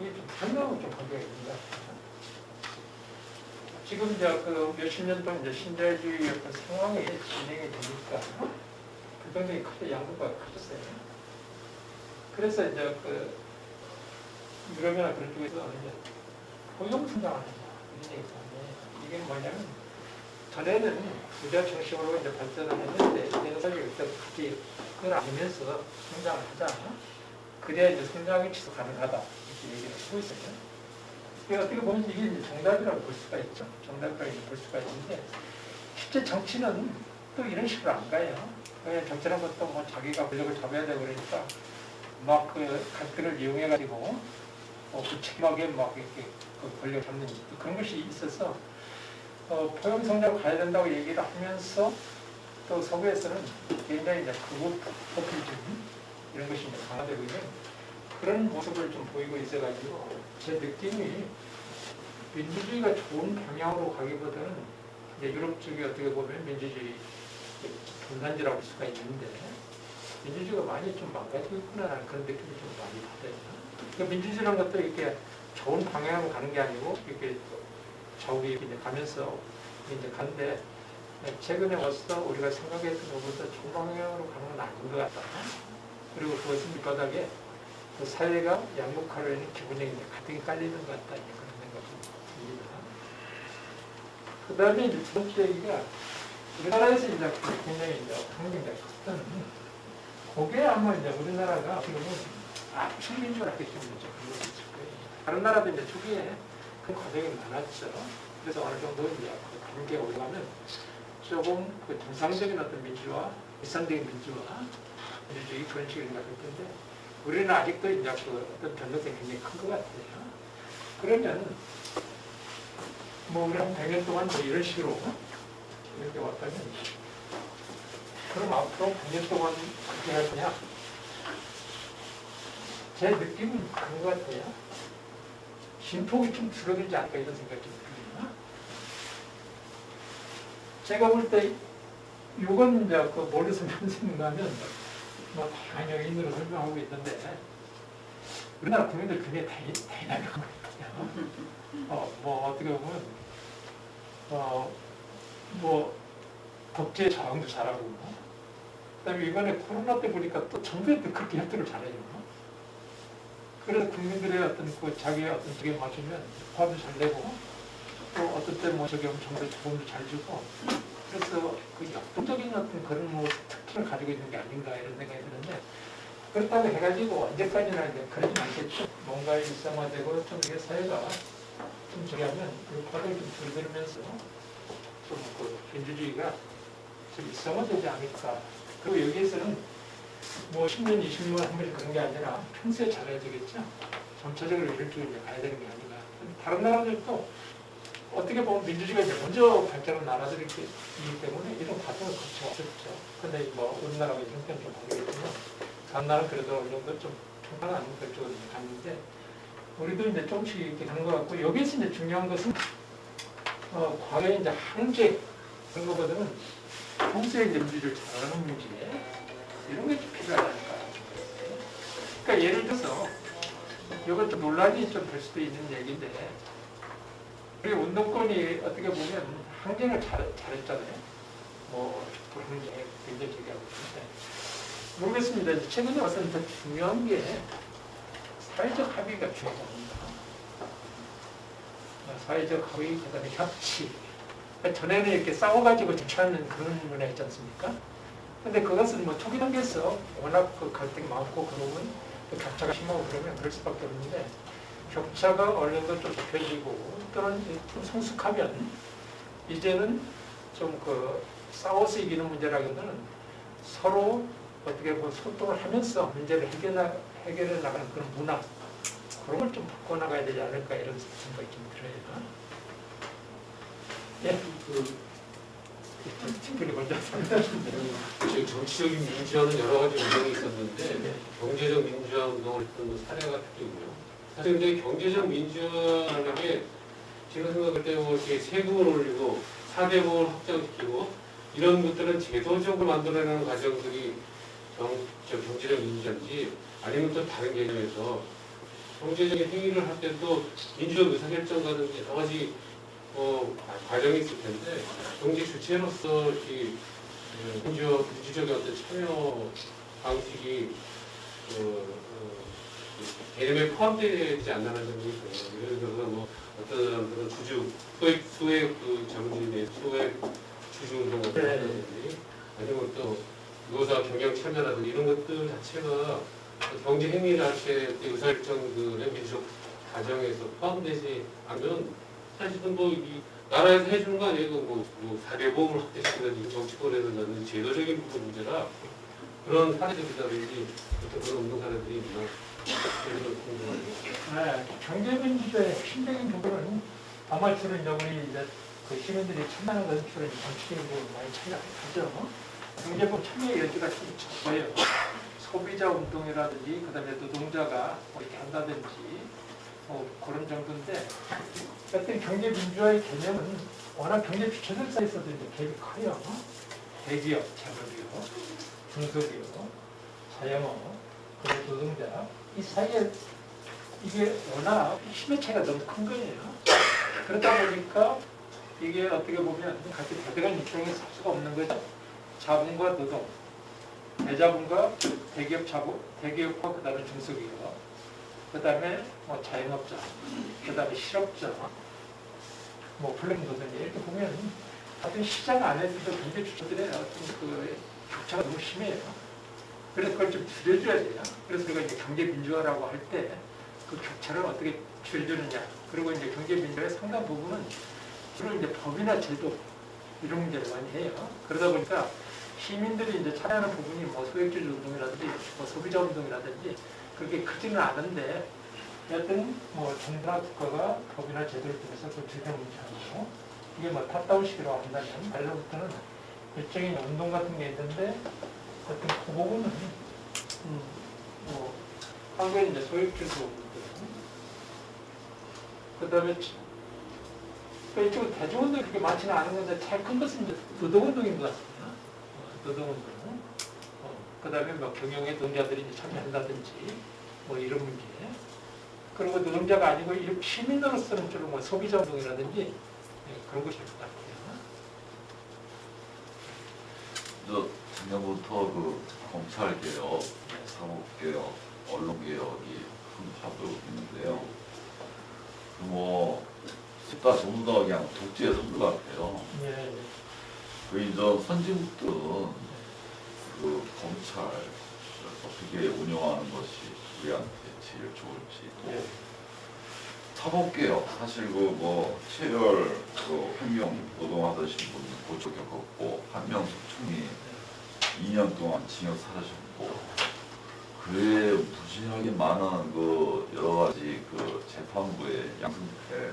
이게 좀 상당히 좀 관계가 있는 것 같아요. 지금 이제 몇십 년 동안 이제 신자유주의 어떤 상황이 진행이 되니까 부정적인 양극화가 커졌어요. 그래서 이제 유럽이나 그런 쪽에서 이제 고용 성장을 하자 이런 얘기가 있는데, 이게 뭐냐면 전에는 부자 중심으로 이제 발전을 했는데, 이제는 사실 그때 그걸 알면서 성장을 하자. 그래야 이제 성장이 지속 가능하다 이렇게 얘기를 하고 있어요. 어떻게 보면 이게 이제 정답이라고 볼 수가 있죠. 정답이라고 볼 수가 있는데, 실제 정치는 또 이런 식으로 안 가요. 그냥 정치라는 것도 뭐 자기가 권력을 잡아야 되고 그러니까 막 갈등을 이용해가지고 무책임하게 막 이렇게 권력을 잡는 그런 것이 있어서 포용 성장으로 가야 된다고 얘기를 하면서 또 서구에서는 굉장히 이제 극우 포퓰리즘 이런 것이 이제 강화되고 있는 그런 모습을 좀 보이고 있어가지고, 제 느낌이 민주주의가 좋은 방향으로 가기보다는 이제 유럽 쪽이 어떻게 보면 민주주의 분단지라고 할 수가 있는데, 민주주의가 많이 좀 망가지고 있구나라는 그런 느낌이 좀 많이 받아요. 그러니까 민주주의라는 것도 이렇게 좋은 방향으로 가는 게 아니고 이렇게 저기 이제 가면서 이제 가는데, 최근에 와서 우리가 생각했던 것보다 좋은 방향으로 가는 건 아닌 것 같다. 그리고 그것은 밑바닥에 사회가 양극화로 인해 기분이 이제 가득히 깔리는 것 같다. 이제 그런 생각이 듭니다. 그 다음에 이제 두 번째 얘기가 우리나라에서 이제 굉장히 이제 환경이 컸던, 그게 아마 이제 우리나라가 지금은 친민주를 하기 때문에 그런 것이 있을 거예요. 다른 나라도 이제 초기에 그 과정이 많았죠. 그래서 어느 정도 이제 단계에 올라가면 조금 정상적인 어떤 민주화, 일상적인 민주화, 민주주의 그런 식으로 생각할 텐데, 우리는 아직도 이제 어떤 변동성이 굉장히 큰 것 같아요. 그러면 뭐 우리 한 100년 동안 뭐 이런 식으로 이렇게 왔다면, 그럼 앞으로 100년 동안 어떻게 할 거냐? 제 느낌은 그런 것 같아요. 진폭이 좀 줄어들지 않을까 이런 생각이 좀 듭니다. 제가 볼 때 이건 이제 뭘로 설명드리는가 하면, 뭐 다양한 요인으로 설명하고 있는데, 우리나라 국민들 굉장히 다이나믹하거든요. 뭐 어떻게 보면 뭐 국제 저항도 잘하고, 그다음에 이번에 코로나 때 보니까 또 정부에도 그렇게 협조를 잘해요. 그래서 국민들의 어떤 자기의 어떤 적에 맞추면 화도 잘 내고, 또 어떤 때 뭐 정부의 도움도 잘 주고, 그래서 그 역동적인 어떤 그런 뭐 특징을 가지고 있는 게 아닌가 이런 생각이 드는데, 그렇다고 해가지고 언제까지나 이제 그러진 않겠죠. 뭔가 일상화되고 좀 이게 사회가 좀 저기 하면 불화를 좀 줄여들면서 좀 민주주의가 좀 일상화되지 않을까. 그리고 여기에서는 뭐 10년, 20년 한 번씩 그런 게 아니라 평소에 잘해야 되겠죠. 점차적으로 이런 쪽으로 이제 가야 되는 게 아닌가. 다른 나라들도 어떻게 보면 민주주의가 이제 먼저 발전한 나라들이기 때문에 이런 과정을 거쳐왔었죠. 근데 뭐 우리나라가 이런 편은 좀 모르겠지만, 다른 나라는 그래도 어느 정도 좀 평탄한 그쪽으로 갔는데, 우리도 이제 조금씩 이렇게 가는 것 같고, 여기서 이제 중요한 것은 과거에 이제 항쟁 그런 것보다는 평소에 이제 민주주의를 잘하는 문제 이런 게 좀 필요하다니까. 그러니까 예를 들어서 이건 좀 논란이 좀 될 수도 있는 얘기인데, 우리 운동권이 어떻게 보면 항쟁을 잘했잖아요. 뭐 항쟁 굉장히 얘기하고 있는데 모르겠습니다. 최근에 와서는 더 중요한 게 사회적 합의가 중요합니다. 사회적 합의, 그다음에 협치. 전에는 이렇게 싸워가지고 대처하는 그런 문화 있지 않습니까? 근데 그것은 뭐 초기 단계에서 워낙 그 갈등이 많고 그러면 그 격차가 심하고 그러면 그럴 수밖에 없는데 격차가 어느 정도 좀 좁혀지고 또는 좀 성숙하면 이제는 좀 그 싸워서 이기는 문제라기보다는 서로 어떻게 보면 소통을 하면서 문제를 해결해 나가는 그런 문화 그런 걸 좀 바꿔나가야 되지 않을까 이런 생각이 좀 들어요. 예. 특별히 먼저 지금 정치적인 민주화는 여러 가지 운동이 있었는데 경제적 민주화 운동을 했던 사례가 특이고요. 사실 근데 경제적 민주화라는 게 제가 생각할 때 뭐 이렇게 세금을 올리고 4대보험을 확장시키고 이런 것들은 제도적으로 만들어내는 과정들이 경제적 민주화인지 아니면 또 다른 개념에서 경제적인 행위를 할 때도 민주적 의사결정과는 여러 가지 과정이 있을 텐데 경제 주체로서 이 민주적인 어떤 참여 방식이 개념에 포함되지 않는 점이 있어요. 예를 들어서 뭐 어떤 사람들은 소액 그 자본주의 소액 주주운동 같은 거라든지 아니면 또 노사 경영 참여라든지 이런 것들 자체가 경제 행위를 할 때 의사결정들의 민주적 과정에서 포함되지 않으면 사실은 뭐 이 나라에서 해주는 거 아니에요? 뭐 4대 보험을 확대시키든지 정치권에서 넣는 제도적인 부분 문제라 그런 사례들이라든지 어떤 그런 운동 사례들이 있나 궁금하네요. 경제민주주의의 핵심적인 부분은 아마 주로 이제 우리 이제 그 시민들이 참여하는 것은 주로 정치적인 부분 많이 참여하죠. 경제부 참여 여지가 좀 적어요. 소비자 운동이라든지 그다음에 노동자가 뭐 이렇게 한다든지 뭐 그런 정도인데 어떤 경제 민주화의 개념은 워낙 경제 주체들 사이에서도 이제 갭이 커요. 대기업, 자본기업, 중소기업, 자영업, 그리고 노동자 이 사이에 이게 워낙 힘의 차이가 너무 큰 거예요. 그러다 보니까 이게 어떻게 보면 같이 대등한 입장에 설 수가 없는 거죠. 자본과 노동, 대자본과 대기업과 그다음에 중소기업, 그다음에 뭐 자영업자, 그다음에 실업자, 뭐 블랙 노동자 이렇게 보면 어떤 시장 안에서도 경제 주체들의 어떤 그 격차가 너무 심해요. 그래서 그걸 좀 줄여줘야 돼요. 그래서 우리가 이제 경제 민주화라고 할 때 그 격차를 어떻게 줄여주느냐. 그리고 이제 경제 민주화의 상당 부분은 주로 이제 법이나 제도 이런 문제를 많이 해요. 그러다 보니까 시민들이 이제 참여하는 부분이 뭐 소액주주 운동이라든지 뭐 소비자 운동이라든지 그렇게 크지는 않은데 여튼 뭐 정부나 국가가 법이나 제도를 통해서 그 제도 문제하고 이게 뭐 탑다운식으로 한다면 말로부터는 일종의 운동 같은 게 있는데 어떤 그 부분은 뭐 한국에 이제 소액주주 운동 그다음에 또 이쪽은 대중운동이 그렇게 많지는 않은 건데 제일 큰 것은 이제 노동운동인 것 같습니다. 노동운동. 그다음에 뭐 경영의 노동자들이 이제 참여한다든지 뭐 이런 문제. 그리고 노동자가 아니고 시민으로서는 주로 뭐 소비자 운동이라든지 그런 것일 것 같아요. 작년부터 그 검찰 개혁, 사법 개혁, 언론 개혁이 큰 파도를 있는데요. 뭐 습다 전부 다 그냥 독재의 선두 같아요. 예. 그 이전 선진국들은 그 검찰 어떻게 운영하는 것이 우리한테 제일 좋을지 또 사법개혁 사실 그 뭐 체열 그 횡령 노동하던 신분 고초 겪었고 한명숙 총리 2년 동안 징역 살아셨고 그에 무지하게 많은 그 여러 가지 그 재판부의 양승태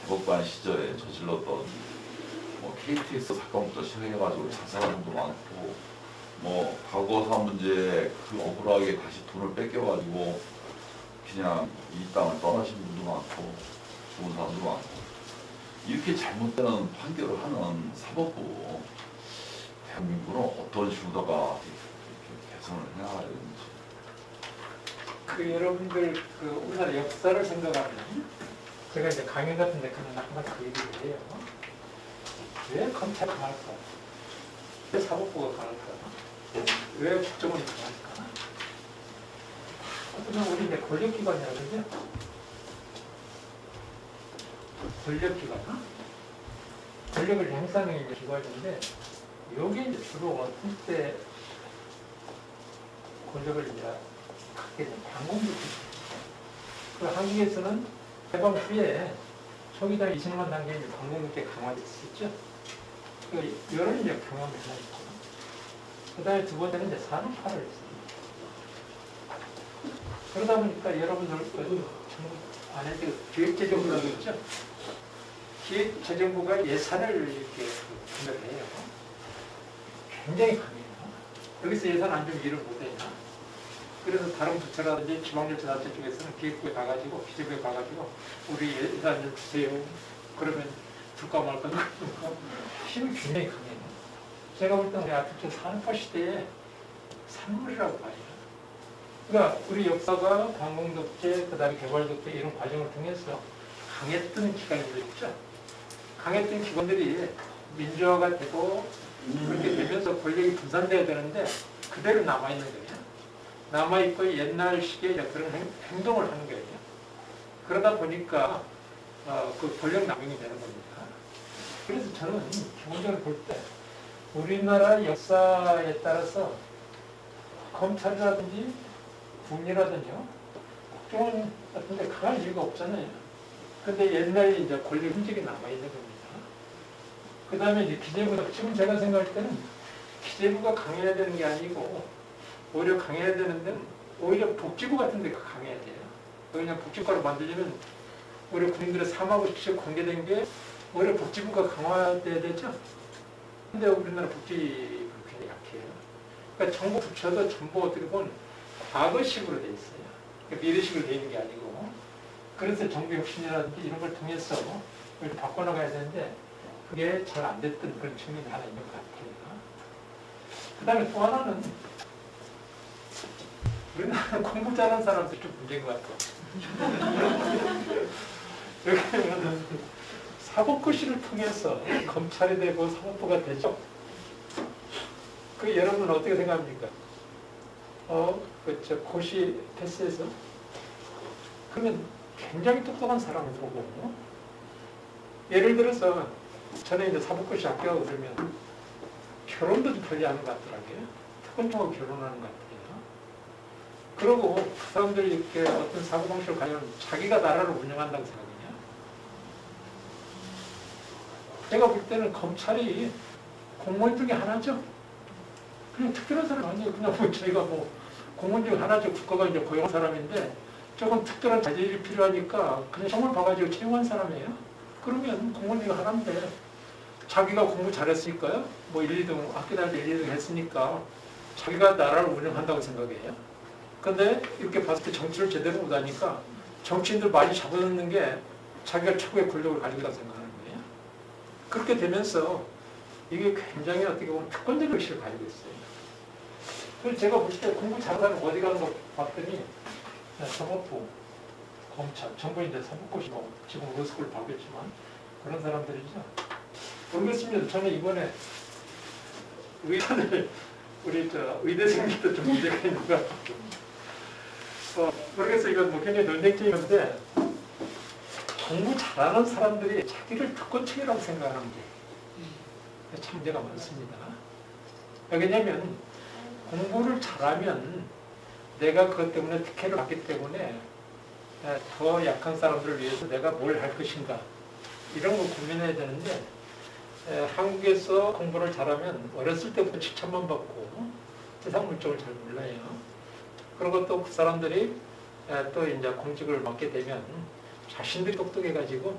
대법관 시절에 저질렀던 뭐 KTX 사건부터 시작해가지고 자살한 분도 많고 뭐 과거사 문제 그 억울하게 다시 돈을 뺏겨가지고 그냥 이 땅을 떠나신 분도 많고 좋은 사람도 많고 이렇게 잘못되는 판결을 하는 사법부 대한민국은 어떤 식으로다가 이렇게 개선을 해나가야 되는지 그 여러분들 그 우리나라 역사를 생각하면 제가 이제 강연 같은 데 가면 항상 그 얘기를 해요. 왜 검찰이 강할까? 왜 사법부가 강할까? 왜 국정원이 강할까? 그냥 우리 이제 권력기관이라고 그러죠. 권력기관. 권력을 행사하는 이제 기관인데, 여기 이제 주로 어떤 때 권력을 이제 갖게 되는 방공국이. 그 한국에서는 해방 후에 초기다 20만 단계 이제 방공국이 강화됐었죠. 그 이런 이제 경험을 하나 있고, 그 다음에 두 번째는 이제 산업화를 했습니다. 그러다 보니까 여러분들 정부 안에 기획재정부라고 있죠. 기획재정부가 예산을 이렇게 분배를 해요. 굉장히 강해요. 여기서 예산 안 주면 일을 못해요. 그래서 다른 부처라든지 지방자치단체 쪽에서는 기획부에 가가지고 기재부에 가가지고 우리 예산 좀 주세요. 그러면 줄까 말까 힘이 굉장히 강해요. 제가 볼 때는 아프리카 산업화 시대에 산물이라고 봐요. 그러니까 우리 역사가 관공독재, 그 다음에 개발독재 이런 과정을 통해서 강했던 기관들이 있죠. 강했던 기관들이 민주화가 되고 그렇게 되면서 권력이 분산돼야 되는데 그대로 남아있는 거예요. 남아있고 옛날식의 그런 행동을 하는 거예요. 그러다 보니까 그 권력 남용이 되는 겁니다. 그래서 저는 기본적으로 볼 때 우리나라 역사에 따라서 검찰이라든지 국리라든지요, 국정원 같은 데 강할 이유가 없잖아요. 근데 옛날에 이제 권력 흔적이 남아있는 겁니다. 그 다음에 이제 기재부가, 지금 제가 생각할 때는 기재부가 강해야 되는 게 아니고, 오히려 강해야 되는데, 오히려 복지부 같은 데가 강해야 돼요. 그냥 복지부를 만들려면, 우리 국민들의 삶하고 직접 관계된 게, 오히려 복지부가 강화돼야 되죠? 근데 우리나라 복지부 굉장히 약해요. 그러니까 정부 부처도 전부 어떻게 보면 과거식으로 돼 있어요. 그러니까 미래식으로 돼 있는 게 아니고. 그래서 정부 혁신이라든지 이런 걸 통해서 이걸 바꿔나가야 되는데 그게 잘 안 됐던 그런 측면이 하나 있는 것 같아요. 그 다음에 또 하나는 우리나라는 공부 잘하는 사람들 좀 문제인 것 같아요. 여기는 사법고시를 통해서 검찰이 되고 사법부가 되죠. 그 여러분 어떻게 생각합니까? 그렇죠. 고시 패스해서 그러면 굉장히 똑똑한 사람을 보고, 예를 들어서 전에 이제 사법고시 합격하고 그러면 결혼도 좀 편리하는 것 같더라고요. 특권층하고 결혼하는 것 같아요. 그러고 그 사람들이 이렇게 어떤 사고방식을 가지면 자기가 나라를 운영한다고 생각해요. 제가 볼 때는 검찰이 공무원 중에 하나죠. 그냥 특별한 사람 아니에요. 그냥 뭐 저희가 뭐 공무원 중에 하나죠. 국가가 이제 고용한 사람인데 조금 특별한 자질이 필요하니까 그냥 시험을 봐가지고 채용한 사람이에요. 그러면 공무원 중에 하나인데 자기가 공부 잘했으니까요. 뭐 1, 2등, 학교 다닐 때 1, 2등 했으니까 자기가 나라를 운영한다고 생각해요. 근데 이렇게 봤을 때 정치를 제대로 못하니까 정치인들 많이 잡아넣는 게 자기가 최고의 권력을 가지고 있다고 생각하는 거예요. 그렇게 되면서 이게 굉장히 어떻게 보면 특권적 의식을 가지고 있어요. 그래서 제가 볼 때 공부 잘하는 사람 어디 가는 거 봤더니 사법부, 검찰, 정부인데 사법고시 뭐 지금 로스쿨 바뀌었지만 그런 사람들이죠. 모르겠습니다. 저는 이번에 의사들 우리 의대생들도 좀 문제가 있는 것 같아요. 모르겠어요. 이건 뭐 굉장히 논쟁적인 건데 공부 잘하는 사람들이 자기를 특권층이라고 생각하는 게 참 문제가 많습니다. 왜냐하면 공부를 잘하면 내가 그것 때문에 특혜를 받기 때문에 더 약한 사람들을 위해서 내가 뭘 할 것인가 이런 거 고민해야 되는데 한국에서 공부를 잘하면 어렸을 때부터 칭찬만 받고 세상 물정을 잘 몰라요. 그리고 또 그 사람들이 또 이제 공직을 맡게 되면 자신들이 똑똑해가지고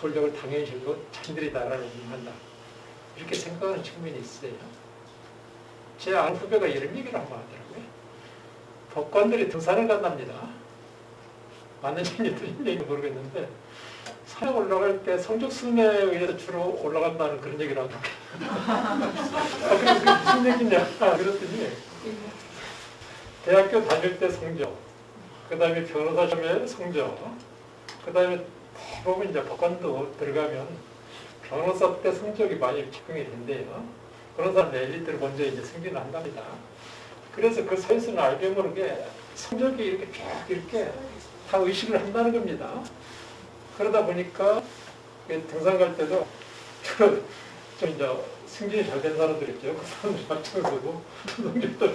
권력을 당연히 쥐고 자신들이 나라를 운영한다 이렇게 생각하는 측면이 있어요. 제 아는 후배가 이런 얘기를 한번 하더라고요. 법관들이 등산을 간답니다. 맞는지 틀린지 모르겠는데 산에 올라갈 때 성적 순회에 의해서 주로 올라간다는 그런 얘기를 하더라고요. 그게 무슨 얘기냐 그랬더니 대학교 다닐 때 성적, 그 다음에 변호사 시험에 성적, 그 다음에 대부분 이제 법관도 들어가면 변호사 때 성적이 많이 집중이 된대요. 그런 사람 엘리트를 먼저 이제 승진을 한답니다. 그래서 그 사회에서는 알게 모르게 성적이 이렇게 쭉 이렇게 다 의식을 한다는 겁니다. 그러다 보니까 등산 갈 때도 좀 이제 승진이 잘 된 사람들 있죠. 그 사람들 합쳐서도 성적도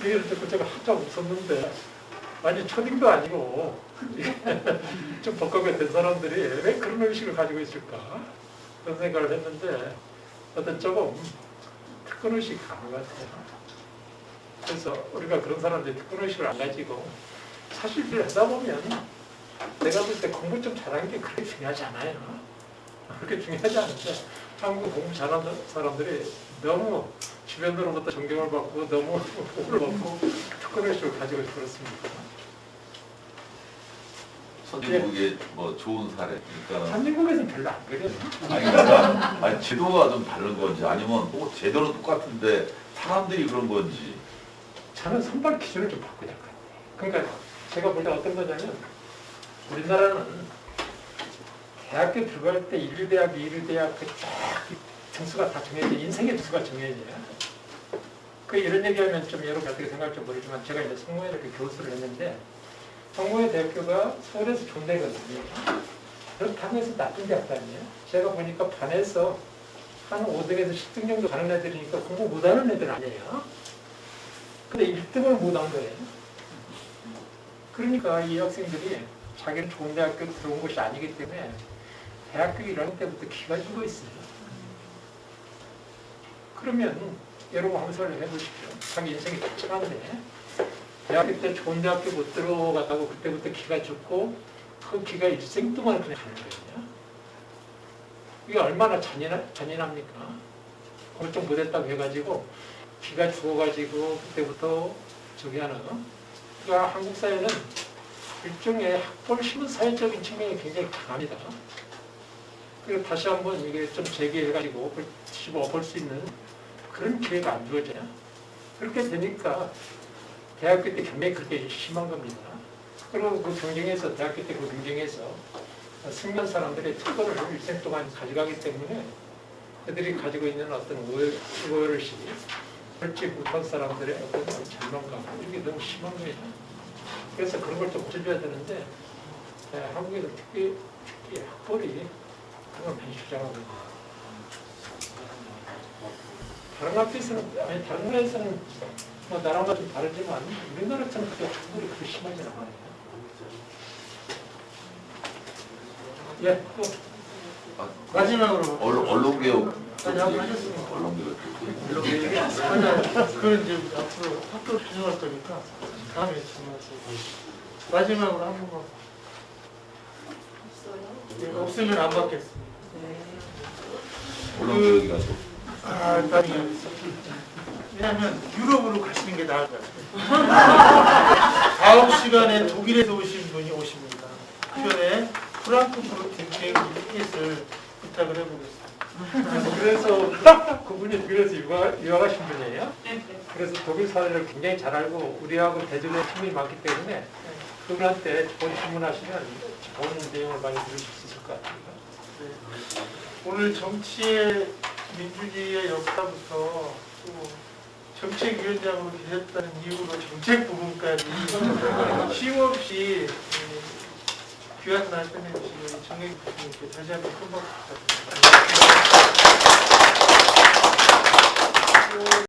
얘기를 듣고 제가 한참 웃었는데 완전 초딩도 아니고 좀 복잡하게 된 사람들이 왜 그런 의식을 가지고 있을까 그런 생각을 했는데 어떤 조금 특권의식이 강한 것 같아요. 그래서 우리가 그런 사람들이 특권의식을 안 가지고 사실 일을 하다 보면 내가 볼 때 공부 좀 잘하는 게 그렇게 중요하지 않아요. 그렇게 중요하지 않은데 한국 공부 잘하는 사람들이 너무 주변으로부터 존경을 받고 너무 공부를 받고 특권의식을 가지고 그렇습니다. 선진국의 뭐 좋은 사례. 그러니까 선진국에서는 별로 안 그래요. 아니 제도가 좀 다른 건지 아니면 또 제도는 똑같은데 사람들이 그런 건지. 저는 선발 기준을 좀 바꿔야 될 것 같아요. 그러니까 제가 볼 때 어떤 거냐면 우리나라는 대학교 들어갈 때 1대학, 2대학 쫙 등수가 다 정해져 인생의 등수가 정해져요. 그 이런 얘기하면 좀 여러분 어떻게 생각할지 모르지만 제가 이제 성모에 이렇게 교수를 했는데 성모의 대학교가 서울에서 좋은 데거든요. 그렇다고 해서 나쁜 대학도 아니에요. 제가 보니까 반에서 한 5등에서 10등 정도 가는 애들이니까 공부 못하는 애들 아니에요. 근데 1등을 못한 거예요. 그러니까 이 학생들이 자기는 좋은 대학교 들어온 것이 아니기 때문에 대학교 1학년 때부터 기가 죽어 있어요. 그러면 여러분 한번 생각을 해보십시오. 자기 인생이 복잡한데 대학교 때 좋은 대학교 못 들어갔다고 그때부터 기가 죽고 그 기가 일생 동안 그냥 가는 거예요. 이게 얼마나 잔인합니까? 공부 좀 못했다고 해가지고 기가 죽어가지고 그때부터 저기 하는 그러니까 한국 사회는 일종의 학벌 신분 사회적인 측면이 굉장히 강합니다. 그리고 다시 한번 이게 좀 재개해가지고 볼 수 있는 그런 기회가 안 주어져요. 그렇게 되니까 대학교 때 경쟁이 그렇게 심한 겁니다. 그리고 그 경쟁에서 대학교 때 그 경쟁에서 승리한 사람들의 특권을 일생 동안 가져가기 때문에 그들이 가지고 있는 어떤 오열의식, 솔직히 못한 사람들의 어떤 절망감 이게 너무 심한 거예요. 그래서 그런 걸 좀 고쳐줘야 되는데 한국에서 특히 학벌이 그런 걸 많이 주장하고 있어요. 다른 학교에서는 아니 다른 나라에서는 뭐 나라가 좀 다르지만 우리나라처럼 그렇게 학벌이 그렇게 심하지 않아요. 예, 또 마지막으로 언론개혁. 아니, 한번 하셨습니다. 언론개혁. 그건 이제 앞으로 학교 진행할 거니까 다음에 말씀하세요. 마지막으로 한 번만. 없으면 안 받겠습니다. 언론개혁이가 또. 나중에 왜냐하면 유럽으로 가시는 게 나을 것 같아요. 다음 시간에 독일에서 오신 분이 오십니다. 그 전에 프랑크푸르트 비행 티켓을 부탁을 해보겠습니다. 그래서 그분이 독일에서 유학하신 분이에요. 그래서 독일 사회를 굉장히 잘 알고 우리하고 대전에 친분이 많기 때문에 그분한테 좋은 질문하시면 좋은 내용을 많이 들으실 수 있을 것 같습니다. 오늘 정치의 민주주의의 역사부터 또 정책위원장으로 계셨다는 이유로 정책 부분까지 쉼없이 귀한 말씀해 주신 정혜기 교수님께 다시 한번 큰 박수 부탁드립니다.